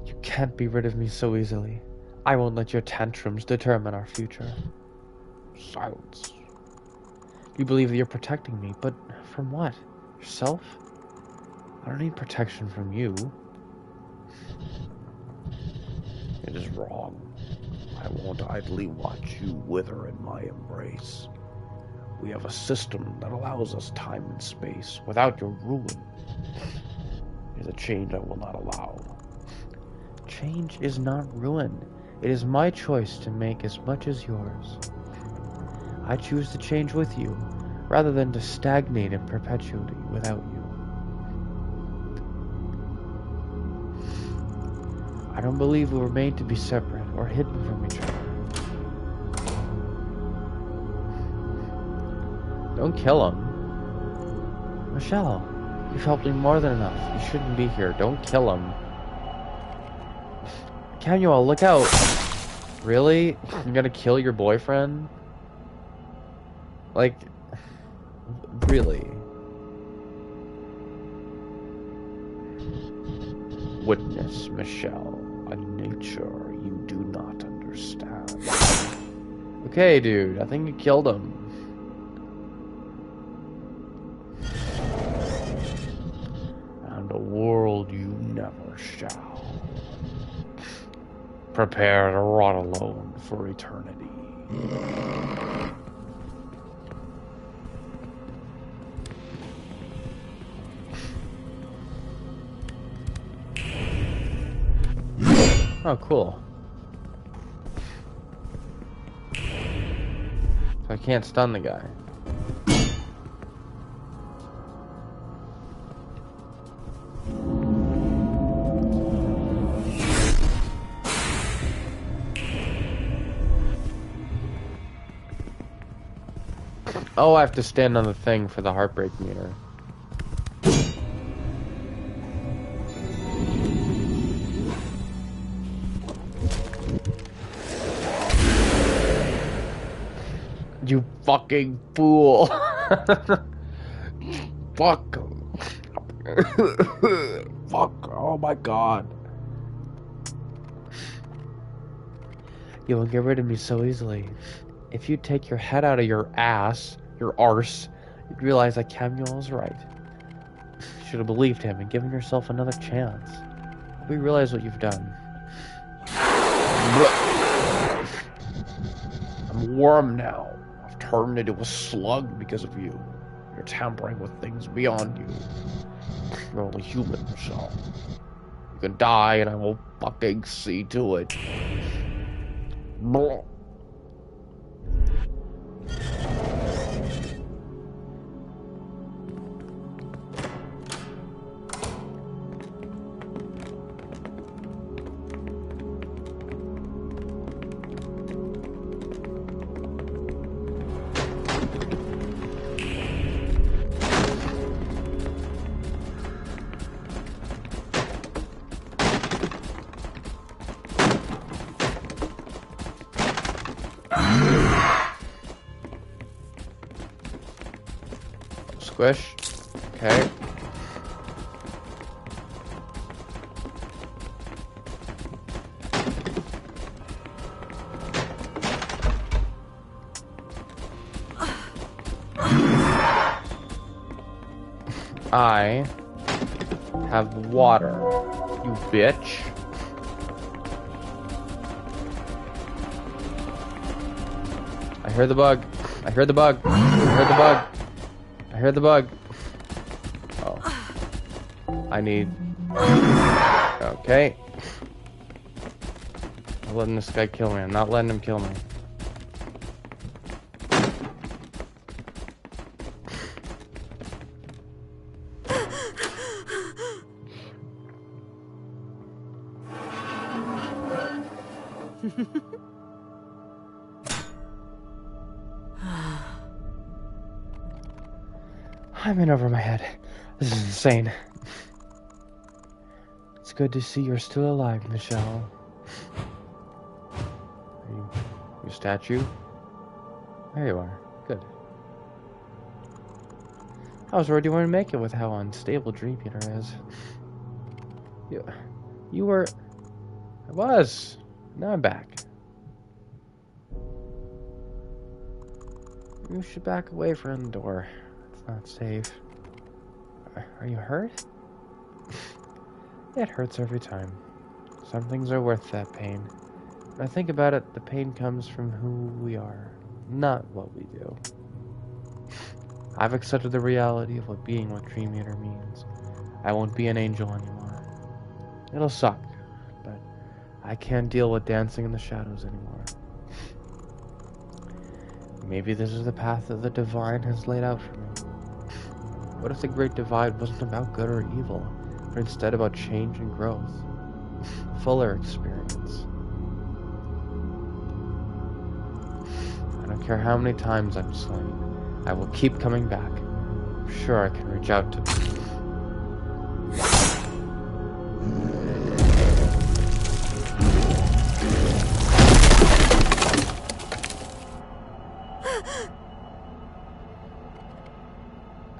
S1: You can't be rid of me so easily. I won't let your tantrums determine our future. Silence. You believe that you're protecting me, but from what? Yourself? I don't need protection from you.
S3: It is wrong. I won't idly watch you wither in my embrace. We have a system that allows us time and space without your ruin. It is a change I will not allow.
S1: Change is not ruin. It is my choice to make as much as yours. I choose to change with you, rather than to stagnate in perpetuity without you. I don't believe we were made to be separate or hidden from each other. Don't kill him. Michelle, you've helped me more than enough. You shouldn't be here. Don't kill him. Camuel, look out! Really? You're gonna kill your boyfriend? Like, really?
S3: Witness, Michelle, a nature you do not understand.
S1: Okay, dude, I think you killed him.
S3: And a world you never shall. Prepare to rot alone for eternity.
S1: Oh, cool. So I can't stun the guy. Oh, I have to stand on the thing for the heartbreak meter. You fucking fool. Fuck.
S3: Fuck, oh my god.
S1: You won't get rid of me so easily. If you take your head out of your ass, your arse, you'd realize that Camuel was right. You should have believed him and given yourself another chance. We realize what you've done.
S3: I'm a worm now. I've turned into a slug because of you. You're tampering with things beyond you. You're only human, Michelle. You can die and I will fucking see to it. Blah.
S1: Squish. Okay. I have water, you bitch. I hear the bug. I heard the bug. I heard the bug. I heard the bug. Oh. I need... Okay. I'm letting this guy kill me. I'm not letting him kill me. I'm in over my head. This is insane. It's good to see you're still alive, Michelle. Are you statue? There you are. Good. I was worried you wouldn't make it with how unstable Dream Eater is. You were... I was. Now I'm back. You should back away from the door. It's not safe. Are you hurt? It hurts every time. Some things are worth that pain. When I think about it, the pain comes from who we are, not what we do. I've accepted the reality of what being with Dream Eater means. I won't be an angel anymore. It'll suck, but I can't deal with dancing in the shadows anymore. Maybe this is the path that the Divine has laid out for me. What if the Great Divide wasn't about good or evil, but instead about change and growth? Fuller experience. I don't care how many times I'm slain. I will keep coming back. I'm sure I can reach out to me.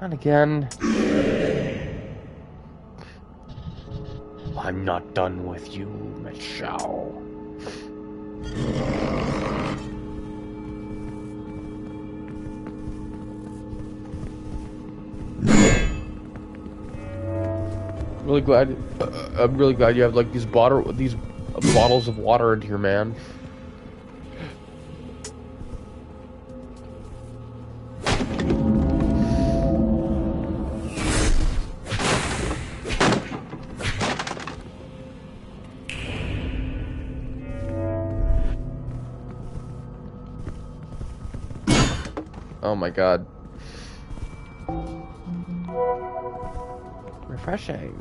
S1: Not again.
S3: I'm not done with you, Michelle.
S1: I'm really glad you have like these bottles of water in here, man. Oh my god. Refreshing.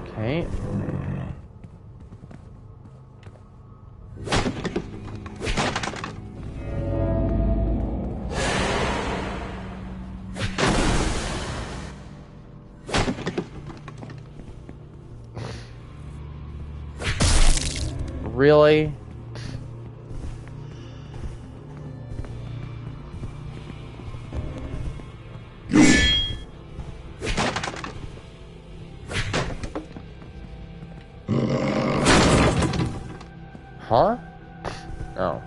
S1: Okay. Really? Huh? Oh.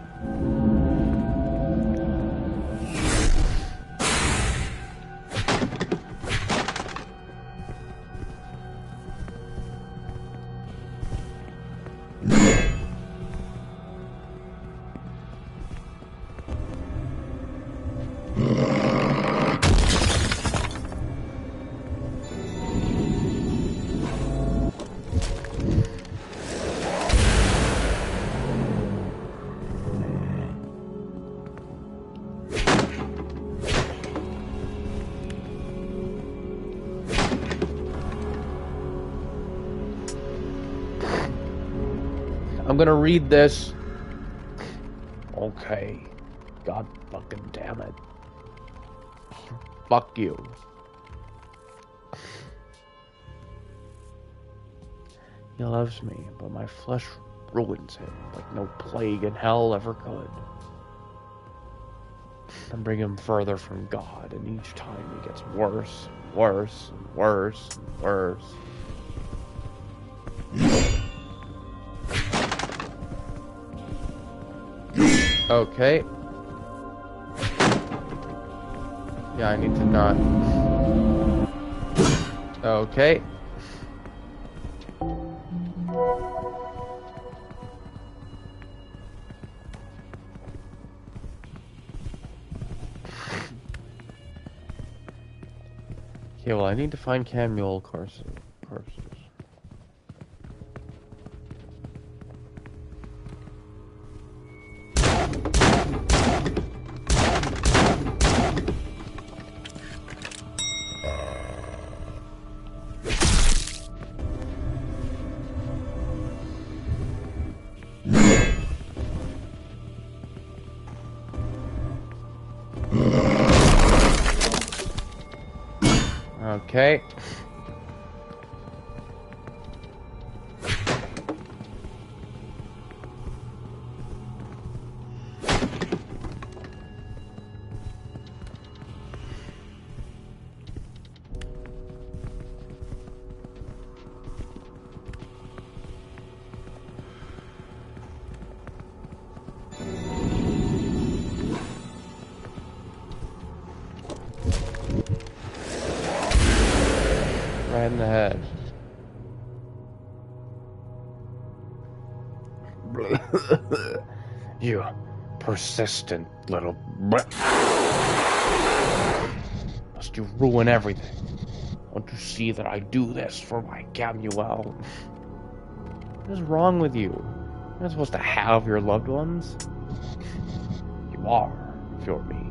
S1: I'm gonna read this.
S3: Okay. God fucking damn it.
S1: Fuck you. He loves me, but my flesh ruins him like no plague in hell ever could. I bring him further from God, and each time he gets worse, and worse, and worse, and worse. Okay. Yeah, I need to not. Okay. Okay, well, I need to find Camuel corpses. Okay. Right in the head.
S3: You persistent little... Must you ruin everything? Don't you see that I do this for my Camuel?
S1: What is wrong with you? You're not supposed to have your loved ones.
S3: You are, if you're me.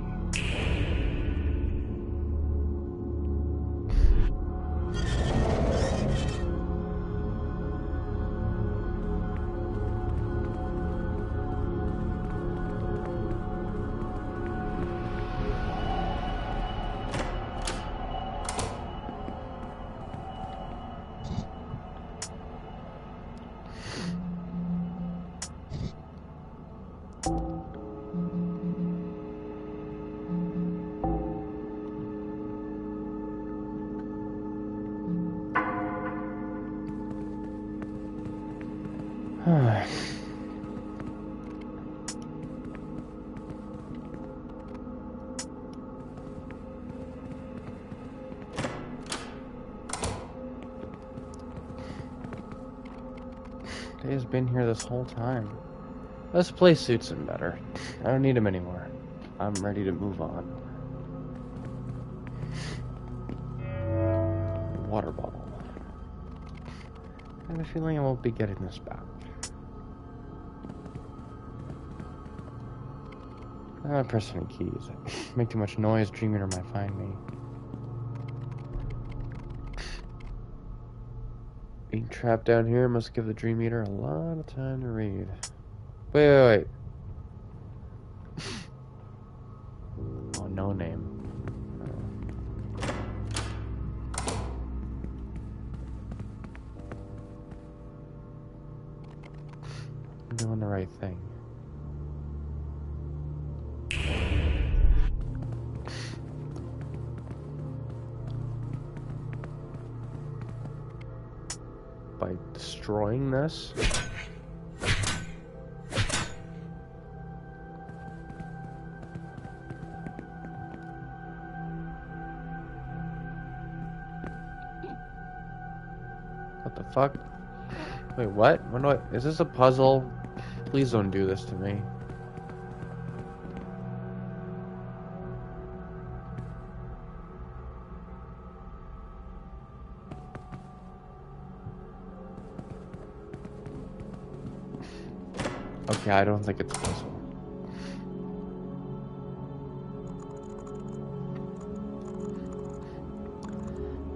S1: Dave's been here this whole time. This place suits him better. I don't need him anymore. I'm ready to move on. Water bottle. I have a feeling I won't be getting this back. I'm not pressing any keys. Make too much noise, Dream Eater might find me. Being trapped down here must give the Dream Eater a lot of time to read. Wait. Oh, no name. I'm doing the right thing. By destroying this? What the fuck? Wait, what? Is this a puzzle? Please don't do this to me. Okay, I don't think it's a puzzle.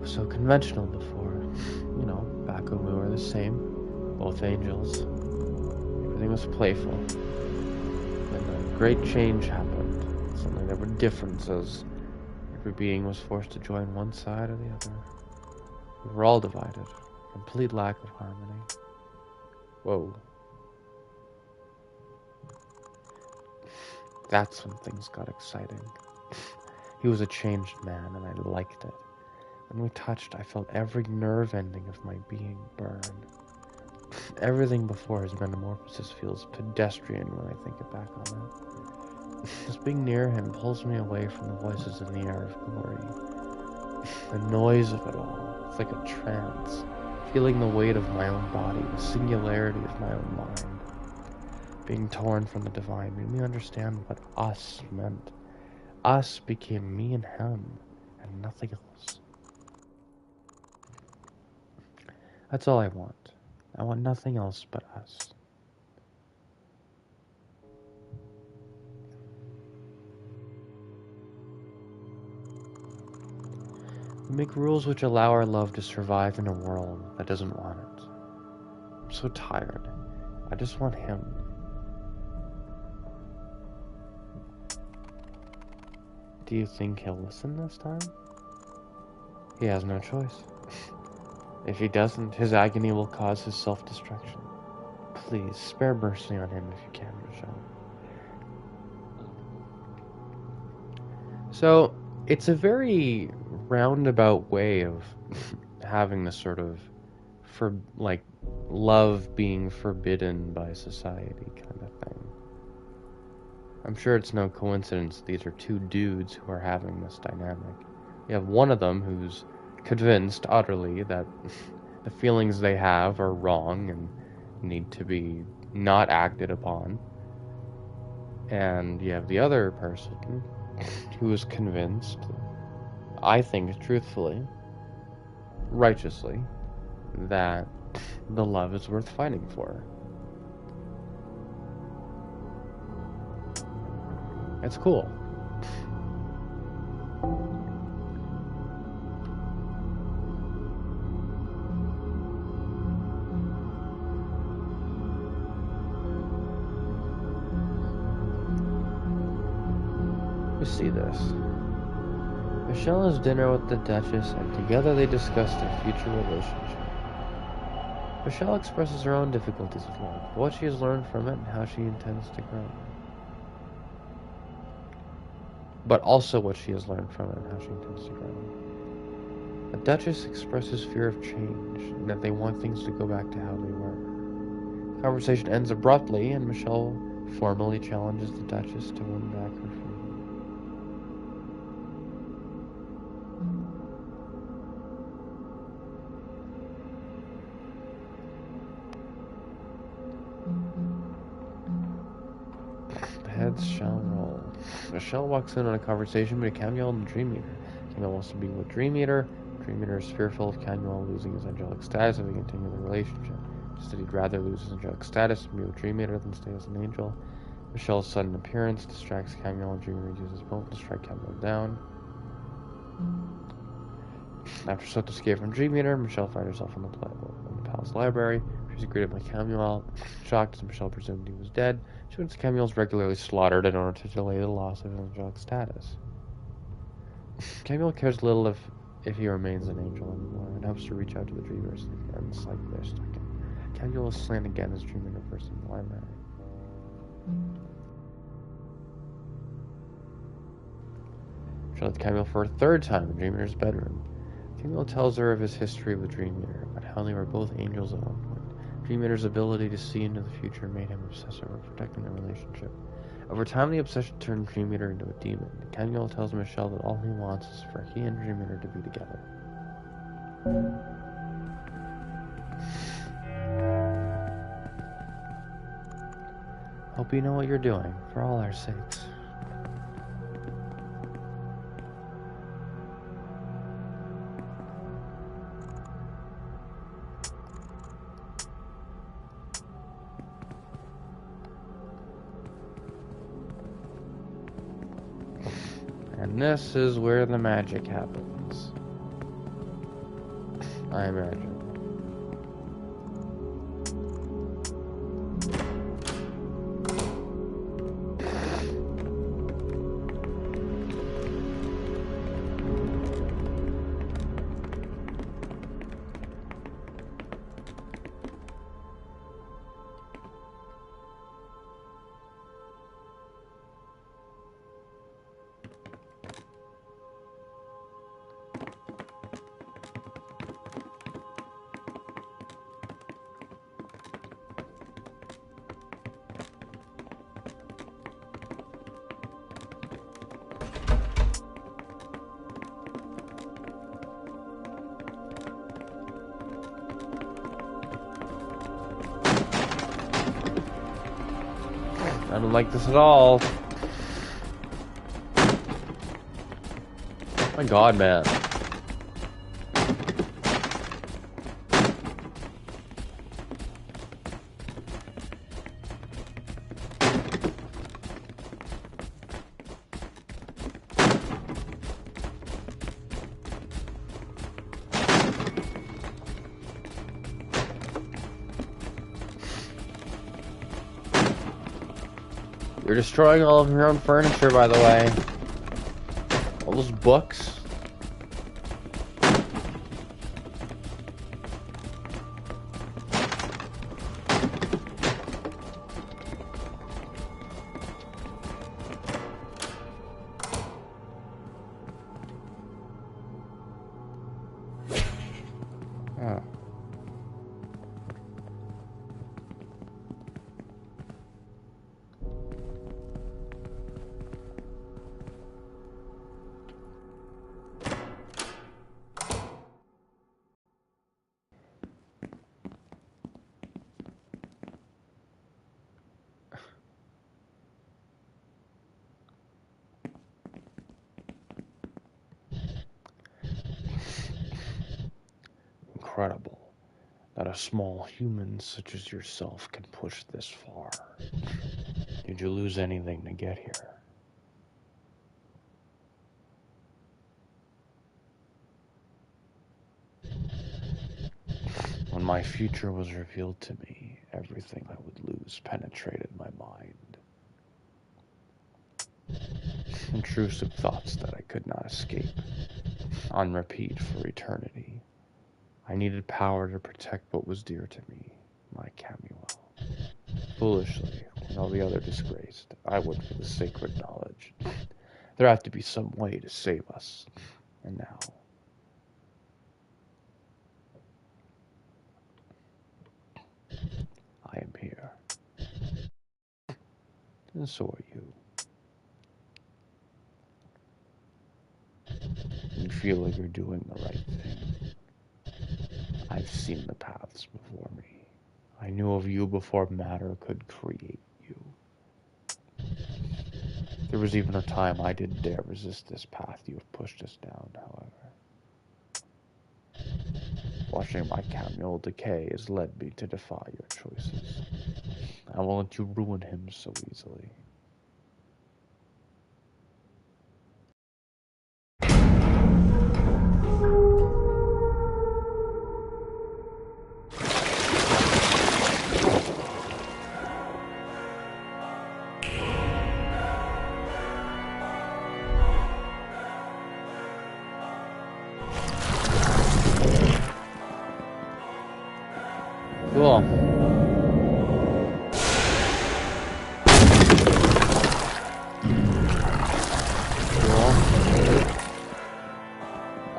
S1: So conventional before. You know, back when we were the same. Both angels. Everything was playful. Then a great change happened. Suddenly there were differences. Every being was forced to join one side or the other. We were all divided. Complete lack of harmony. Whoa. That's when things got exciting. He was a changed man, and I liked it. When we touched, I felt every nerve ending of my being burn. Everything before his metamorphosis feels pedestrian when I think back on it. Just being near him pulls me away from the voices in the air of glory. The noise of it all, it's like a trance. Feeling the weight of my own body, the singularity of my own mind. Being torn from the divine made me understand what us meant. Us became me and him, and nothing else. That's all I want. I want nothing else but us. We make rules which allow our love to survive in a world that doesn't want it. I'm so tired. I just want him. Do you think he'll listen this time? He has no choice. If he doesn't, his agony will cause his self-destruction. Please, spare mercy on him if you can, Michelle. So, it's a very roundabout way of having this sort of, love being forbidden by society kind of thing. I'm sure it's no coincidence these are two dudes who are having this dynamic. You have one of them who's convinced utterly that the feelings they have are wrong and need to be not acted upon. And you have the other person who is convinced, I think truthfully, righteously, that the love is worth fighting for. It's cool. We see this. Michelle has dinner with the Duchess, and together they discuss their future relationship. Michelle expresses her own difficulties with love, what she has learned from it, and how she intends to grow. But also what she has learned from it and how she intends to grow. The Duchess expresses fear of change, and that they want things to go back to how they were. The conversation ends abruptly, and Michelle formally challenges the Duchess to win back her freedom. The heads shall roll. Michelle walks in on a conversation between Camuel and the Dream Eater. Camuel wants to be with Dream Eater. Dream Eater is fearful of Camuel losing his angelic status if they continue the relationship. Instead, he'd rather lose his angelic status and be with Dream Eater than stay as an angel. Michelle's sudden appearance distracts Camuel, and Dream Eater uses both to strike Camuel down. After Swift escape from Dream Eater, Michelle finds herself in the palace library. She's greeted by Camuel. Shocked as Michelle presumed he was dead, she witnesses Camuel's regularly slaughtered in order to delay the loss of his angelic status. Camuel cares little if he remains an angel anymore, and helps to reach out to the Dreamers, and it's like they're stuck in. Camuel is slain again as Dream Eater first in the library. She lets Camuel for a third time in Dream Eater's bedroom. Camuel tells her of his history with Dream Eater, about how they were both angels at one point. Dream Eater's ability to see into the future made him obsessive over protecting their relationship. Over time, the obsession turned Dream Eater into a demon. Camuel tells Michelle that all he wants is for he and Dream Eater to be together. Hope you know what you're doing, for all our sakes. And this is where the magic happens. I imagine. I don't like this at all. My God, man. You're destroying all of your own furniture, by the way. All those books. Oh. Incredible that a small human such as yourself can push this far. Did you lose anything to get here? When my future was revealed to me, everything I would lose penetrated my mind. Intrusive thoughts that I could not escape, on repeat for eternity. I needed power to protect what was dear to me, my Camuel. Foolishly, when all the other disgraced, I went for the sacred knowledge. There had to be some way to save us. And now... I am here. And so are you. You feel like you're doing the right thing. I've seen the paths before me. I knew of you before matter could create you. There was even a time I didn't dare resist this path you have pushed us down, however. Watching my Camuel decay has led me to defy your choices. I won't let you ruin him so easily. Cool.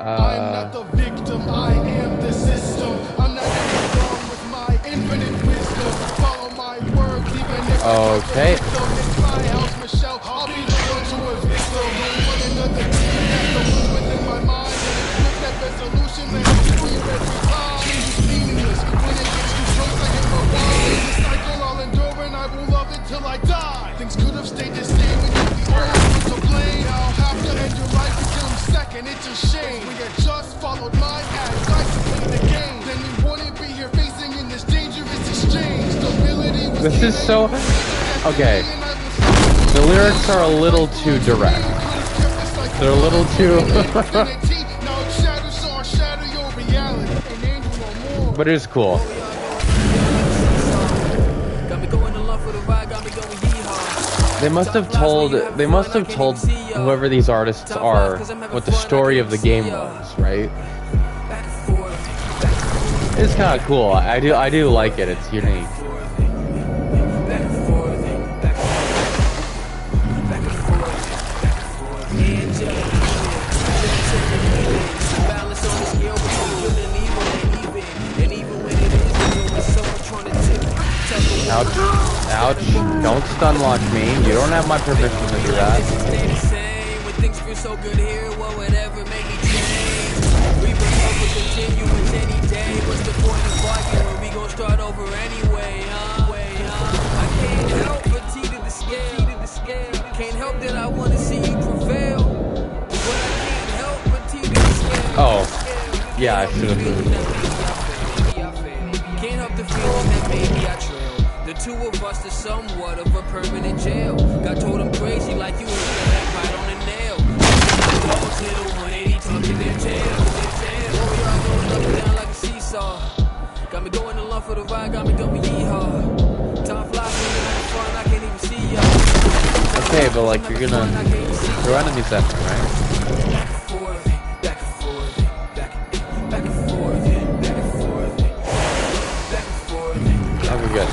S4: I'm not the victim, I am the system. I'm not wrong with my infinite wisdom. Follow my words, even if
S1: Okay.
S4: it's my house, Michelle. I'll be the one to evict them. Don't want another team that's the one within my mind. And it's with that resolution that helps me every time. Change is meaningless. When it gets too close, I hit my wall. In the cycle, I'll endure and I will love it till I die. Things could have stayed the same and you'd be all to blame. I'll have to end your life until I'm second. It's a shame. We had just followed my advice to play the game. Then we wouldn't be here facing in this dangerous exchange. Stability was
S1: This is so... Okay. The lyrics are a little too direct. They're a little too... But it is cool. They must have told whoever these artists are what the story of the game was, right? It's kind of cool. I do like it. It's unique. Ouch. Ouch. Don't stun launch me. You don't have my permission to do that. Yeah, I should have.
S5: Can't help the feeling that maybe I trailed. The two of us is somewhat of a permanent jail. Got told I'm crazy like you hit that bite on a nail. Dogs hit a 180 talking their tail. Oh, y'all going up and down like a seesaw. Got me going along for the ride, got me going yeehaw. Time flies when you're having fun, I can't even see y'all.
S1: Okay, but like you're gonna throw enemies at me, right?
S5: Back and forth, back and forth, back and forth, back and forth, back and forth.
S1: That'll be good.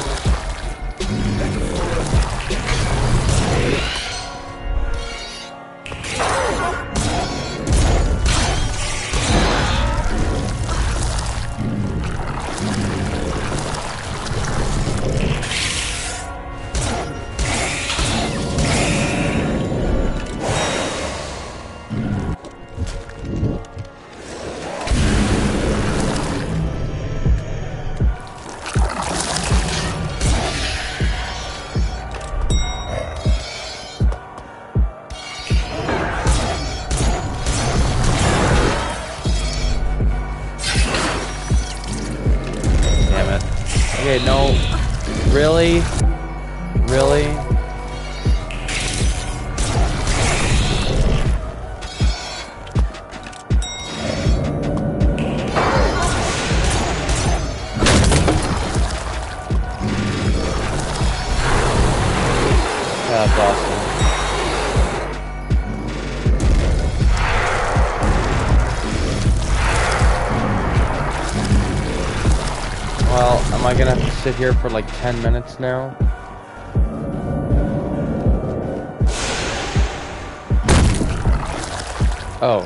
S1: Okay, no. Really? Really? That's awesome. Well, am I gonna have to sit here for like 10 minutes now? Oh.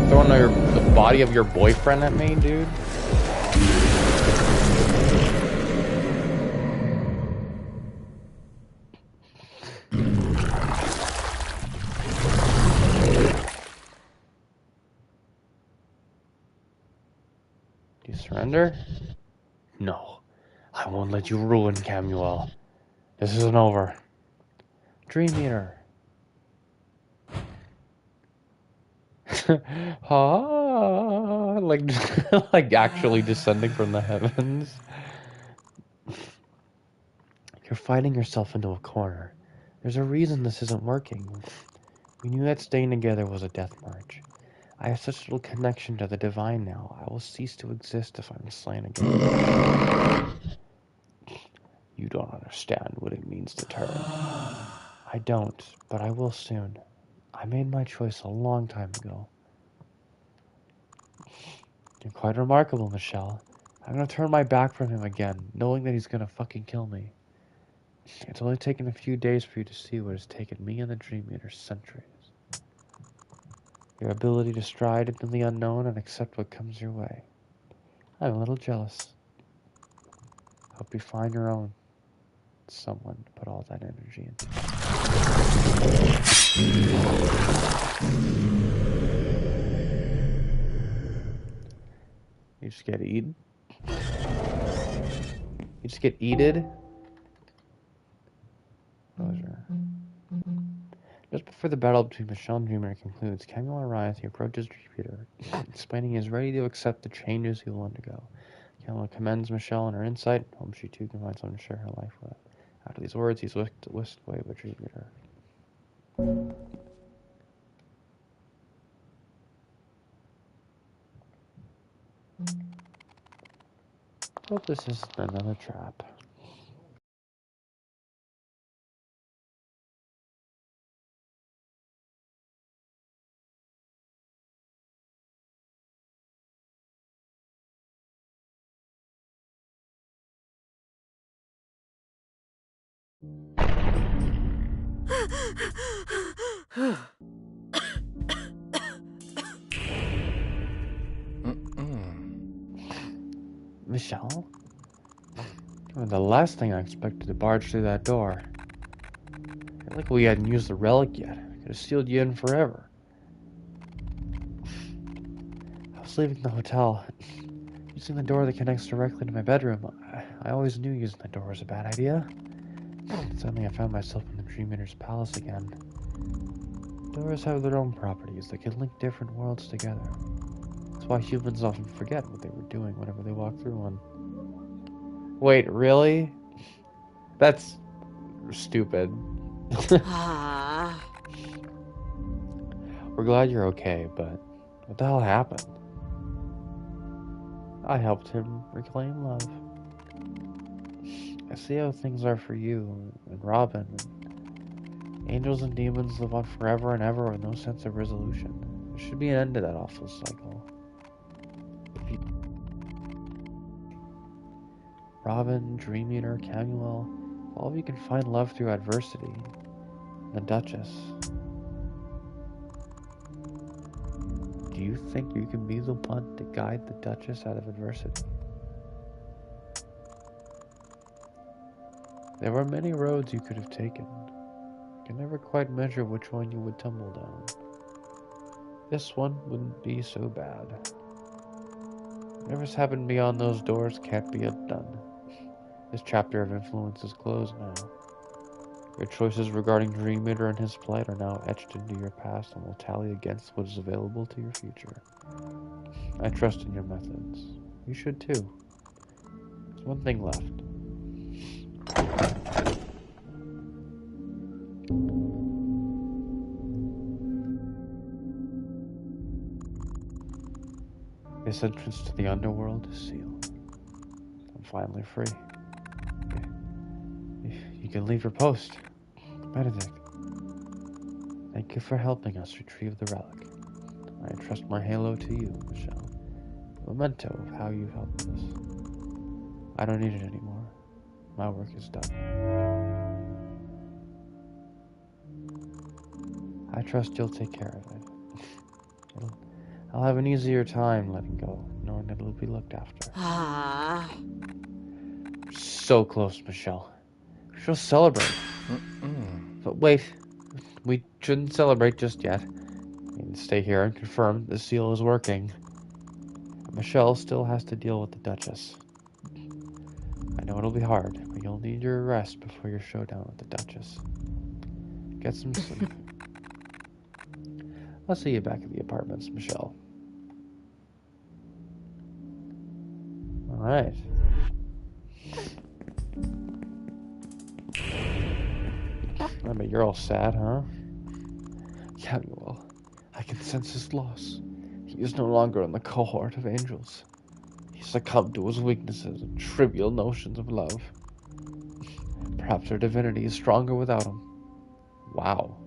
S1: Throwing the body of your boyfriend at me, dude? You surrender? No. I won't let you ruin Camuel. This isn't over. Dream Eater. like, like actually descending from the heavens. You're fighting yourself into a corner. There's a reason this isn't working. We knew that staying together was a death march. I have such little connection to the divine now. I will cease to exist if I'm slain again. You don't understand what it means to turn. I don't, but I will soon. I made my choice a long time ago. You're quite remarkable, Michelle. I'm gonna turn my back from him again, knowing that he's gonna fucking kill me. It's only taken a few days for you to see what has taken me and the Dream Eater centuries. Your ability to stride into the unknown and accept what comes your way. I'm a little jealous. Hope you find your own someone to put all that energy into. You just get eaten? You just get eated? Closure. Just before the battle between Michelle and Dreamer concludes, Camuel Ariathi approaches Dreamer, explaining he is ready to accept the changes he will undergo. Camuel commends Michelle on her insight, whom she too can find someone to share her life with. After these words, he's whisked away by Dreamer. Hope this isn't another trap. Michelle? Well, the last thing I expected to barge through that door. I feel like we hadn't used the relic yet. I could have sealed you in forever. I was leaving the hotel, using the door that connects directly to my bedroom. I always knew using that door was a bad idea. Suddenly I found myself in the Dream Eater's palace again. Doors have their own properties that can link different worlds together. That's why humans often forget what they were doing whenever they walk through one. Wait, really? That's stupid. We're glad you're okay, but what the hell happened? I helped him reclaim love. I see how things are for you and Robin. And angels and demons live on forever and ever with no sense of resolution. There should be an end to that awful cycle. Robin, Dream Eater, Camuel, all of you can find love through adversity. The Duchess. Do you think you can be the one to guide the Duchess out of adversity? There were many roads you could have taken. You can never quite measure which one you would tumble down. This one wouldn't be so bad. Whatever's happened beyond those doors can't be undone. This chapter of influence is closed now. Your choices regarding Dream Eater and his plight are now etched into your past and will tally against what is available to your future. I trust in your methods. You should too. There's one thing left. This entrance to the underworld is sealed. I'm finally free. You can leave your post. Benedict, thank you for helping us retrieve the relic. I entrust my halo to you, Michelle. A memento of how you've helped us. I don't need it anymore. My work is done. I trust you'll take care of it. I'll have an easier time letting go, knowing that it'll be looked after. So close, Michelle. We shall celebrate. But wait, we shouldn't celebrate just yet. We need to stay here and confirm the seal is working. Michelle still has to deal with the Duchess. I know it'll be hard, but you'll need your rest before your showdown with the Duchess. Get some sleep. I'll see you back at the apartments, Michelle. Alright. I bet you're all sad, huh? Camuel, I can sense his loss. He is no longer in the cohort of angels. He succumbed to his weaknesses and trivial notions of love. Perhaps our divinity is stronger without him. Wow.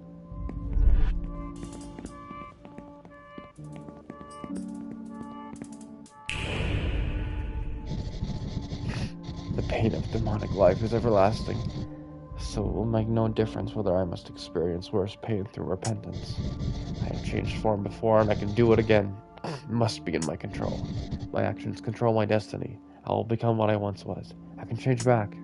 S1: The pain of demonic life is everlasting, so it will make no difference whether I must experience worse pain through repentance. I have changed form before, and I can do it again. It must be in my control. My actions control my destiny. I will become what I once was. I can change back.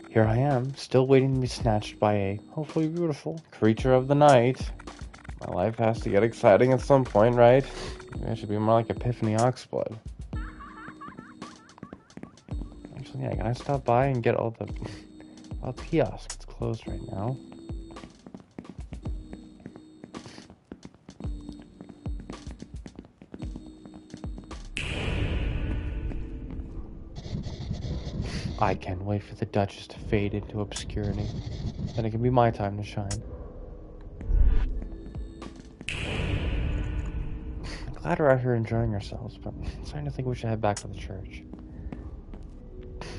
S1: Here I am, still waiting to be snatched by a, hopefully beautiful, creature of the night. My life has to get exciting at some point, right? Maybe I should be more like Epiphany Oxblood. Actually, yeah, can I stop by and get all the kiosk? It's closed right now. I can't wait for the Duchess to fade into obscurity. Then it can be my time to shine. I'm glad we're out here enjoying ourselves, but I'm starting to think we should head back to the church.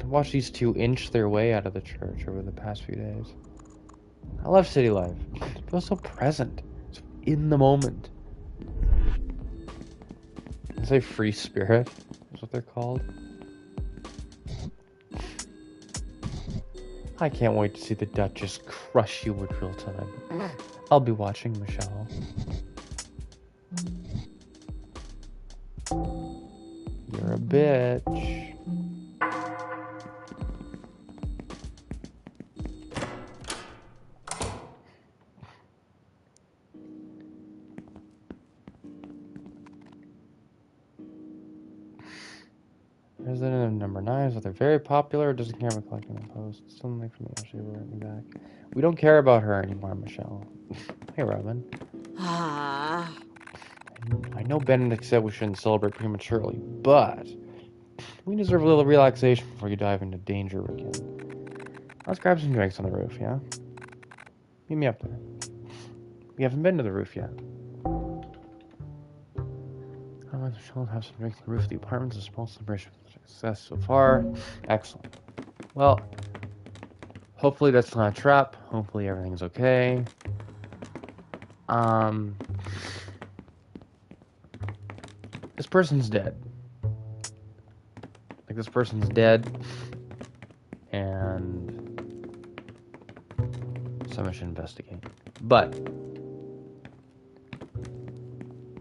S1: Watch these two inch their way out of the church over the past few days. I love city life. It feels so present. It's in the moment. I say free spirit is what they're called. I can't wait to see the Duchess crush you in real time. I'll be watching, Michelle. You're a bitch. Resident of number 9, so they're very popular. Doesn't care about collecting the posts. Something for me, actually, will write me back. We don't care about her anymore, Michelle. Hey, Robin. I know Benedict said we shouldn't celebrate prematurely, but we deserve a little relaxation before you dive into danger again. Let's grab some drinks on the roof, yeah? Meet me up there. We haven't been to the roof yet. Otherwise, Michelle will have some drinks on the roof of the apartment. It's a small celebration of success so far. Excellent. Well, hopefully that's not a trap. Hopefully everything's okay. This person's dead. Like, this person's dead. And someone should investigate. But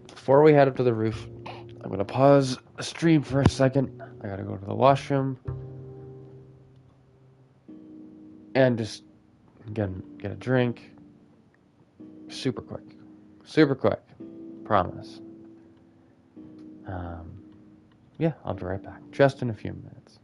S1: before we head up to the roof, I'm gonna pause the stream for a second. I gotta go to the washroom and just get a drink. Super quick, promise. Yeah, I'll be right back, just in a few minutes.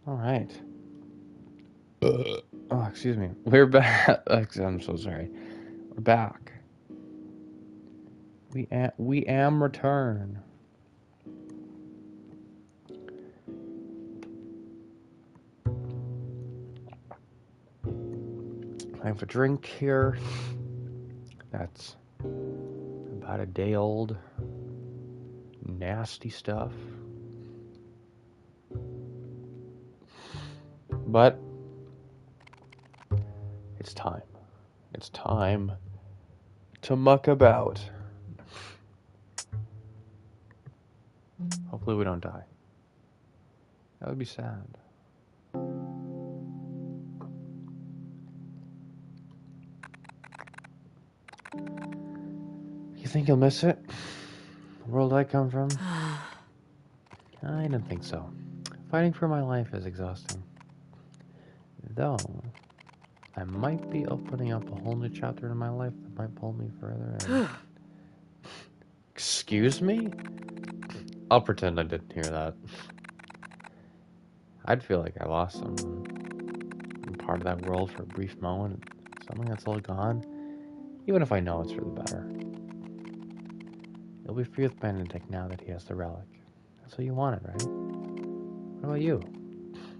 S1: All right. Oh, excuse me. We're back. I'm so sorry. We're back. We am return. I have a drink here. That's about a day old. Nasty stuff. But it's time. It's time to muck about. Hopefully we don't die. That would be sad. You think you'll miss it? The world I come from? I don't think so. Fighting for my life is exhausting. Though, I might be opening up a whole new chapter in my life that might pull me further. Excuse me? I'll pretend I didn't hear that. I'd feel like I lost someone. I'm part of that world for a brief moment. Something that's all gone. Even if I know it's for the better. You'll be free with Benedict now that he has the relic. That's what you wanted, right? What about you?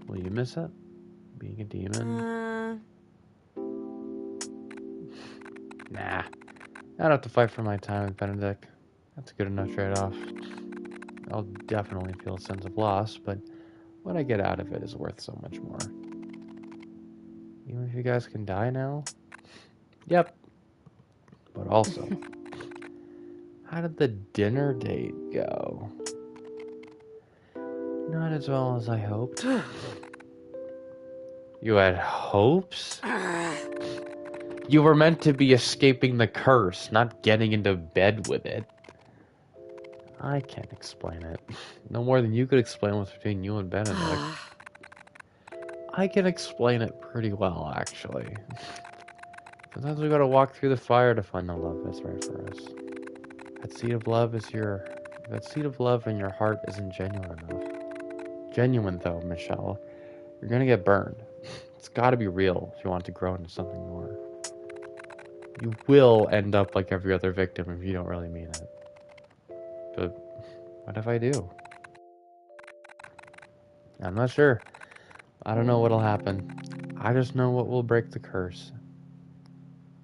S1: Will you miss it? Being a demon? Nah. I don't have to fight for my time with Benedict. That's a good enough trade-off. I'll definitely feel a sense of loss, but what I get out of it is worth so much more. Even if you guys can die now? Yep. But also, how did the dinner date go? Not as well as I hoped. You had hopes? You were meant to be escaping the curse, not getting into bed with it. I can't explain it. No more than you could explain what's between you and Benedict. I can explain it pretty well, actually. Sometimes we gotta walk through the fire to find the love that's right for us. That seed of love in your heart isn't genuine enough. Genuine though, Michelle. You're gonna get burned. It's gotta be real if you want to grow into something more. You will end up like every other victim if you don't really mean it. But what if I do? I'm not sure. I don't know what'll happen. I just know what will break the curse.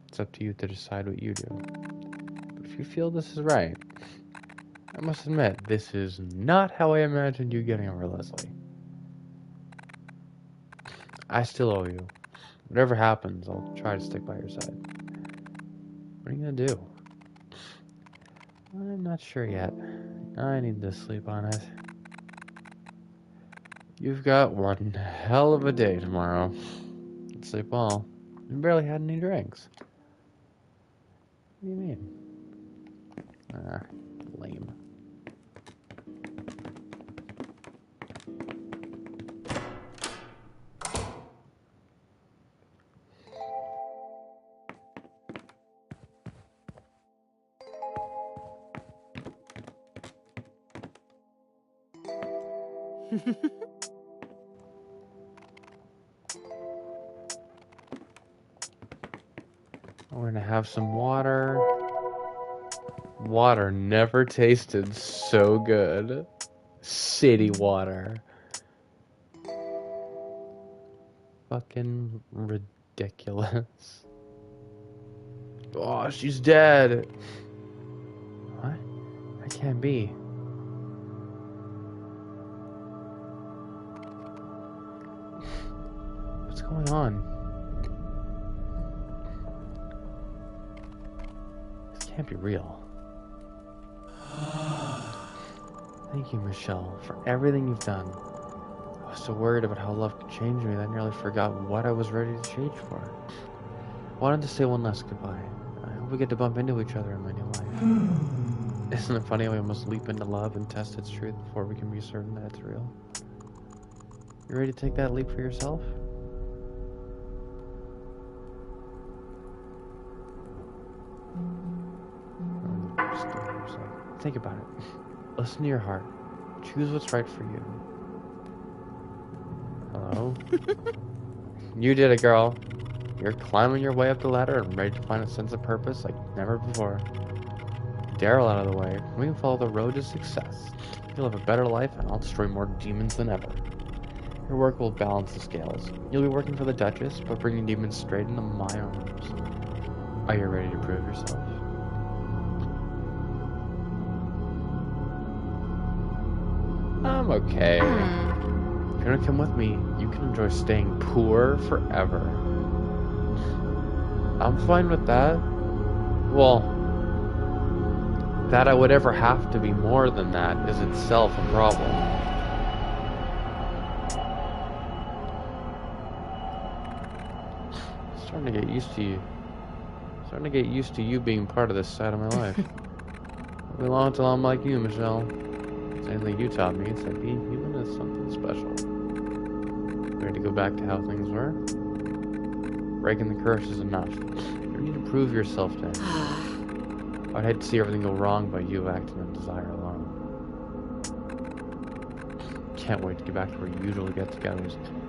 S1: It's up to you to decide what you do. But if you feel this is right, I must admit, this is not how I imagined you getting over Leslie. I still owe you. Whatever happens, I'll try to stick by your side. What are you gonna do? I'm not sure yet. I need to sleep on it. You've got one hell of a day tomorrow. Let's sleep well. You barely had any drinks. What do you mean? Lame. We're gonna have some water. Water never tasted so good. City water. Fucking ridiculous. Oh, she's dead. What? That can't be. What's going on? This can't be real. Thank you, Michelle, for everything you've done. I was so worried about how love could change me that I nearly forgot what I was ready to change for. I wanted to say one last goodbye. I hope we get to bump into each other in my new life. Isn't it funny how we must leap into love and test its truth before we can be certain that it's real? You ready to take that leap for yourself? Just do it yourself. Think about it. Listen to your heart. Choose what's right for you. Hello? You did it, girl. You're climbing your way up the ladder and ready to find a sense of purpose like never before. Daryl out of the way. We can follow the road to success. You'll have a better life, and I'll destroy more demons than ever. Your work will balance the scales. You'll be working for the Duchess, but bringing demons straight into my arms. Are you ready to prove yourself? I'm okay. If you're gonna come with me, you can enjoy staying poor forever. I'm fine with that. Well, that I would ever have to be more than that is itself a problem. Starting to get used to you. Starting to get used to you being part of this side of my life. It'll be long till I'm like you, Michelle. Same thing you taught me. It's like being human is something special. Ready to go back to how things were? Breaking the curse is enough. You need to prove yourself to him. I'd hate to see everything go wrong by you acting on desire alone. Can't wait to get back to where you usually get together.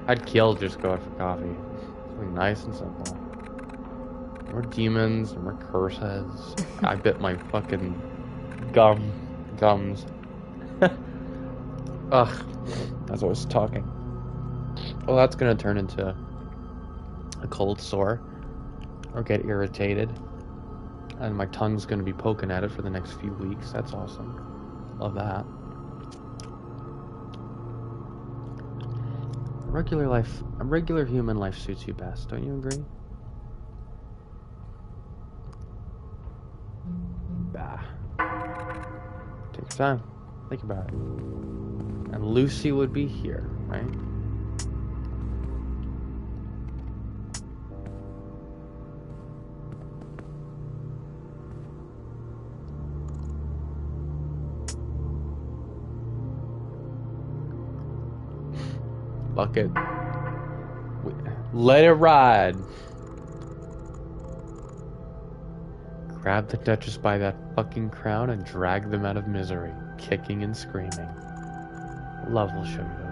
S1: I'd kill to just go out for coffee. Something nice and simple. More demons, more curses. I bit my fucking gums. Ugh. As I was talking. Well, that's gonna turn into a cold sore. Or get irritated. And my tongue's gonna be poking at it for the next few weeks. That's awesome. Love that. A regular human life suits you best, don't you agree? Bah. Take your time. Think about it. And Lucy would be here, right? Bucket. Let it ride. Grab the Duchess by that fucking crown and drag them out of misery, kicking and screaming. Love will show you the way.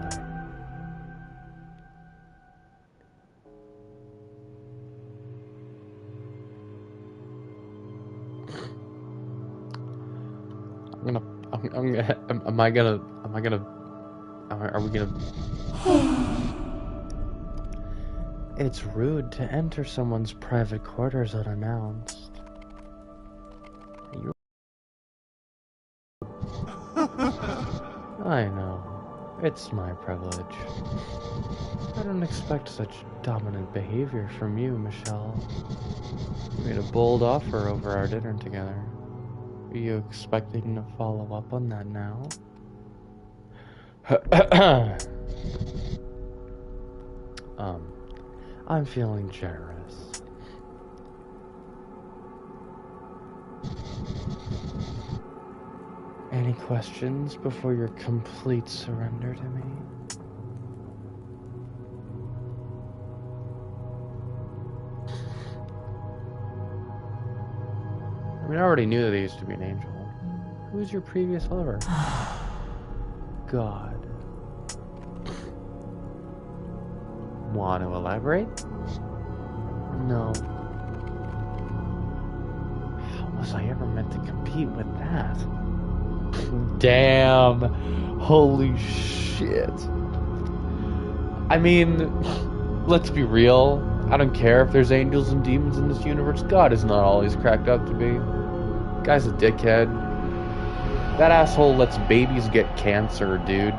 S1: Are we gonna... It's rude to enter someone's private quarters unannounced. I know. It's my privilege. I don't expect such dominant behavior from you, Michelle. You made a bold offer over our dinner together. Are you expecting to follow up on that now? I'm feeling generous. Any questions before your complete surrender to me? I mean, I already knew that he used to be an angel. Who was your previous lover? God. Want to elaborate? No. How was I ever meant to compete with that? Damn. Holy shit. I mean, let's be real. I don't care if there's angels and demons in this universe. God is not all he's cracked up to be. Guy's a dickhead. That asshole lets babies get cancer, dude.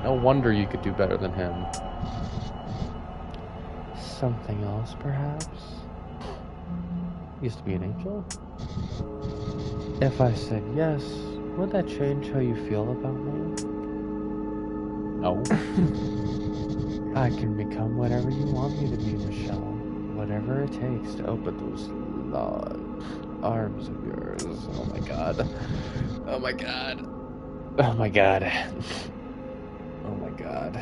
S1: No wonder you could do better than him. Something else, perhaps? Used to be an angel? If I said yes, would that change how you feel about me? No. I can become whatever you want me to be, Michelle. Whatever it takes to open those long arms of yours. Oh my god. Oh my god. Oh my god. Oh my god.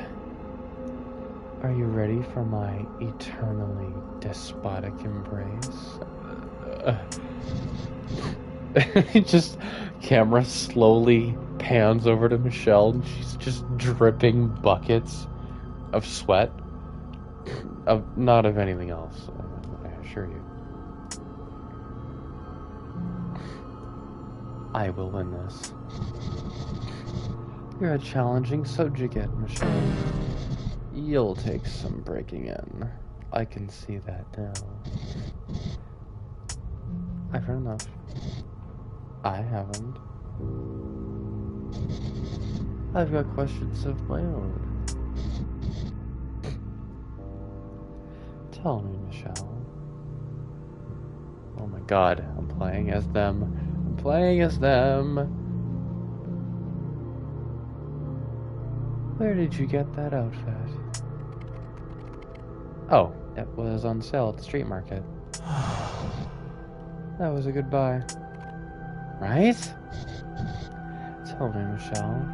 S1: Are you ready for my eternally despotic embrace? Just camera slowly pans over to Michelle and she's just dripping buckets of sweat Not of anything else, I assure you. I will win this. You're a challenging subject, Michelle. You'll take some breaking in. I can see that now. I've heard enough. I haven't. I've got questions of my own. Tell me, Michelle. Oh my god, I'm playing as them. I'm playing as them. Where did you get that outfit? Oh, it was on sale at the street market. That was a good buy. Right? Tell me, Michelle.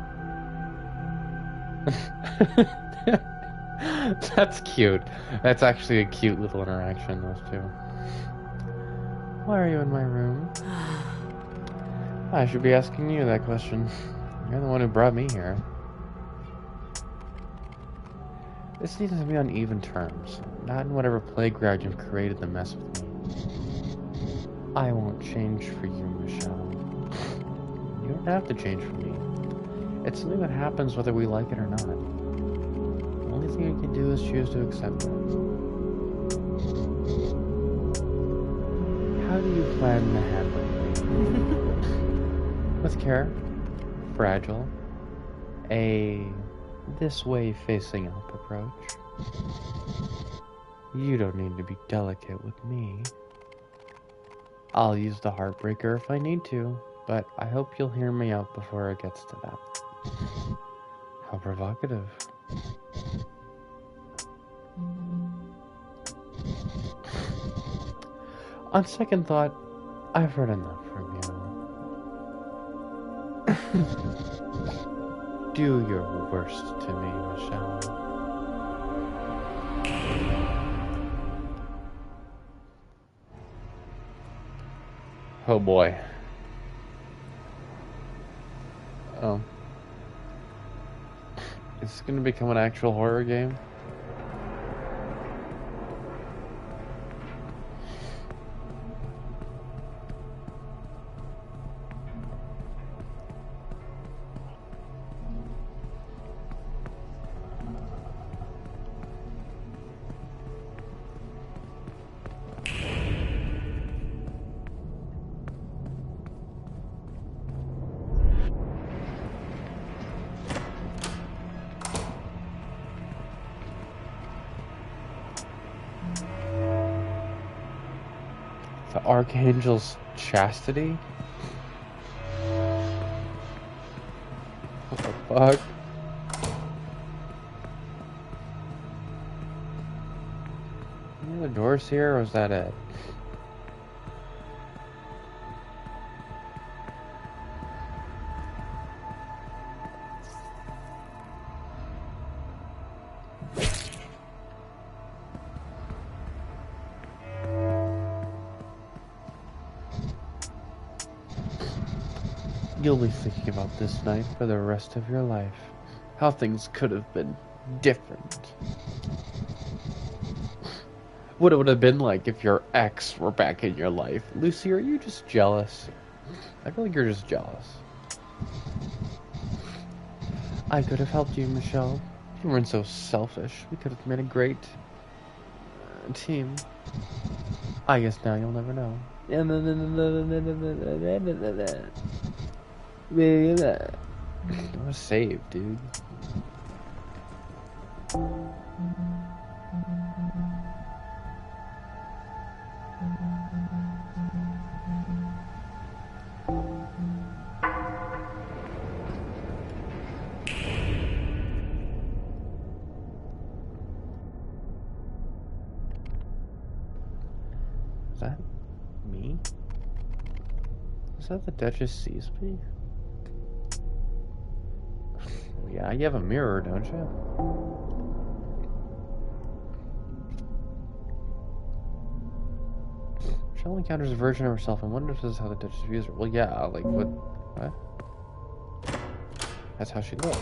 S1: That's cute. That's actually a cute little interaction, those two. Why are you in my room? I should be asking you that question. You're the one who brought me here. This needs to be on even terms, not in whatever playground you've created to mess with me. I won't change for you, Michelle. You don't have to change for me. It's something that happens whether we like it or not. The only thing you can do is choose to accept it. How do you plan to handle it? With care, fragile, a this way facing up approach. You don't need to be delicate with me. I'll use the heartbreaker if I need to, but I hope you'll hear me out before it gets to that. How provocative. On second thought, I've heard enough from you. Do your worst to me, Michelle. Oh boy. Oh. Is this gonna become an actual horror game? The Archangel's chastity? What the fuck? Any other doors here, or was that it? You'll be thinking about this night for the rest of your life. How things could have been different. What it would have been like if your ex were back in your life. Lucy, are you just jealous? I feel like you're just jealous. I could have helped you, Michelle. You weren't so selfish. We could have made a great team. I guess now you'll never know. What a save, dude. Is that me? Is that the Duchess Seasby? Yeah, you have a mirror, don't you? Michelle encounters a version of herself and wonders if this is how the Duchess views her. Well, yeah, like, what? That's how she looks.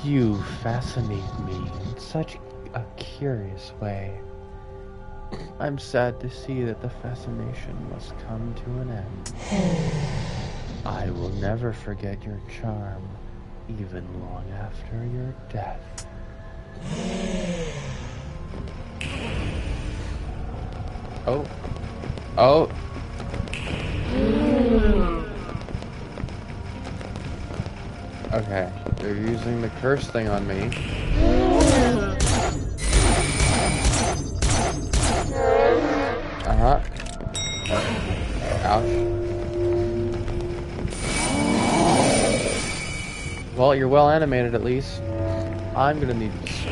S1: You fascinate me in such a curious way. I'm sad to see that the fascination must come to an end. I will never forget your charm, even long after your death. Oh. Oh. Okay, they're using the curse thing on me. Uh-huh. Ouch. Well, you're well animated at least. I'm gonna need this.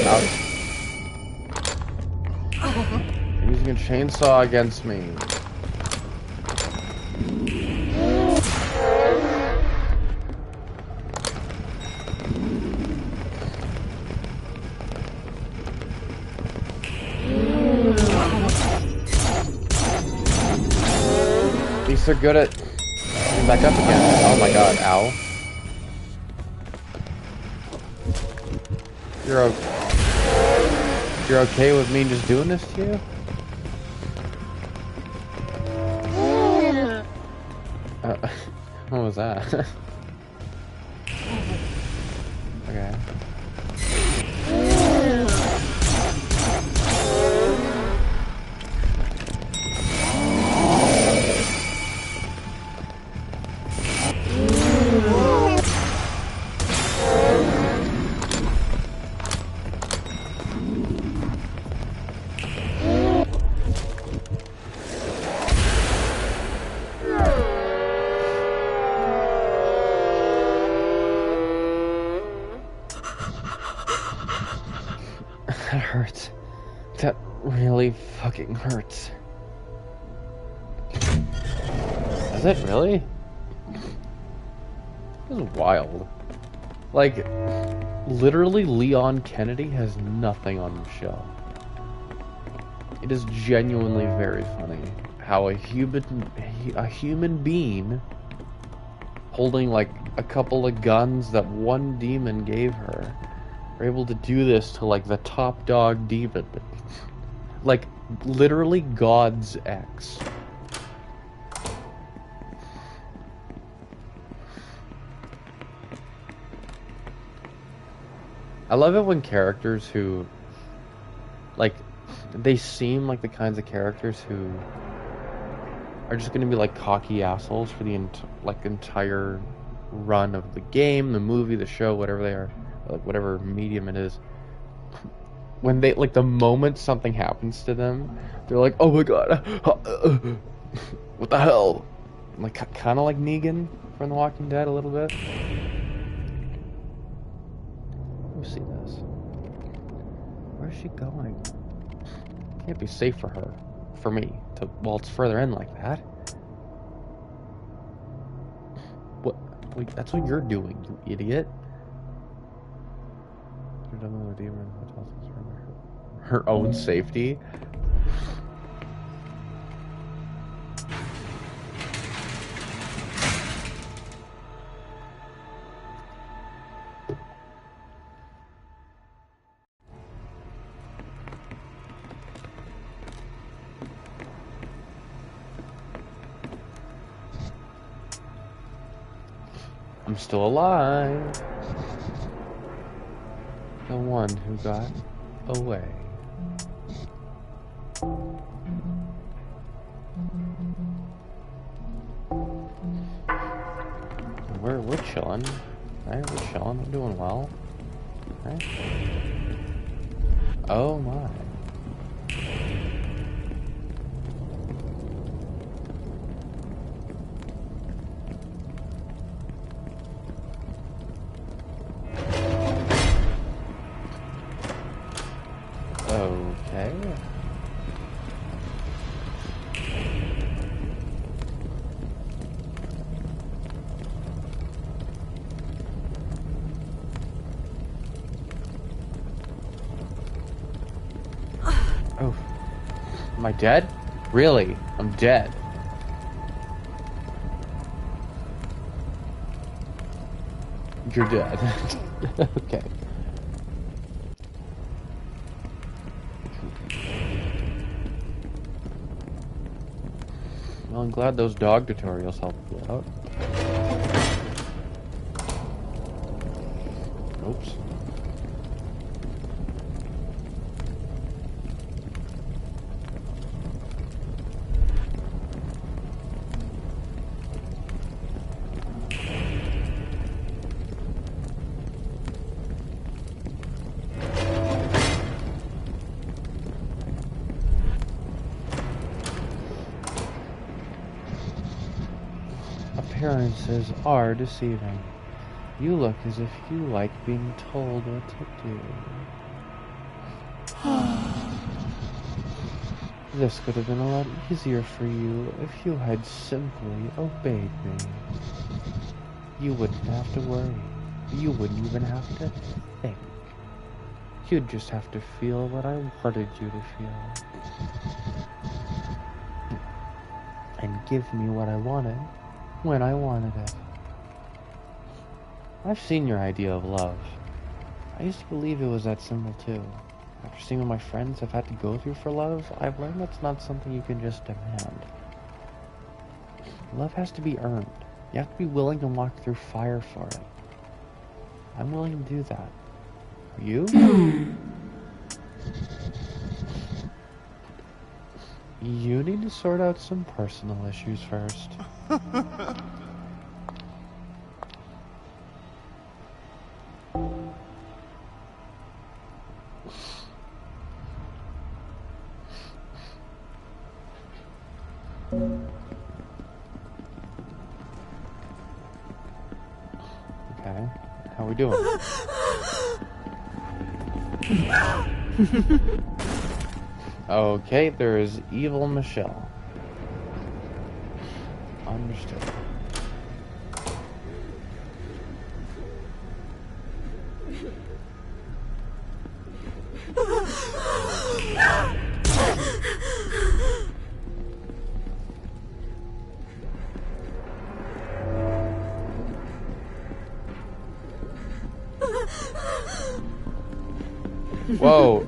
S1: Ouch. You're using a chainsaw against me. At least they're good at getting back up again. Oh my god, ow. You're okay with me just doing this to you? What was that? Okay. That hurts. That really fucking hurts. Is it really? This is wild. Like, literally Leon Kennedy has nothing on the show. It is genuinely very funny how a human being holding like a couple of guns that one demon gave her are able to do this to like the top dog demon. Like literally God's ex. I love it when characters who like they seem like the kinds of characters who are just gonna be like cocky assholes for the entire run of the game, the movie, the show, whatever they are, like whatever medium it is. When they like the moment something happens to them, they're like, "Oh my god, what the hell?" Like kind of like Negan from The Walking Dead a little bit. Let me see this. Where's she going? Can't be safe for her, for me, to waltz further in like that. What? Wait, that's what you're doing, you idiot. Her own safety. I'm still alive. The one who got away. We're chilling. Right? We're chilling. We're doing well. Right? Oh my. Okay. Oh. Am I dead? Really? I'm dead. You're dead. Okay. Well, I'm glad those dog tutorials helped you out. Oops. Appearances are deceiving. You look as if you like being told what to do. This could have been a lot easier for you if you had simply obeyed me. You wouldn't have to worry. You wouldn't even have to think. You'd just have to feel what I wanted you to feel. And give me what I wanted when I wanted it. I've seen your idea of love. I used to believe it was that simple too. After seeing what my friends have had to go through for love, I've learned that's not something you can just demand. Love has to be earned. You have to be willing to walk through fire for it. I'm willing to do that. Are you? You need to sort out some personal issues first. Okay, how we doing? Okay, there is evil Michelle. Understood. Whoa.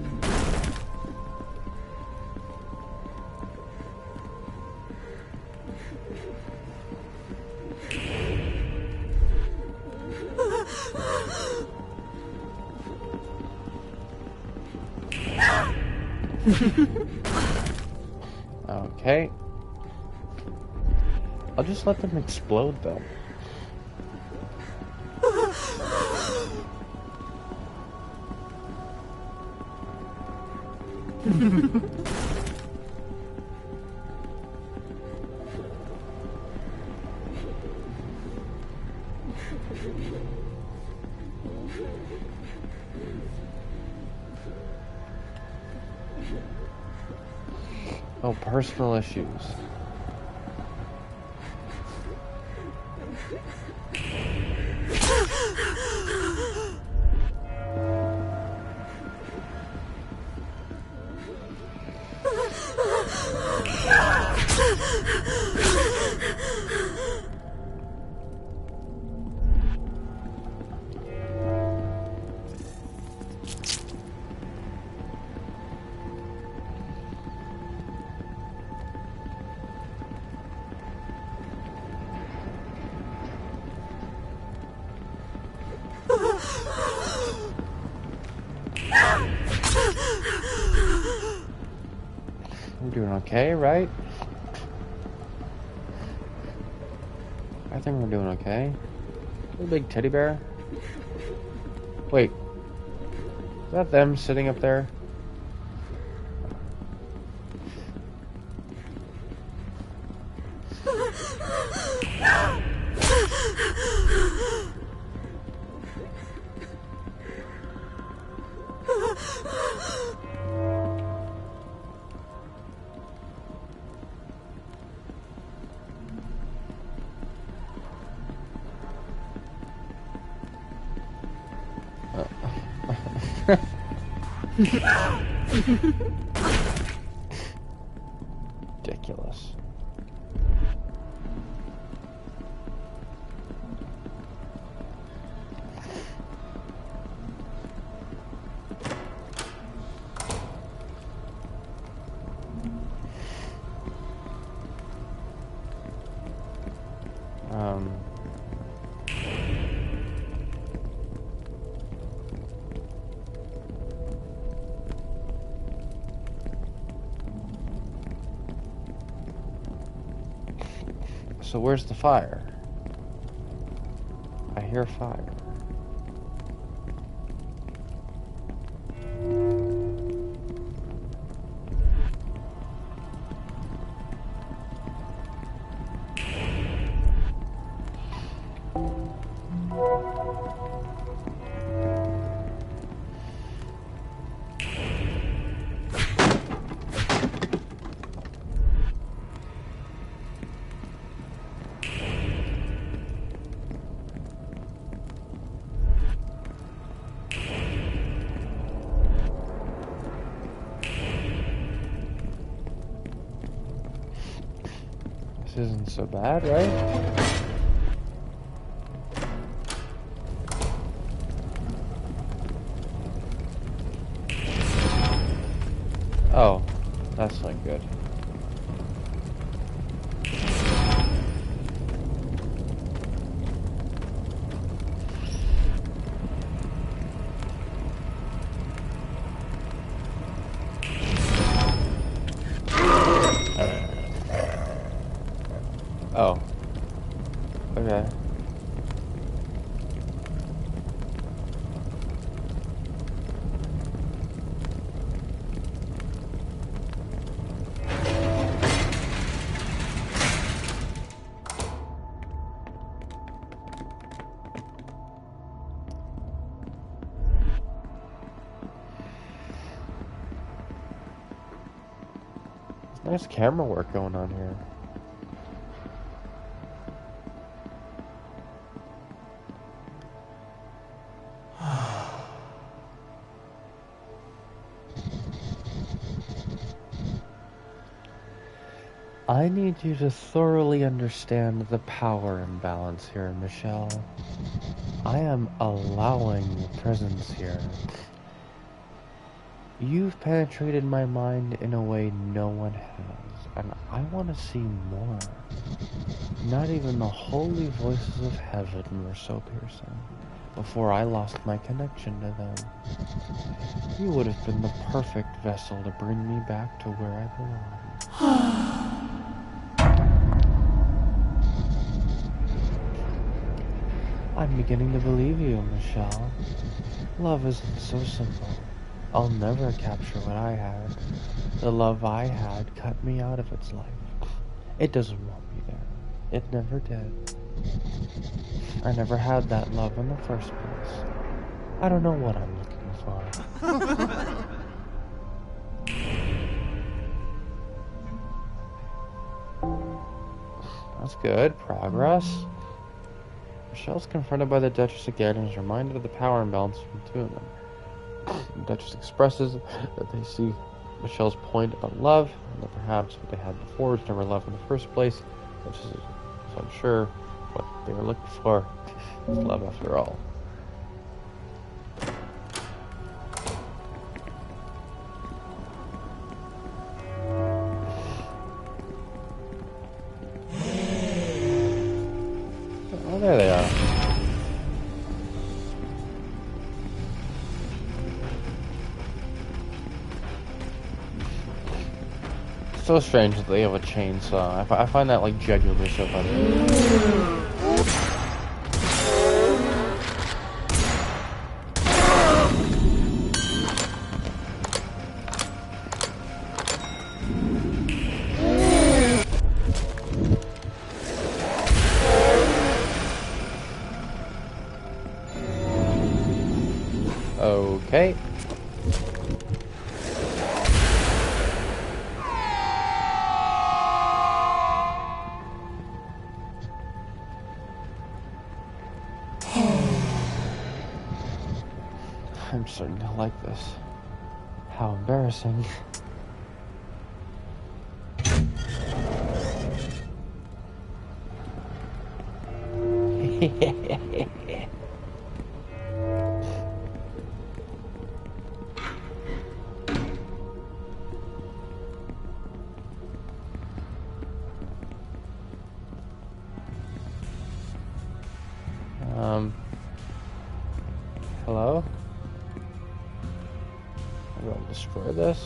S1: Okay. I'll just let them explode though. Oh, personal issues. We're doing okay, right? I think we're doing okay. The big teddy bear? Wait. Is that them sitting up there? Dick. So where's the fire? I hear fire. This isn't so bad, right? Oh, that's not good. Oh. Okay. Nice camera work going on here. I need you to thoroughly understand the power imbalance here, Michelle. I am allowing your presence here. You've penetrated my mind in a way no one has, and I want to see more. Not even the holy voices of heaven were so piercing before I lost my connection to them. You would have been the perfect vessel to bring me back to where I belong. I'm beginning to believe you, Michelle. Love isn't so simple. I'll never capture what I had. The love I had cut me out of its life. It doesn't want me there. It never did. I never had that love in the first place. I don't know what I'm looking for. That's good. Progress. Michelle's confronted by the Duchess again and is reminded of the power imbalance between the two of them. The Duchess expresses that they see Michelle's point about love, and that perhaps what they had before was never love in the first place. Duchess is unsure what they were looking for. It's love after all. Oh, there they are. So strange that they have a chainsaw. I find that like genuinely so funny. Okay. I'm starting to like this. How embarrassing. Hello? I'm going to destroy this.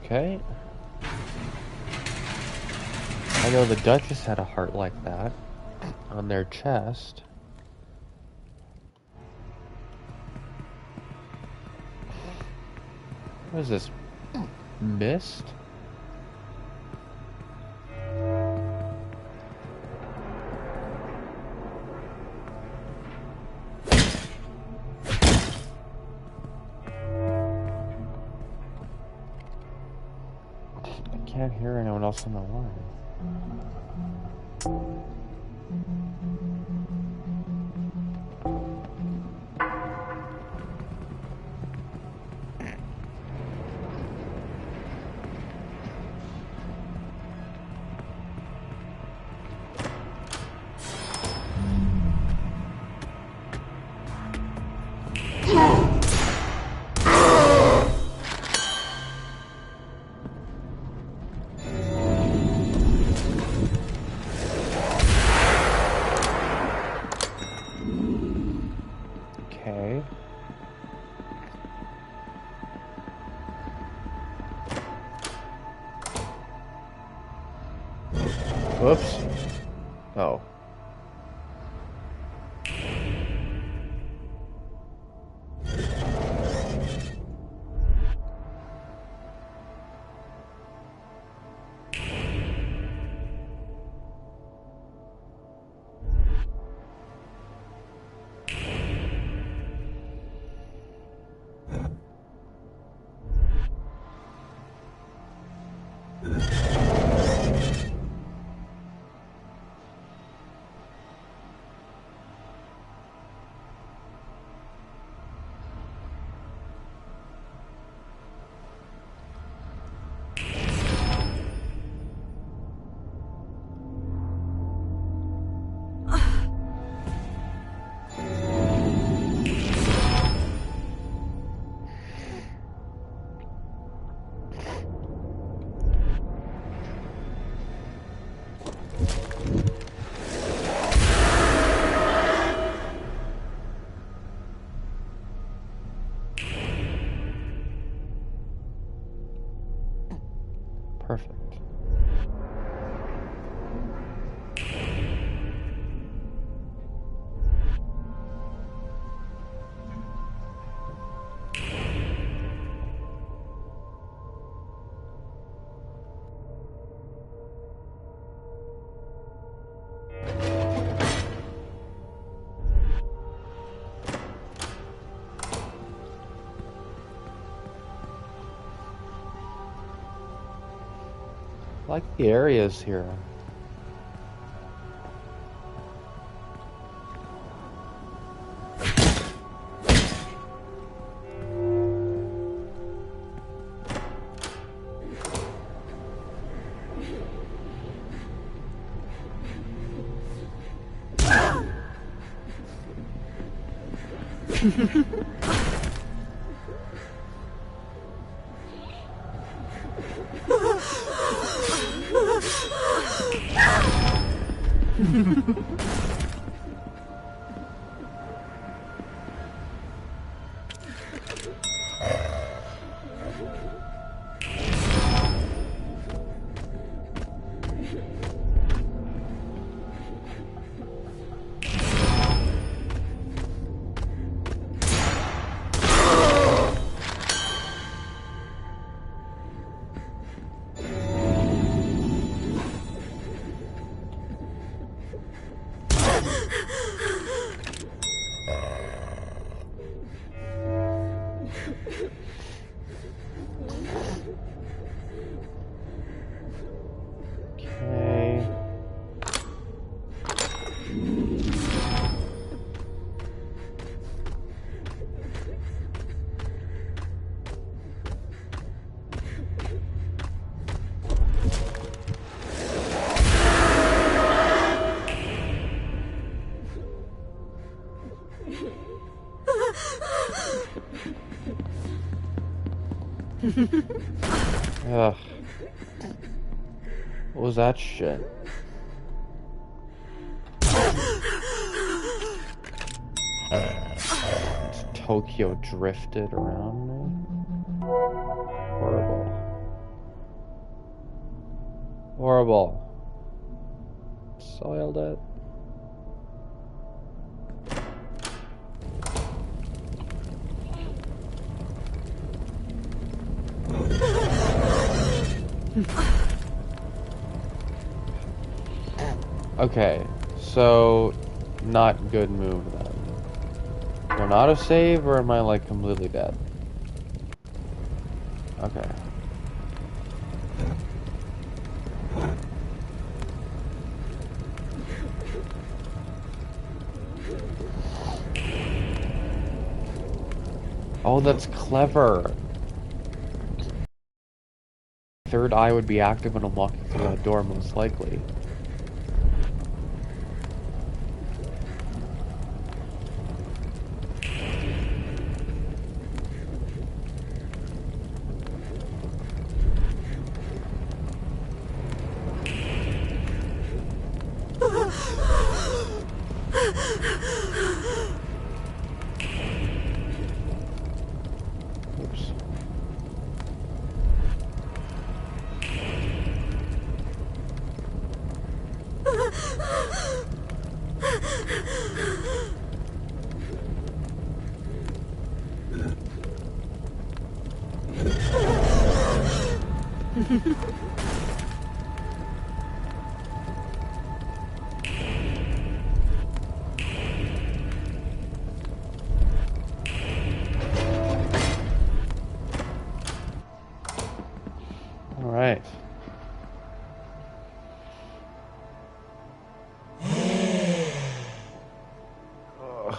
S1: Okay. I know the Duchess had a heart like that on their chest. What is this? Mist? I can't hear anyone else on the line. Okay. Whoops. Oh. Perfect. I like the areas here. Okay. Ugh. What was that shit? Tokyo drifted around me. Horrible. horrible. Soiled it. Okay, so not good move then. Do I not a save or am I like completely dead? Okay. Oh, that's clever. Third eye would be active when I'm walking through that door, most likely. Oops. All right. Ugh.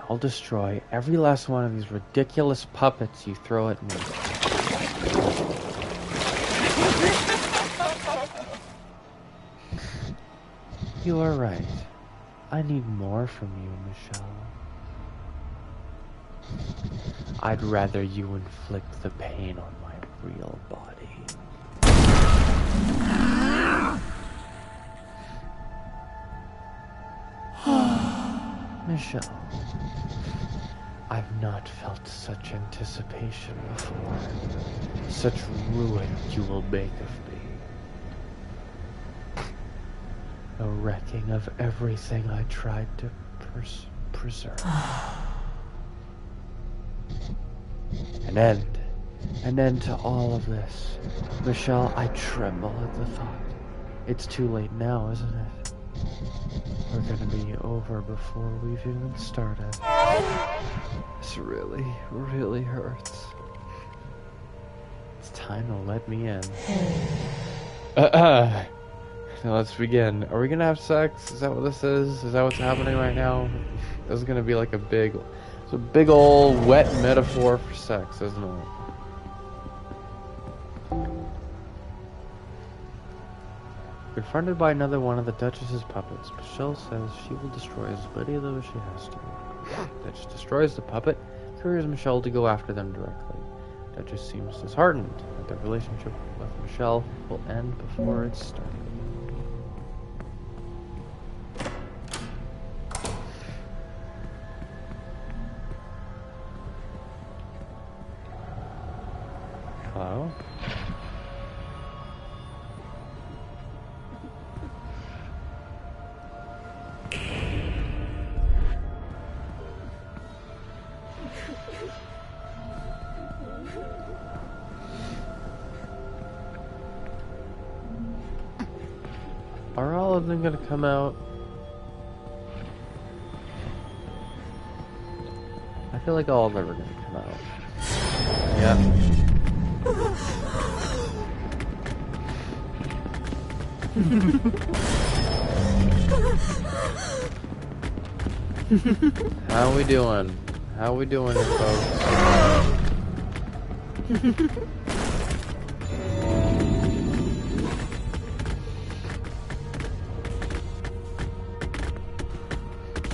S1: I'll destroy every last one of these ridiculous puppets you throw at me. You are right. I need more from you, Michelle. I'd rather you inflict the pain on my real body. Michelle, I've not felt such anticipation before. Such ruin you will make of me. A wrecking of everything I tried to preserve. An end to all of this. Michelle, I tremble at the thought. It's too late now, isn't it? We're gonna be over before we've even started. This really, really hurts. It's time to let me in. Now let's begin. Are we gonna have sex? Is that what this is? Is that what's happening right now? This is gonna be like it's a big old wet metaphor for sex, isn't it? Confronted by another one of the Duchess's puppets, Michelle says she will destroy as many of them as she has to. Duchess destroys the puppet, encourages Michelle to go after them directly. Duchess seems disheartened that their relationship with Michelle will end before it started. Hello? Are all of them gonna come out? I feel like all of them are gonna come out. Yeah. How we doing? How we doing, folks?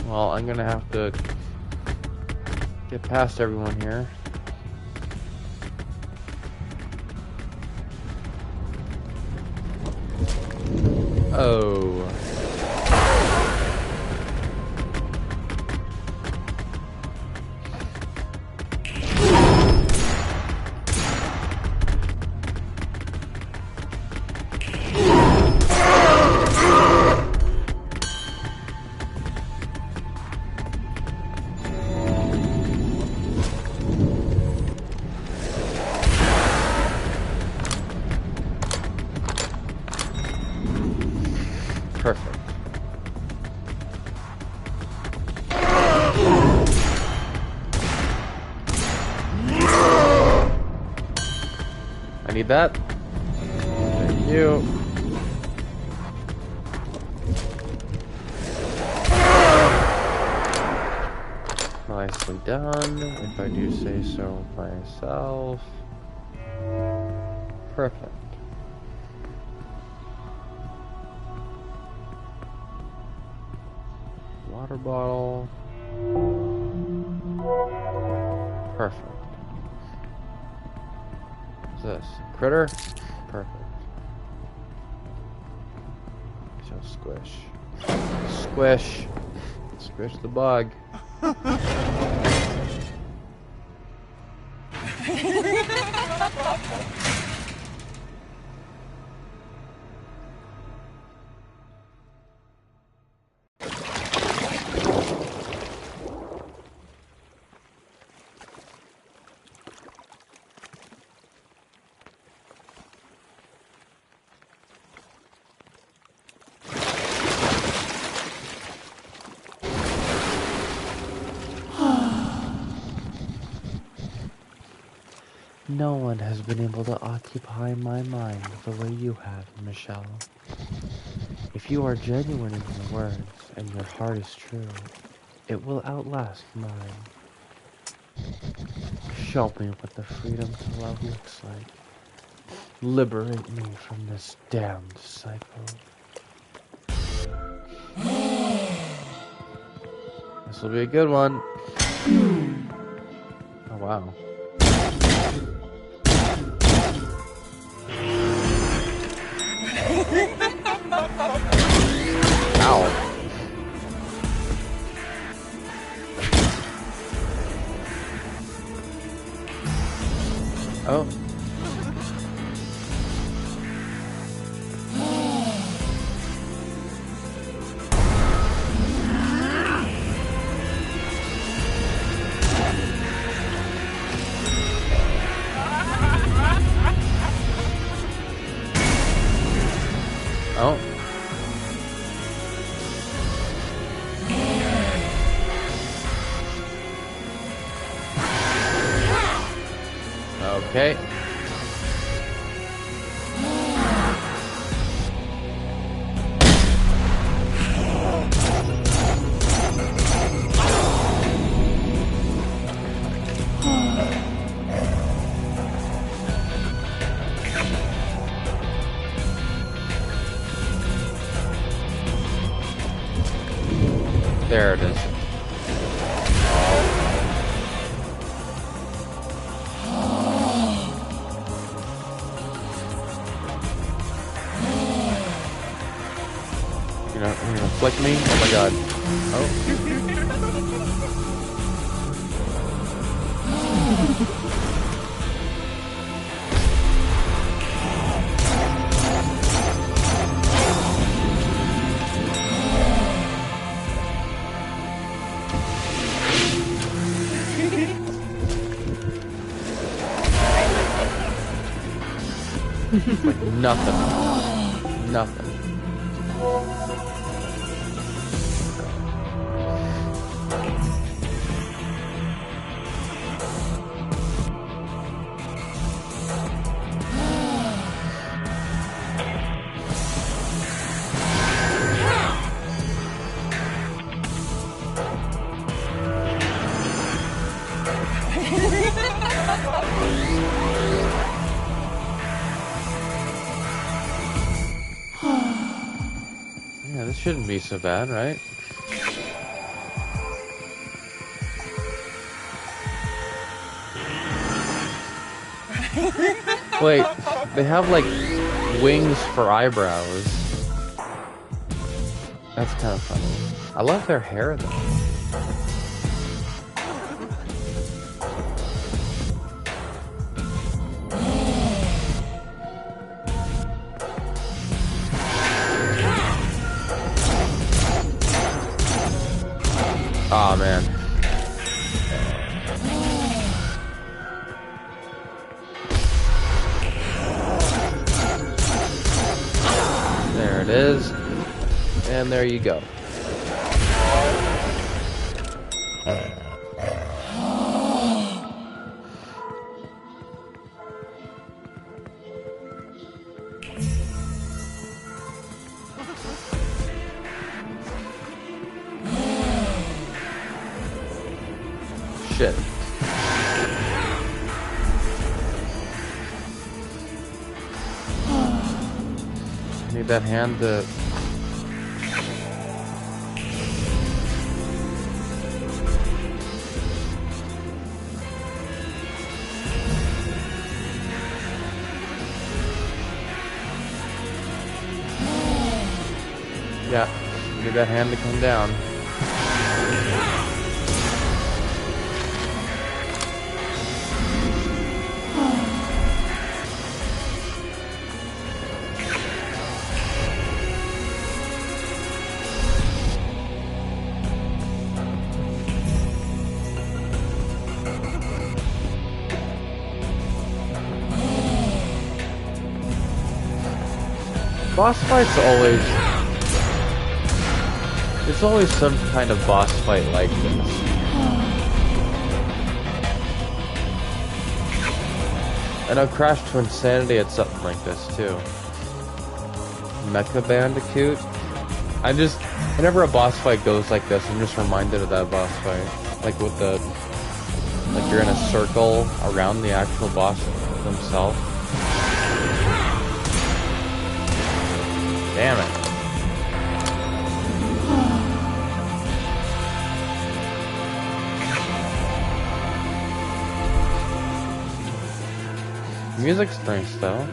S1: Well, I'm gonna have to get past everyone here. Oh. Perfect. I need that. Thank you. Nicely done, if I do say so myself. Perfect. Water bottle. Perfect. What's this? Critter? Perfect. Just squish. Squish. Squish the bug. No one has been able to occupy my mind the way you have, Michelle. If you are genuine in your words and your heart is true, it will outlast mine. Show me what the freedom to love looks like. Liberate me from this damned cycle. This will be a good one. Oh, wow. Ow. Oh. Oh. Okay. There it is. You're gonna flick me? Oh my god. Oh. Like nothing. Nothing. Yeah, this shouldn't be so bad, right? Wait, they have like wings for eyebrows. That's kind of funny. I love their hair though. Aw, man. There it is. And there you go. Shit. Need that hand to... Yeah, need that hand to come down. Boss fights always... There's always some kind of boss fight like this. I know Crash to Insanity had something like this too. Mecha Bandicoot. Whenever a boss fight goes like this, I'm just reminded of that boss fight. Like with the... Like you're in a circle around the actual boss himself. Damn it. The music's nice though.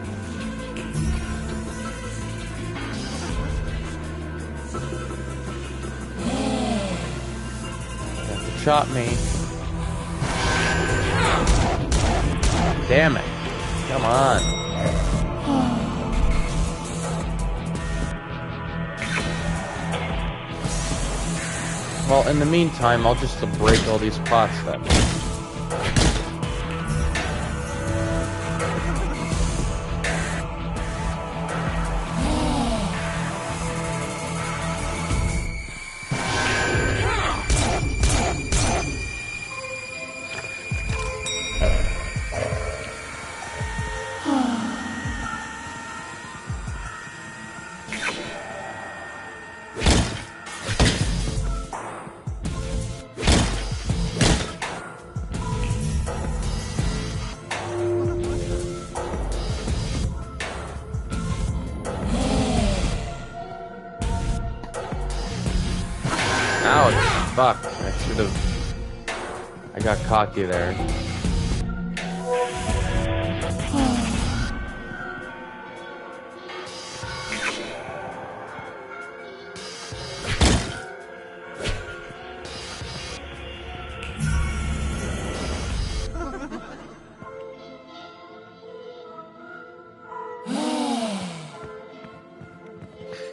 S1: You have to chop me. Damn it. Come on. Well, in the meantime, I'll just break all these pots then. Ouch, fuck, I should've... I got cocky there.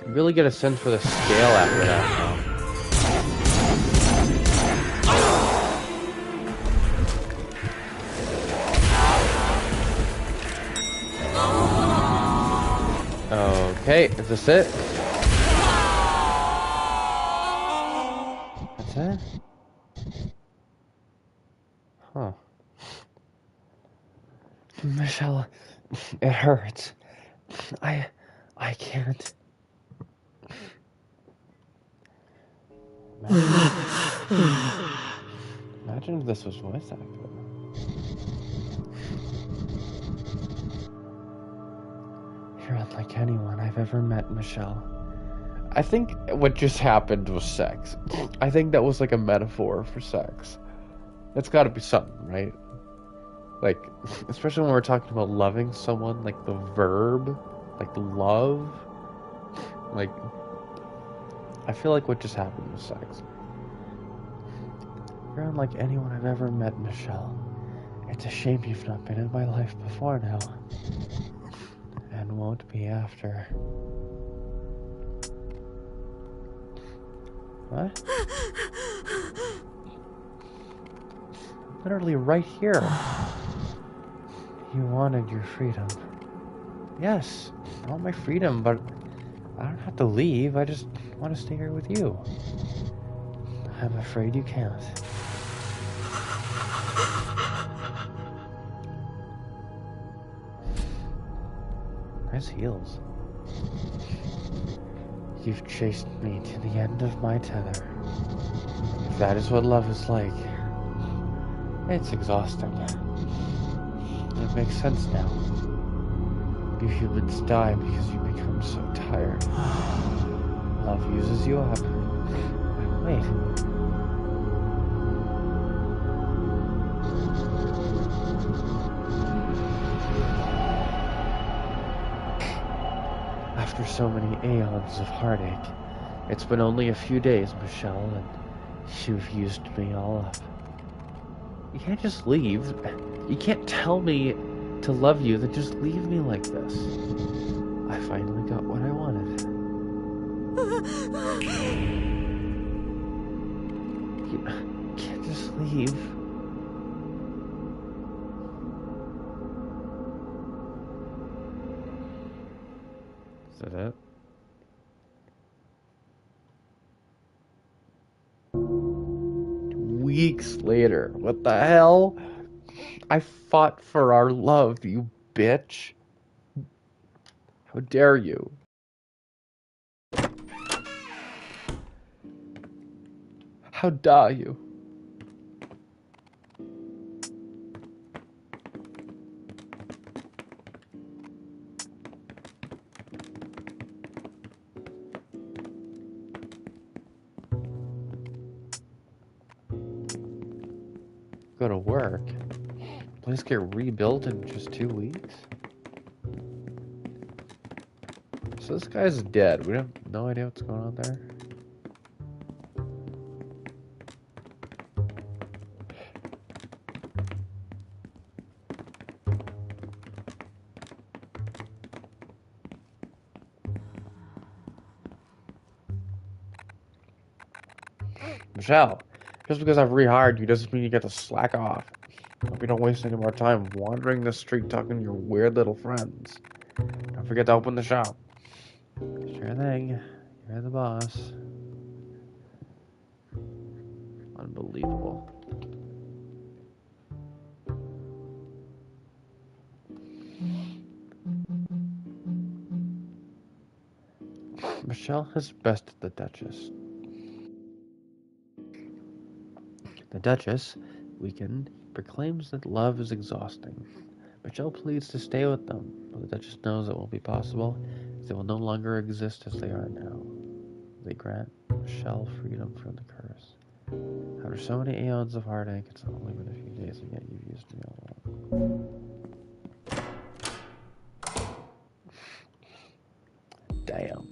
S1: You really get a sense for the scale after that now. Okay, is this it? That's it? Huh. Michelle, it hurts. I can't. Imagine if this was voice acted. You're unlike anyone I've ever met, Michelle. I think what just happened was sex. I think that was like a metaphor for sex. That's gotta be something, right? Like, especially when we're talking about loving someone, like the verb, like love. Like, I feel like what just happened was sex. You're unlike anyone I've ever met, Michelle. It's a shame you've not been in my life before now. And won't be after. What? Literally right here. You wanted your freedom. Yes, I want my freedom, but I don't have to leave. I just I want to stay here with you. I'm afraid you can't. Nice heels. You've chased me to the end of my tether. If that is what love is like, it's exhausting. It makes sense now. You humans die because you become so tired. Love uses you up. Wait. After so many aeons of heartache, it's been only a few days, Michelle, and you've used me all up. You can't just leave. You can't tell me to love you, then just leave me like this. I finally got what I wanted. You can't just leave. Is that it? Weeks later. What the hell? I fought for our love, you bitch. How dare you? How dare you? Go to work. Place get rebuilt in just 2 weeks? So this guy's dead. We have no idea what's going on there. Michelle, just because I've rehired you doesn't mean you get to slack off. Hope you don't waste any more time wandering the street talking to your weird little friends. Don't forget to open the shop. Sure thing. You're the boss. Unbelievable. Michelle has bested the Duchess. The Duchess, weakened, proclaims that love is exhausting. Michelle pleads to stay with them, but the Duchess knows it won't be possible, as they will no longer exist as they are now. They grant Michelle freedom from the curse. After so many aeons of heartache, it's only been a few days, and yet you've used me all up. Damn.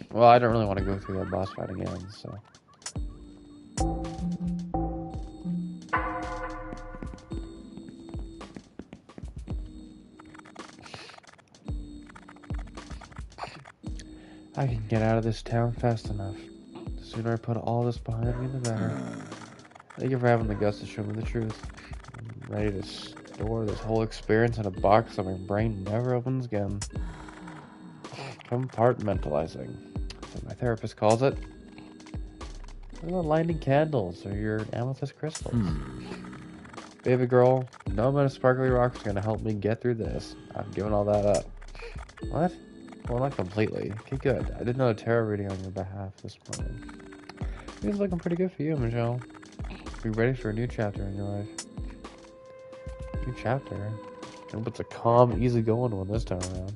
S1: Well, I don't really want to go through that boss fight again, so... I can get out of this town fast enough. The sooner I put all this behind me, the better. Thank you for having the guts to show me the truth. I'm ready to store this whole experience in a box so my brain never opens again. Compartmentalizing. That's what my therapist calls it. What about lighting candles or your amethyst crystals? Baby girl, no amount of sparkly rocks is going to help me get through this. I'm giving all that up. What? Well, not completely. Okay, good. I did another tarot reading on your behalf this morning. It's looking pretty good for you, Michelle. Be ready for a new chapter in your life. New chapter? I hope it's a calm, easygoing one this time around.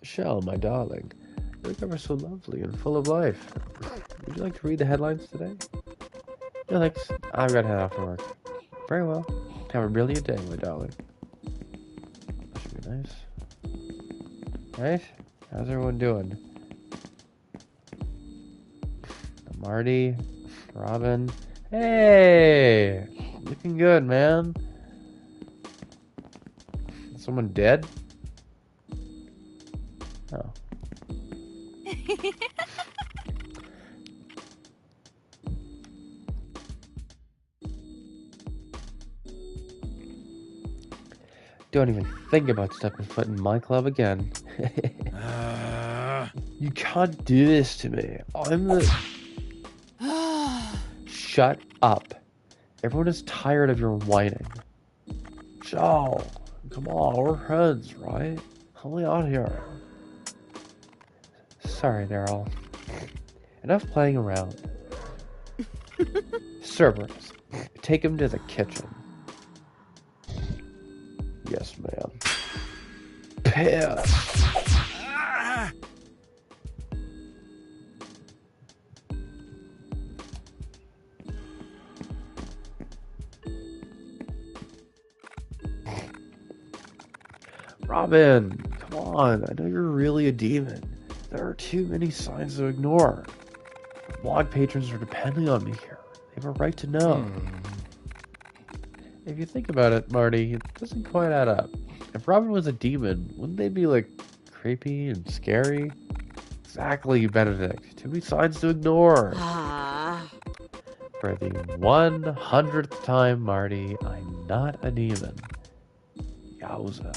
S1: Michelle, my darling, you look ever so lovely and full of life. Would you like to read the headlines today? No, thanks. I've got to head off to work. Very well. Have a brilliant day, my darling. That should be nice. Right? How's everyone doing? Marty, Robin. Hey! Looking good, man. This
S3: Someone dead? Oh.
S1: Don't even think about stepping foot in my club again. You can't do this to me. I'm the... Shut up. Everyone is tired of your whining. Joe, come on, we're friends, right? Help me out here. Sorry, Daryl. Enough playing around. Cerberus, take him to the kitchen. Yes, ma'am. Piss. Robin, come on. I know you're really a demon. There are too many signs to ignore. Blog patrons are depending on me here. They have a right to know. If you think about it, Marty, it doesn't quite add up. If Robin was a demon, wouldn't they be, like, creepy and scary? Exactly, Benedict. Too many signs to ignore. For the 100th time, Marty, I'm not a demon. Yowza.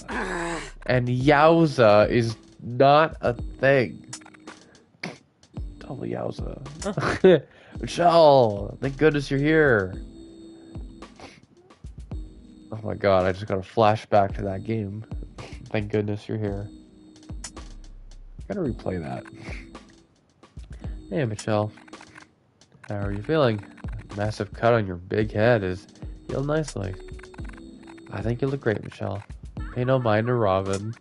S1: And yowza is not a thing. Double yowza. Michelle, thank goodness you're here. Oh my god, I just got a flashback to that game. Thank goodness you're here. Gotta replay that. Hey, Michelle. How are you feeling? That massive cut on your big head is healed nicely. I think you look great, Michelle. Pay no mind to Robin.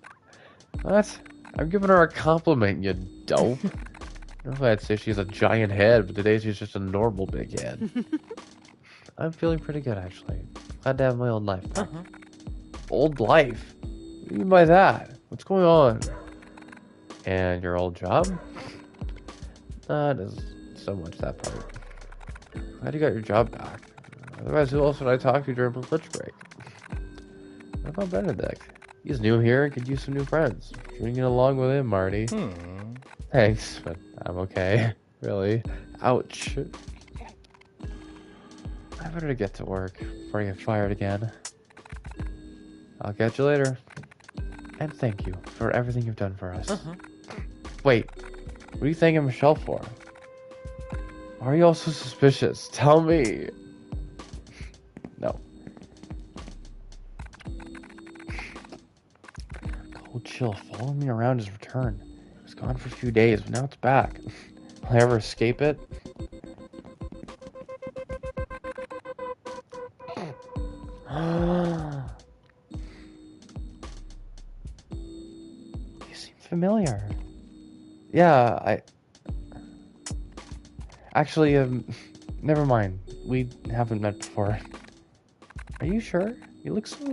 S1: What? I'm giving her a compliment, you dope. I don't know if I'd say she has a giant head, but today she's just a normal big head. I'm feeling pretty good, actually. Glad to have my old life back. Old life? What do you mean by that? What's going on? And your old job? Not as so much that part. Glad you got your job back. Otherwise, who else would I talk to during my lunch break? What about Benedict? He's new here and could use some new friends. Bring it along with him, Marty. Thanks, but I'm okay. Really. Ouch. I better get to work before I get fired again. I'll catch you later. And thank you for everything you've done for us. Wait, what are you thanking Michelle for? Why are you all so suspicious? Tell me. No. Cold chill following me around his return. It was gone for a few days, but now it's back. Will I ever escape it? You seem familiar. Yeah, Actually, never mind. We haven't met before. Are you sure? You look so...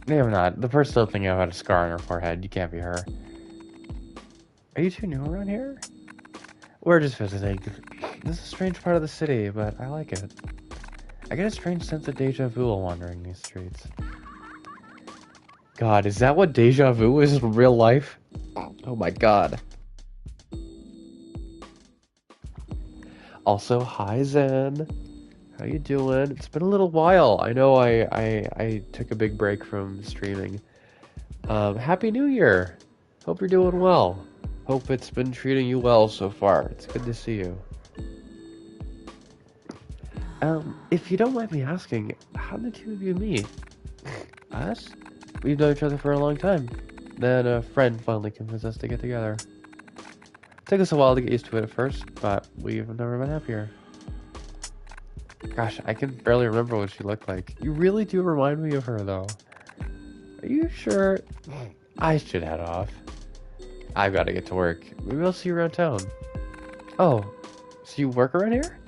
S1: Maybe I'm not. The person still thinking about a scar on her forehead. You can't be her. Are you two new around here? We're just visiting. This is a strange part of the city, but I like it. I get a strange sense of deja vu while wandering these streets. God, is that what deja vu is in real life? Oh my god. Also, hi Zen. How you doing? It's been a little while. I know I took a big break from streaming. Happy New Year. Hope you're doing well. Hope it's been treating you well so far. It's good to see you. If you don't mind me asking, how did the two of you meet? Us? We've known each other for a long time. Then a friend finally convinced us to get together. Took us a while to get used to it at first, but we've never been happier. Gosh, I can barely remember what she looked like. You really do remind me of her, though. Are you sure? I should head off. I've got to get to work. Maybe I'll see you around town. Oh, so you work around here?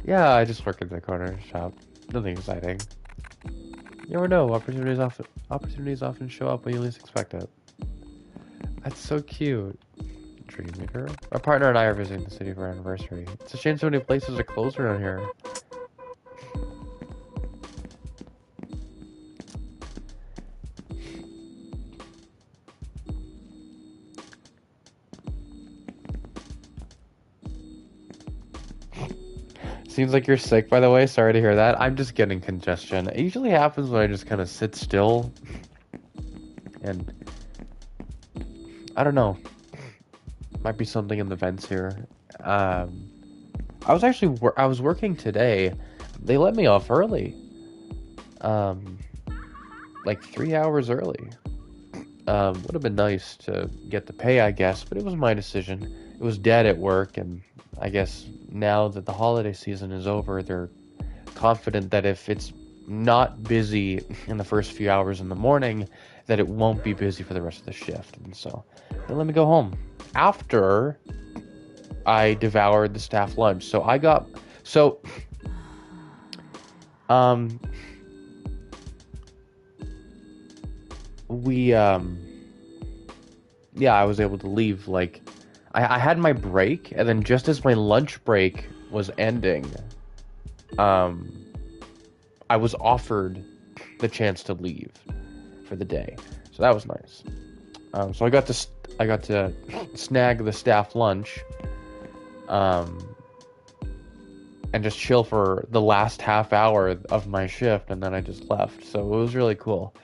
S1: Yeah, I just work in the corner shop. Nothing exciting. You never know. Opportunities often show up when you least expect it. That's so cute. Dreammaker. My partner and I are visiting the city for our anniversary. It's a shame so many places are closed around here. Seems like you're sick, by the way. Sorry to hear that. I'm just getting congestion. It usually happens when I just kind of sit still. And I don't know. Might be something in the vents here. I was actually I was working today. They let me off early. Like 3 hours early. Would have been nice to get the pay, I guess, but it was my decision. It was dead at work, and I guess now that the holiday season is over, they're confident that if it's not busy in the first few hours in the morning, that it won't be busy for the rest of the shift. And so they let me go home after I devoured the staff lunch. So I got I was able to leave. Like, I had my break, and then just as my lunch break was ending, I was offered the chance to leave for the day, so that was nice. So I got to snag the staff lunch, and just chill for the last half hour of my shift, and then I just left. So it was really cool.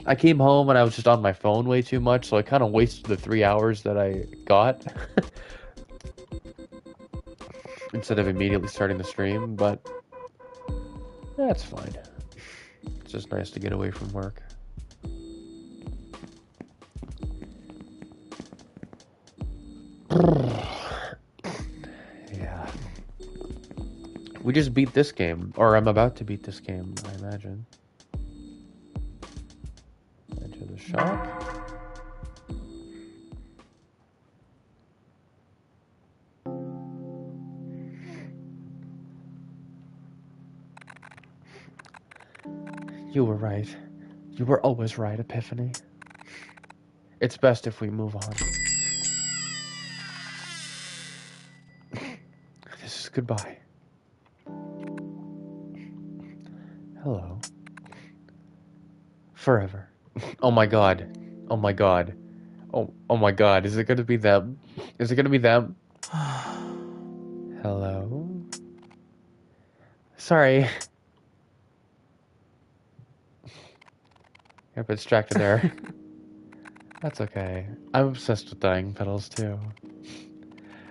S1: I came home and I was just on my phone way too much, so I kind of wasted the 3 hours that I got instead of immediately starting the stream, but that's fine. It's just nice to get away from work. Yeah. We just beat this game, or I'm about to beat this game, I imagine. Enter the shop. You were right. You were always right, Epiphany. It's best if we move on. This is goodbye. Hello. Forever. Oh my god. Oh my god. Oh my god. Is it gonna be them? Is it gonna be them? Hello? Sorry. Got a bit distracted there. That's okay. I'm obsessed with dying petals too.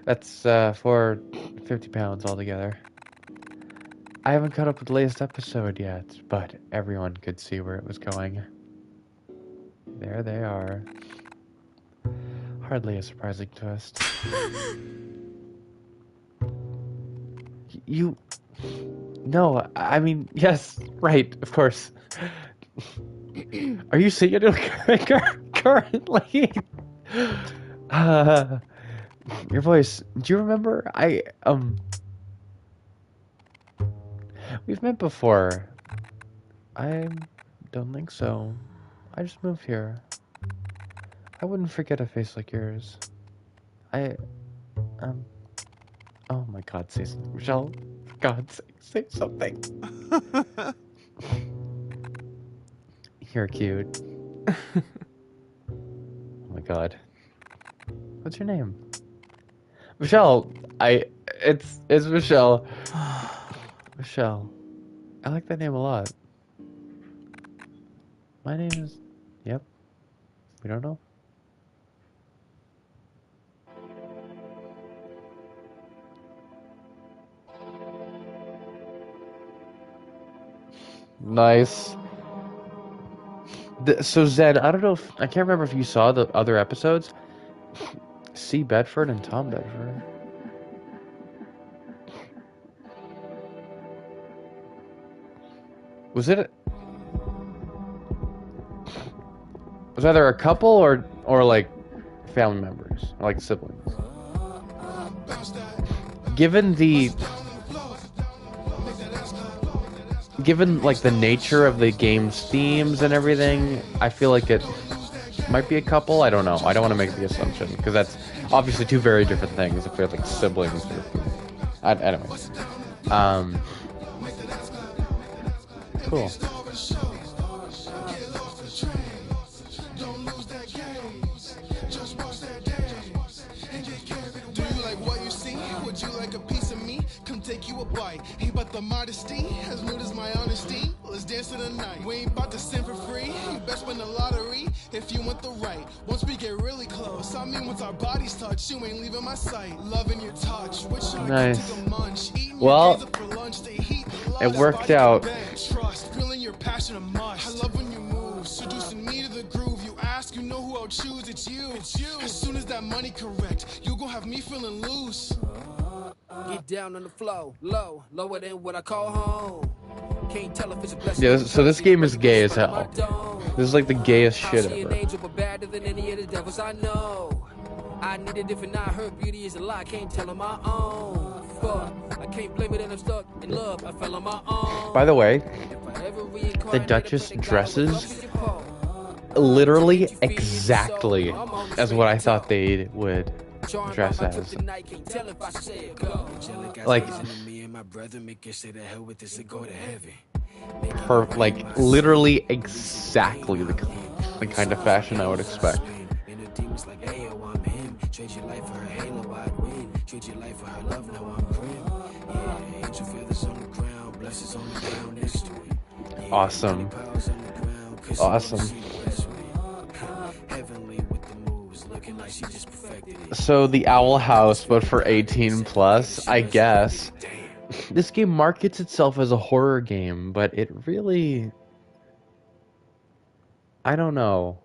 S1: That's for 50 pounds altogether. I haven't caught up with the latest episode yet, but everyone could see where it was going. There they are. Hardly a surprising twist. You... No, I mean, yes, right, of course. Are you seeing it currently? Your voice, do you remember? We've met before. I don't think so. I just moved here. I wouldn't forget a face like yours. Oh my god, say something. Michelle, for God's sake, say something. You're cute. Oh my god. What's your name? Michelle, it's Michelle. Michelle. I like that name a lot. My name is... Yep. We don't know. Nice. So Zed, I don't know if... I can't remember if you saw the other episodes. C. Bedford and Tom Bedford. Was it... Was either a couple or like family members, or like siblings. Given like the nature of the game's themes and everything, I feel like it might be a couple. I don't know. I don't want to make the assumption because that's obviously two very different things. If they're like siblings, anyway. Cool.
S4: Do you like what you see? Would you like a piece of me? Come take you you a bite. Ain't but the modesty, as nude as my honesty. Let's dance to the night. We ain't about to sin for free. You best win the lottery if you want the right. Once we get really close, I mean once our bodies touch, you ain't leaving my sight. Loving your touch, wish I
S1: Nice.
S4: could take a munch. Eating
S1: Well,
S4: your days up for lunch, they heat.
S1: it worked out.
S4: Trust, feeling your passion a must. I love when you move, seducing me to the groove. You ask, you know who I'll choose. It's you. As soon as that money correct, you gon' have me feeling loose.
S5: Get down on the flow, low, lower than what I call home. Can't tell if it's a blessing.
S1: Yeah, so this game is gay as hell. This is like the gayest
S5: I'll
S1: shit
S5: see an
S1: ever.
S5: angel, but badder than any of the devils I know. I need it if not her beauty is a lie. Can't tell on my own. Fuck, I can't blame it that I'm stuck in love. I fell on my own.
S1: By the way,
S5: If I ever reincarnate,
S1: the Duchess
S5: I put a guy
S1: dresses
S5: with a pole.
S1: literally exactly as what I thought they would dress as. Like, like literally exactly the kind of fashion I would expect. Awesome. Awesome. So the Owl House, but for 18 plus, I guess. This game markets itself as a horror game, but it really, I don't know.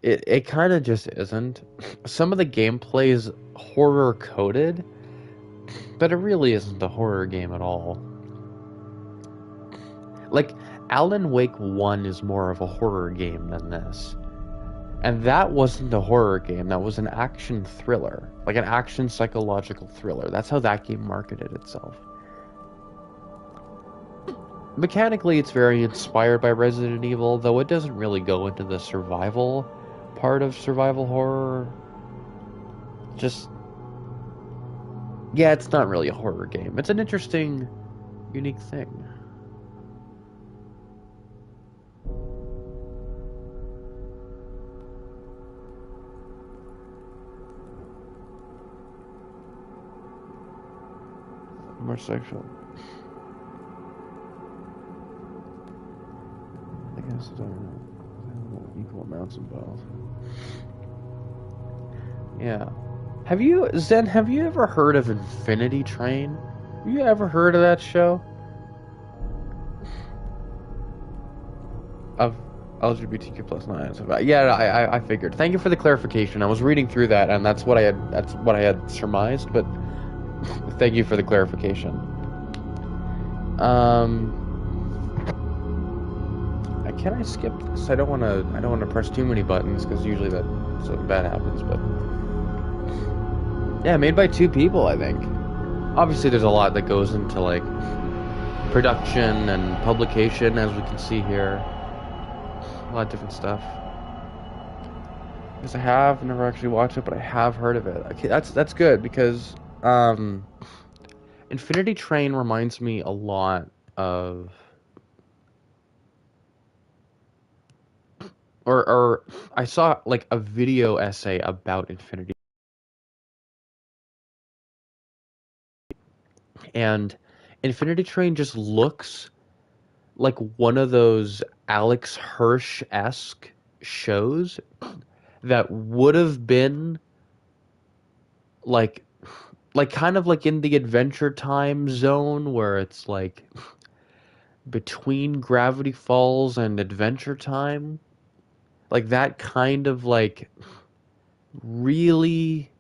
S1: It kind of just isn't. Some of the gameplay is horror coded, but it really isn't a horror game at all. Like, Alan Wake 1 is more of a horror game than this. And that wasn't a horror game, that was an action thriller. Like an action psychological thriller. That's how that game marketed itself. Mechanically, it's very inspired by Resident Evil, though it doesn't really go into the survival part of survival horror. Just... yeah, it's not really a horror game. It's an interesting, unique thing. More sexual. I guess I don't know. Equal amounts of both. Yeah. Have you, Zen, have you ever heard of Infinity Train? Have you ever heard of that show? Of LGBTQ plus 9. So, yeah, I figured. Thank you for the clarification. I was reading through that, and that's what I had surmised, but thank you for the clarification. Can I skip this? I don't want to press too many buttons because usually something bad happens. But yeah, made by 2 people, I think. Obviously, there's a lot that goes into like production and publication, as we can see here. A lot of different stuff. Because I have never actually watched it, but I have heard of it. Okay, that's good because Infinity Train reminds me a lot of, or I saw like a video essay about Infinity, and Infinity Train just looks like one of those Alex Hirsch-esque shows that would have been like kind of like in the Adventure Time zone where it's like between Gravity Falls and Adventure Time. Like that kind of like really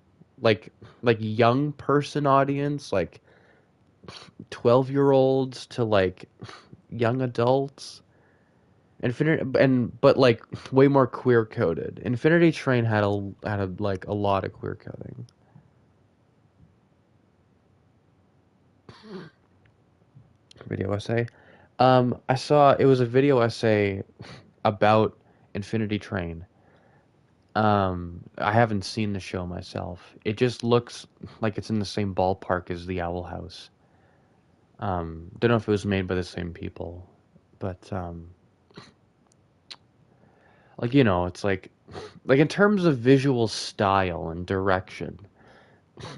S1: like young person audience, like 12-year-olds to like young adults. But like way more queer coded. Infinity Train had a lot of queer coding. Video essay. I saw it was a video essay about Infinity Train. I haven't seen the show myself. It just looks like it's in the same ballpark as the Owl House. Don't know if it was made by the same people, but like, you know, it's like in terms of visual style and direction,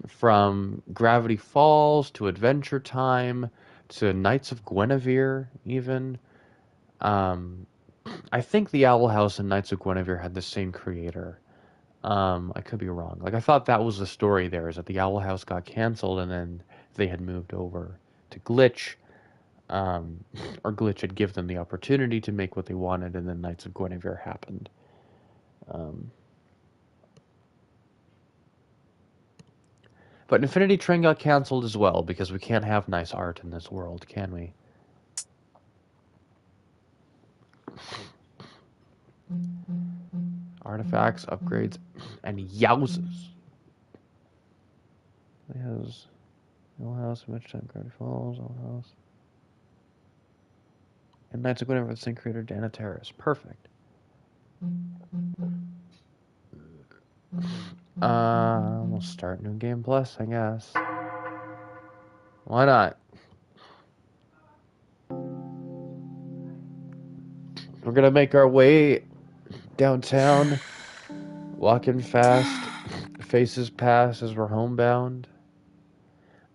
S1: from Gravity Falls to Adventure Time to Knights of Guinevere, even. I think the Owl House and Knights of Guinevere had the same creator. I could be wrong. Like, I thought that was the story there, is that the Owl House got canceled and then they had moved over to Glitch. Or Glitch had given them the opportunity to make what they wanted, and then Knights of Guinevere happened. But Infinity Train got canceled as well, because we can't have nice art in this world, can we? Artifacts, upgrades, and yowzes. It has Owl House, Adventure Time, Gravity Falls, Owl House. And Knights of Guinevere, the same creator, Dana Terrace. Perfect. We'll start New Game Plus, I guess. Why not? We're gonna make our way downtown, walking fast, faces pass as we're homebound.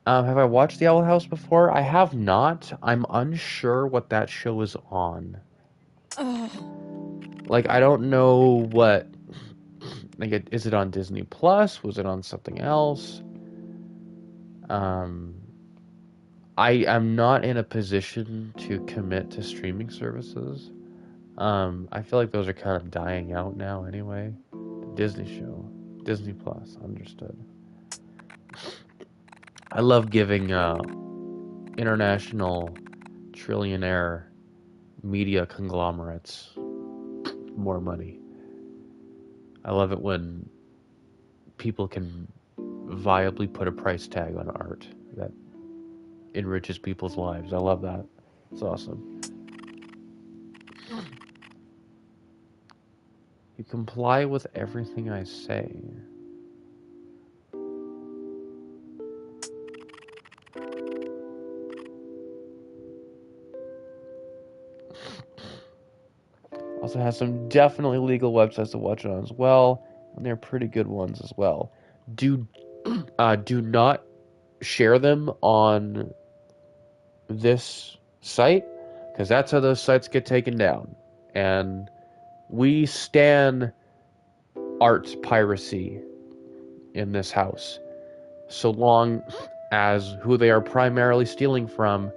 S1: Have I watched The Owl House before? I have not. I'm unsure what that show is on. Like, I don't know what... Like, is it on Disney Plus? Was it on something else? I am not in a position to commit to streaming services. I feel like those are kind of dying out now anyway. The Disney show. Disney Plus. Understood. I love giving international trillionaire media conglomerates more money. I love it when people can viably put a price tag on art that enriches people's lives. I love that. It's awesome. You comply with everything I say. Also has some definitely legal websites to watch it on as well, and they're pretty good ones as well. Do not share them on this site, because that's how those sites get taken down. And we stan art piracy in this house, so long as who they are primarily stealing from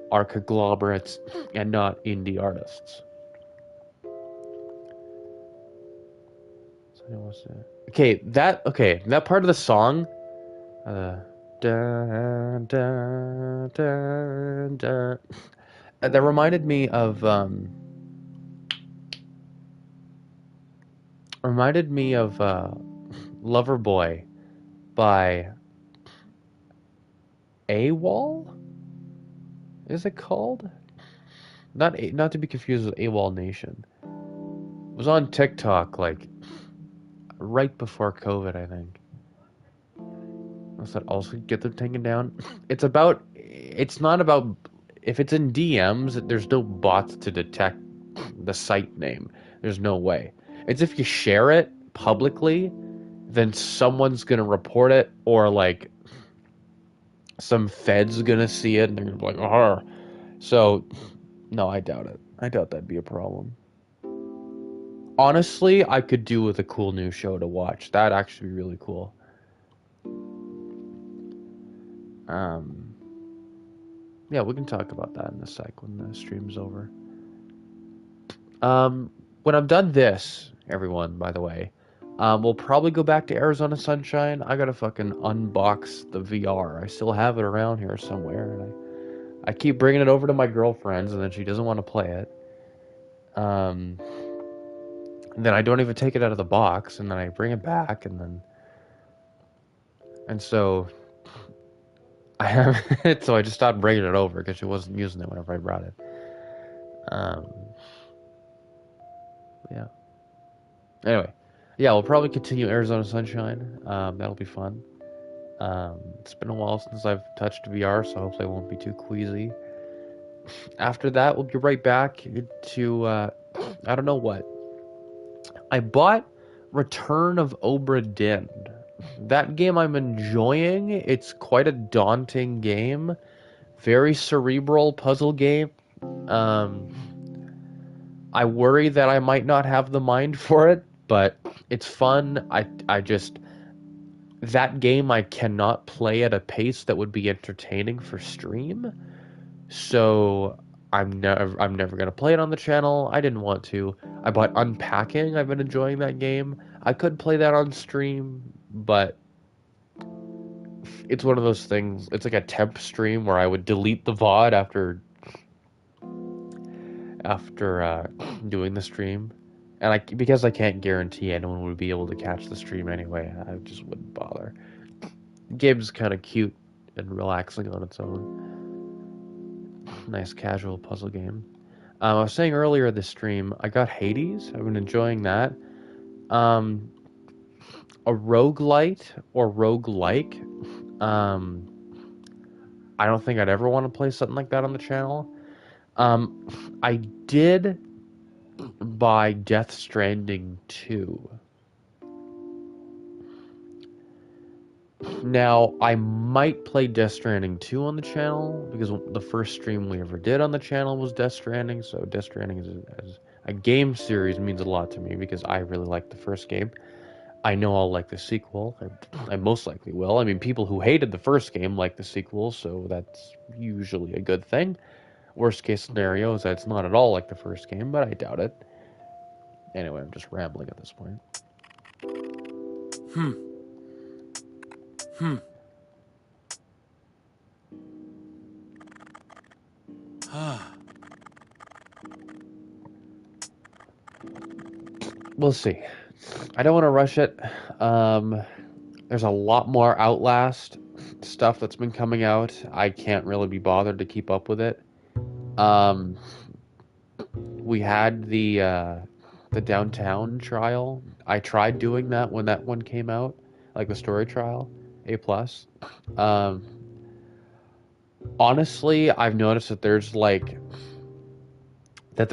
S1: are conglomerates and not indie artists. Okay, that part of the song, that reminded me of Loverboy by AWOL? Is it called? Not to be confused with AWOL Nation. It was on TikTok like right before COVID, I think. Does that also get them taken down? It's not about, if it's in DMs, there's no bots to detect the site name. There's no way. It's if you share it publicly, then someone's gonna report it, or like some fed's gonna see it and they're gonna be like, oh. So, no, I doubt it. I doubt that'd be a problem. Honestly, I could do with a cool new show to watch. That'd actually be really cool. Yeah, we can talk about that in a sec when the stream's over. When I'm done this, everyone, by the way, we'll probably go back to Arizona Sunshine. I gotta fucking unbox the VR. I still have it around here somewhere, and I keep bringing it over to my girlfriend's, and then she doesn't want to play it. And then I don't even take it out of the box, and then I bring it back, and so I have it, so I just stopped bringing it over because she wasn't using it whenever I brought it. Yeah. Anyway, yeah, we'll probably continue Arizona Sunshine. That'll be fun. It's been a while since I've touched VR, so hopefully I won't be too queasy. After that, we'll be right back to I don't know what. I bought Return of Obra Dinn
S3: that game I'm enjoying. It's quite a daunting game. Very cerebral puzzle game. I worry that I might not have the mind for it, but it's fun. I just that game I cannot play at a pace that would be entertaining for stream. So I'm never gonna play it on the channel. I didn't want to. I bought Unpacking. I've been enjoying that game. I could play that on stream, but it's one of those things. It's like a temp stream where I would delete the VOD after doing the stream, and because I can't guarantee anyone would be able to catch the stream anyway, I just wouldn't bother. The game's kind of cute and relaxing on its own. Nice casual puzzle game. I was saying earlier this stream, I got Hades. I've been enjoying that. A roguelite or roguelike. I don't think I'd ever want to play something like that on the channel. I did buy Death Stranding 2. Now, I might play Death Stranding 2 on the channel, because the first stream we ever did on the channel was Death Stranding, so Death Stranding as a game series means a lot to me, because I really liked the first game. I know I'll like the sequel. I most likely will. I mean, people who hated the first game like the sequel, so that's usually a good thing. Worst case scenario is that it's not at all like the first game, but I doubt it. Anyway, I'm just rambling at this point. We'll see. I don't want to rush it. There's a lot more Outlast stuff that's been coming out. I can't really be bothered to keep up with it. We had the downtown trial. I tried doing that when that one came out, like the story trial, A+. Honestly, I've noticed that there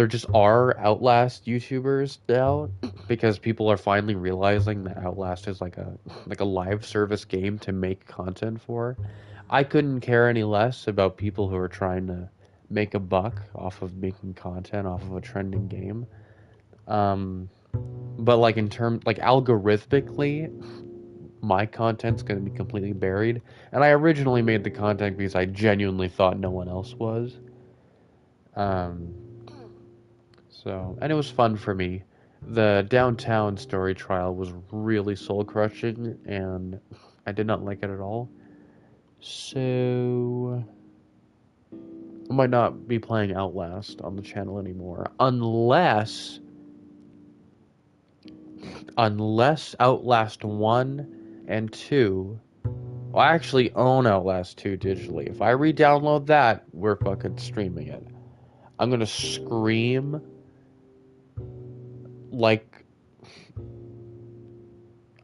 S3: just are Outlast YouTubers now, because people are finally realizing that Outlast is like a live service game to make content for. I couldn't care any less about people who are trying to make a buck off of making content off of a trending game. But like algorithmically, my content's going to be completely buried. And I originally made the content because I genuinely thought no one else was. And it was fun for me. The downtown story trial was really soul-crushing, and I did not like it at all. So I might not be playing Outlast on the channel anymore, unless Outlast 1 and 2... Well, I actually own Outlast 2 digitally. If I re-download that, we're fucking streaming it. I'm gonna scream like...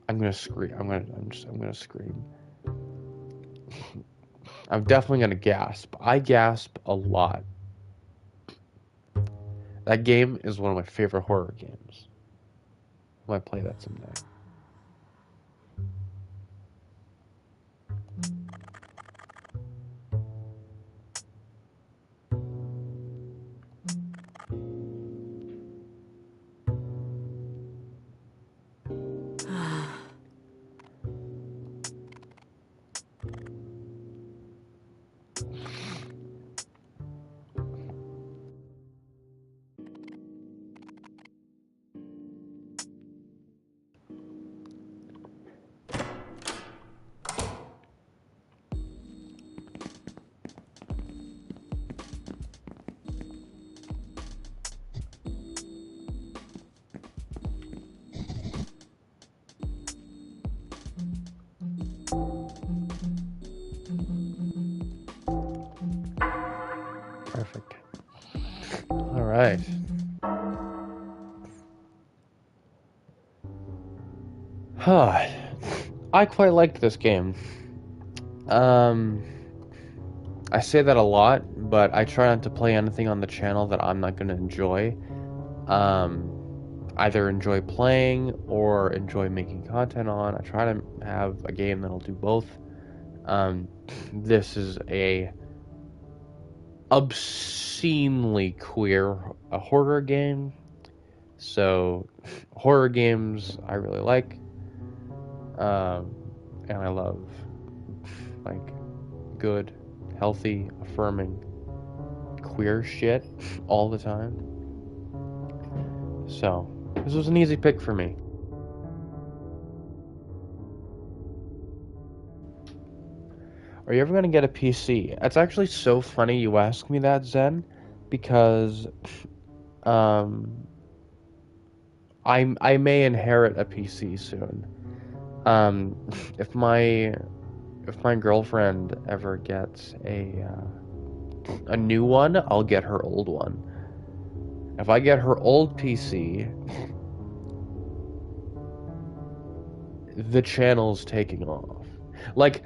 S3: I'm gonna scream. I'm definitely gonna gasp. I gasp a lot. That game is one of my favorite horror games. I might play that someday. Perfect. All right. I quite liked this game. I say that a lot, but I try not to play anything on the channel that I'm not going to enjoy.
S1: either enjoy playing or enjoy making content on. I try to have a game that'll do both. This is a obscenely queer horror game. So horror games I really like. And I love like good, healthy, affirming queer shit all the time. So this was an easy pick for me. Are you ever going to get a PC? It's actually so funny you ask me that, Zen, because I may inherit a PC soon. If my girlfriend ever gets a new one, I'll get her old one. If I get her old PC, the channel's taking off. Like,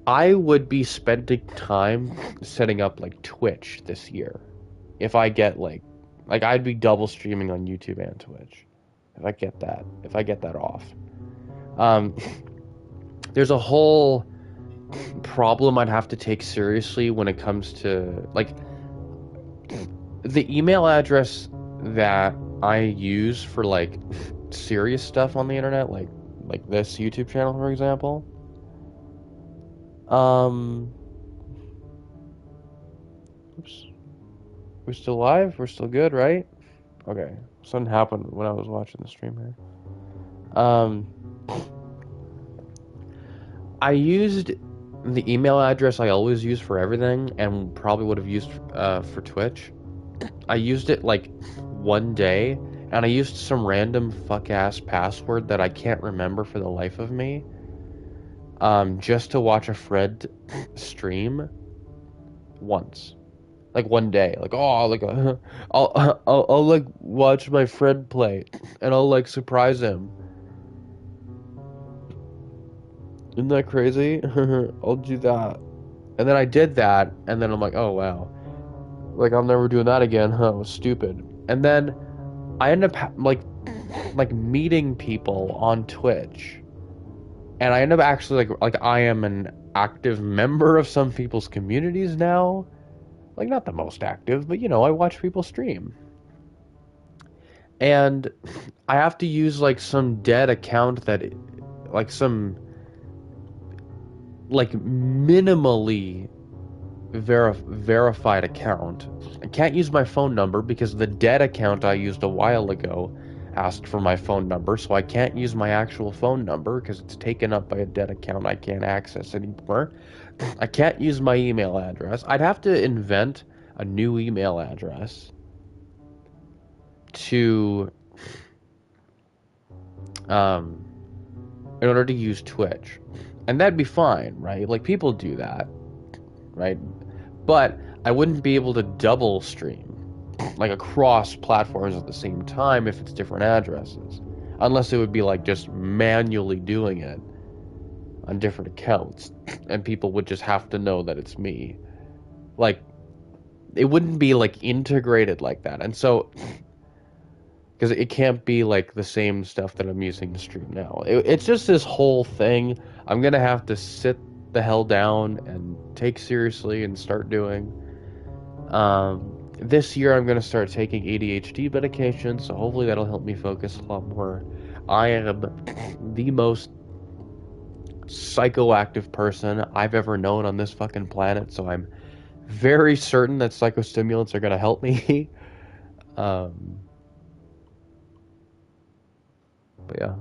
S1: I would be spending time setting up like Twitch this year. If I get like I'd be double streaming on YouTube and Twitch. If I get that off. There's a whole problem I'd have to take seriously when it comes to like the email address that I use for like serious stuff on the internet, like this YouTube channel, for example. Oops. We're still live? We're still good, right? Okay. Something happened when I was watching the stream here. I used the email address I always use for everything and probably would have used for Twitch. I used it like one day and I used some random fuck-ass password that I can't remember for the life of me. Just to watch a Fred stream once. Like one day. Like, oh, like, I'll like watch my friend play and I'll like surprise him. Isn't that crazy? I'll do that. And then I did that and then I'm like, oh wow. Like, I'm never doing that again. Huh, it was stupid. And then I ended up like meeting people on Twitch. And I end up actually like I am an active member of some people's communities now. Like, not the most active, but you know, I watch people stream. And I have to use like some dead account that like some like minimally verified account. I can't use my phone number because the dead account I used a while ago asked for my phone number, so I can't use my actual phone number because it's taken up by a dead account I can't access anymore. I can't use my email address. I'd have to invent a new email address to in order to use Twitch. And that'd be fine, right? Like, people do that, right? But I wouldn't be able to double stream like across platforms at the same time if it's different addresses, unless it would be like just manually doing it on different accounts and people would just have to know that it's me. Like, it wouldn't be like integrated like that. And so, because it can't be like the same stuff that I'm using to stream now. It's just this whole thing I'm gonna have to sit the hell down and take seriously and start doing. This year I'm going to start taking ADHD medication, so hopefully that'll help me focus a lot more. I am the most psychoactive person I've ever known on this fucking planet, so I'm very certain that psychostimulants are going to help me. But yeah.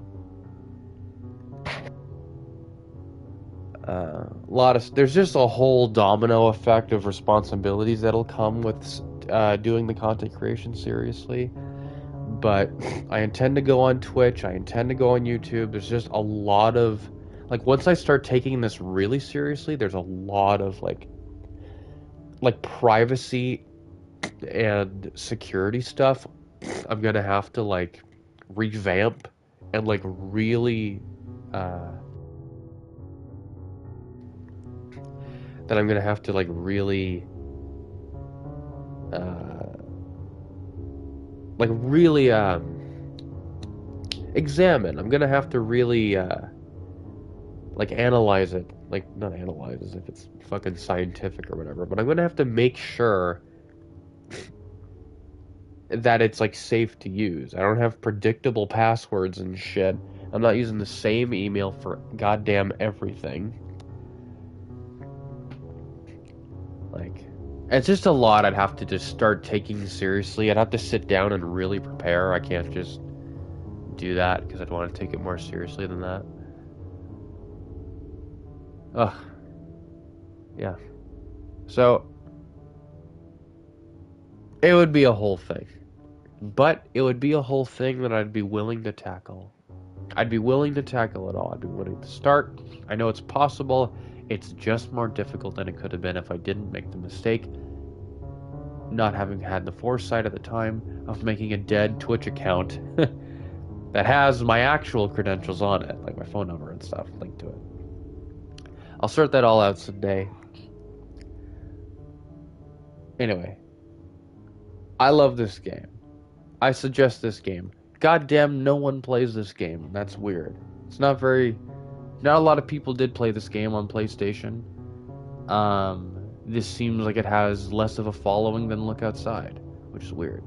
S1: There's just a whole domino effect of responsibilities that'll come with doing the content creation seriously. But I intend to go on Twitch, I intend to go on YouTube. There's just a lot of like, once I start taking this really seriously, there's a lot of like privacy and security stuff I'm gonna have to like revamp and like really that I'm gonna have to like really
S3: examine. I'm gonna have to really, like, analyze it. Like, not analyze as if it's fucking scientific or whatever, but I'm gonna have to make sure that it's, like, safe to use. I don't have predictable passwords and shit. I'm not using the same email for goddamn everything. Like, it's just a lot I'd have to just start taking seriously. I'd have to sit down and really prepare. I can't just do that because I'd want to take it more seriously than that. Ugh. Yeah. So, it would be a whole thing. But it would be a whole thing that I'd be willing to tackle. I'd be willing to tackle it all. I'd be willing to start. I know it's possible. It's just more difficult than it could have been if I didn't make the mistake, not having had the foresight at the time of making a dead Twitch account that has my actual credentials on it, like my phone number and stuff linked to it. I'll sort that all out someday. Anyway, I love this game. I suggest this game. Goddamn, no one plays this game. That's weird. It's not a lot of people did play this game on PlayStation. This seems like it has less of a following than Look Outside, which is weird.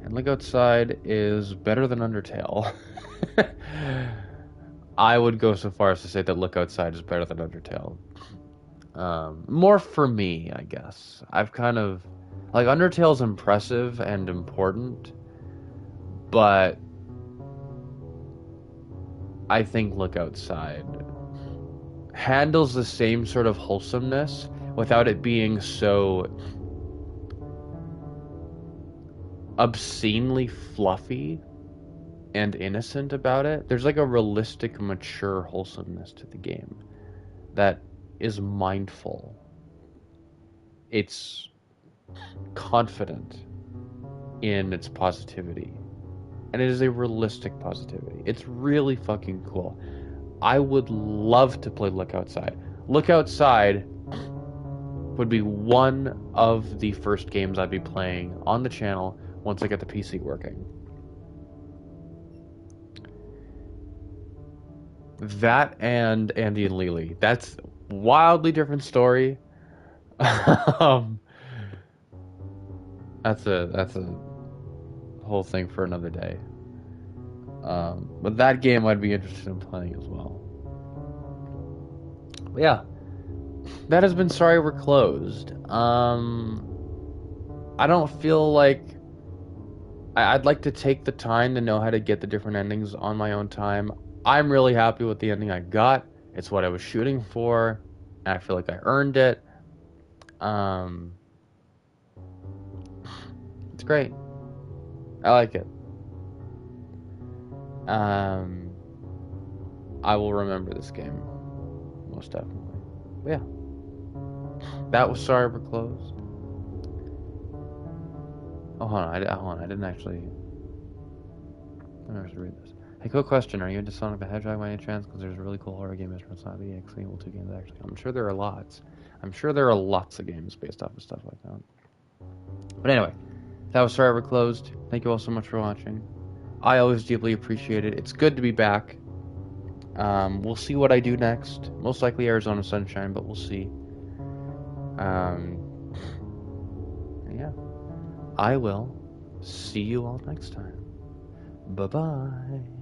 S3: And Look Outside is better than Undertale. I would go so far as to say that Look Outside is better than Undertale. More for me, I guess. I've kind of... Like, Undertale's impressive and important, but I think Look Outside handles the same sort of wholesomeness without it being so obscenely fluffy and innocent about it. There's like a realistic, mature wholesomeness to the game that is mindful. It's confident in its positivity, and it is a realistic positivity. It's really fucking cool. I would love to play Look Outside. Look Outside would be one of the first games I'd be playing on the channel once I get the PC working. That and Andy and Lily. That's a wildly different story. That's a whole thing for another day. But that game I'd be interested in playing as well. But yeah, that has been Sorry We're Closed. I don't feel like I'd like to take the time to know how to get the different endings on my own time. I'm really happy with the ending I got. It's what I was shooting for, and I feel like I earned it. It's great. I like it. I will remember this game, most definitely. But yeah, that was Sorry We're Closed. Oh, hold on. I didn't actually. I never should read this. Hey, quick question: are you into Sonic the Hedgehog by any chance? Because there's a really cool horror game based on Sonic the EXE. Well, 2 games actually. I'm sure there are lots. I'm sure there are lots of games based off of stuff like that. But anyway, that was Sorry We're Closed. Thank you all so much for watching. I always deeply appreciate it. It's good to be back. We'll see what I do next. Most likely Arizona Sunshine, but we'll see. Yeah. I will see you all next time. Bye-bye.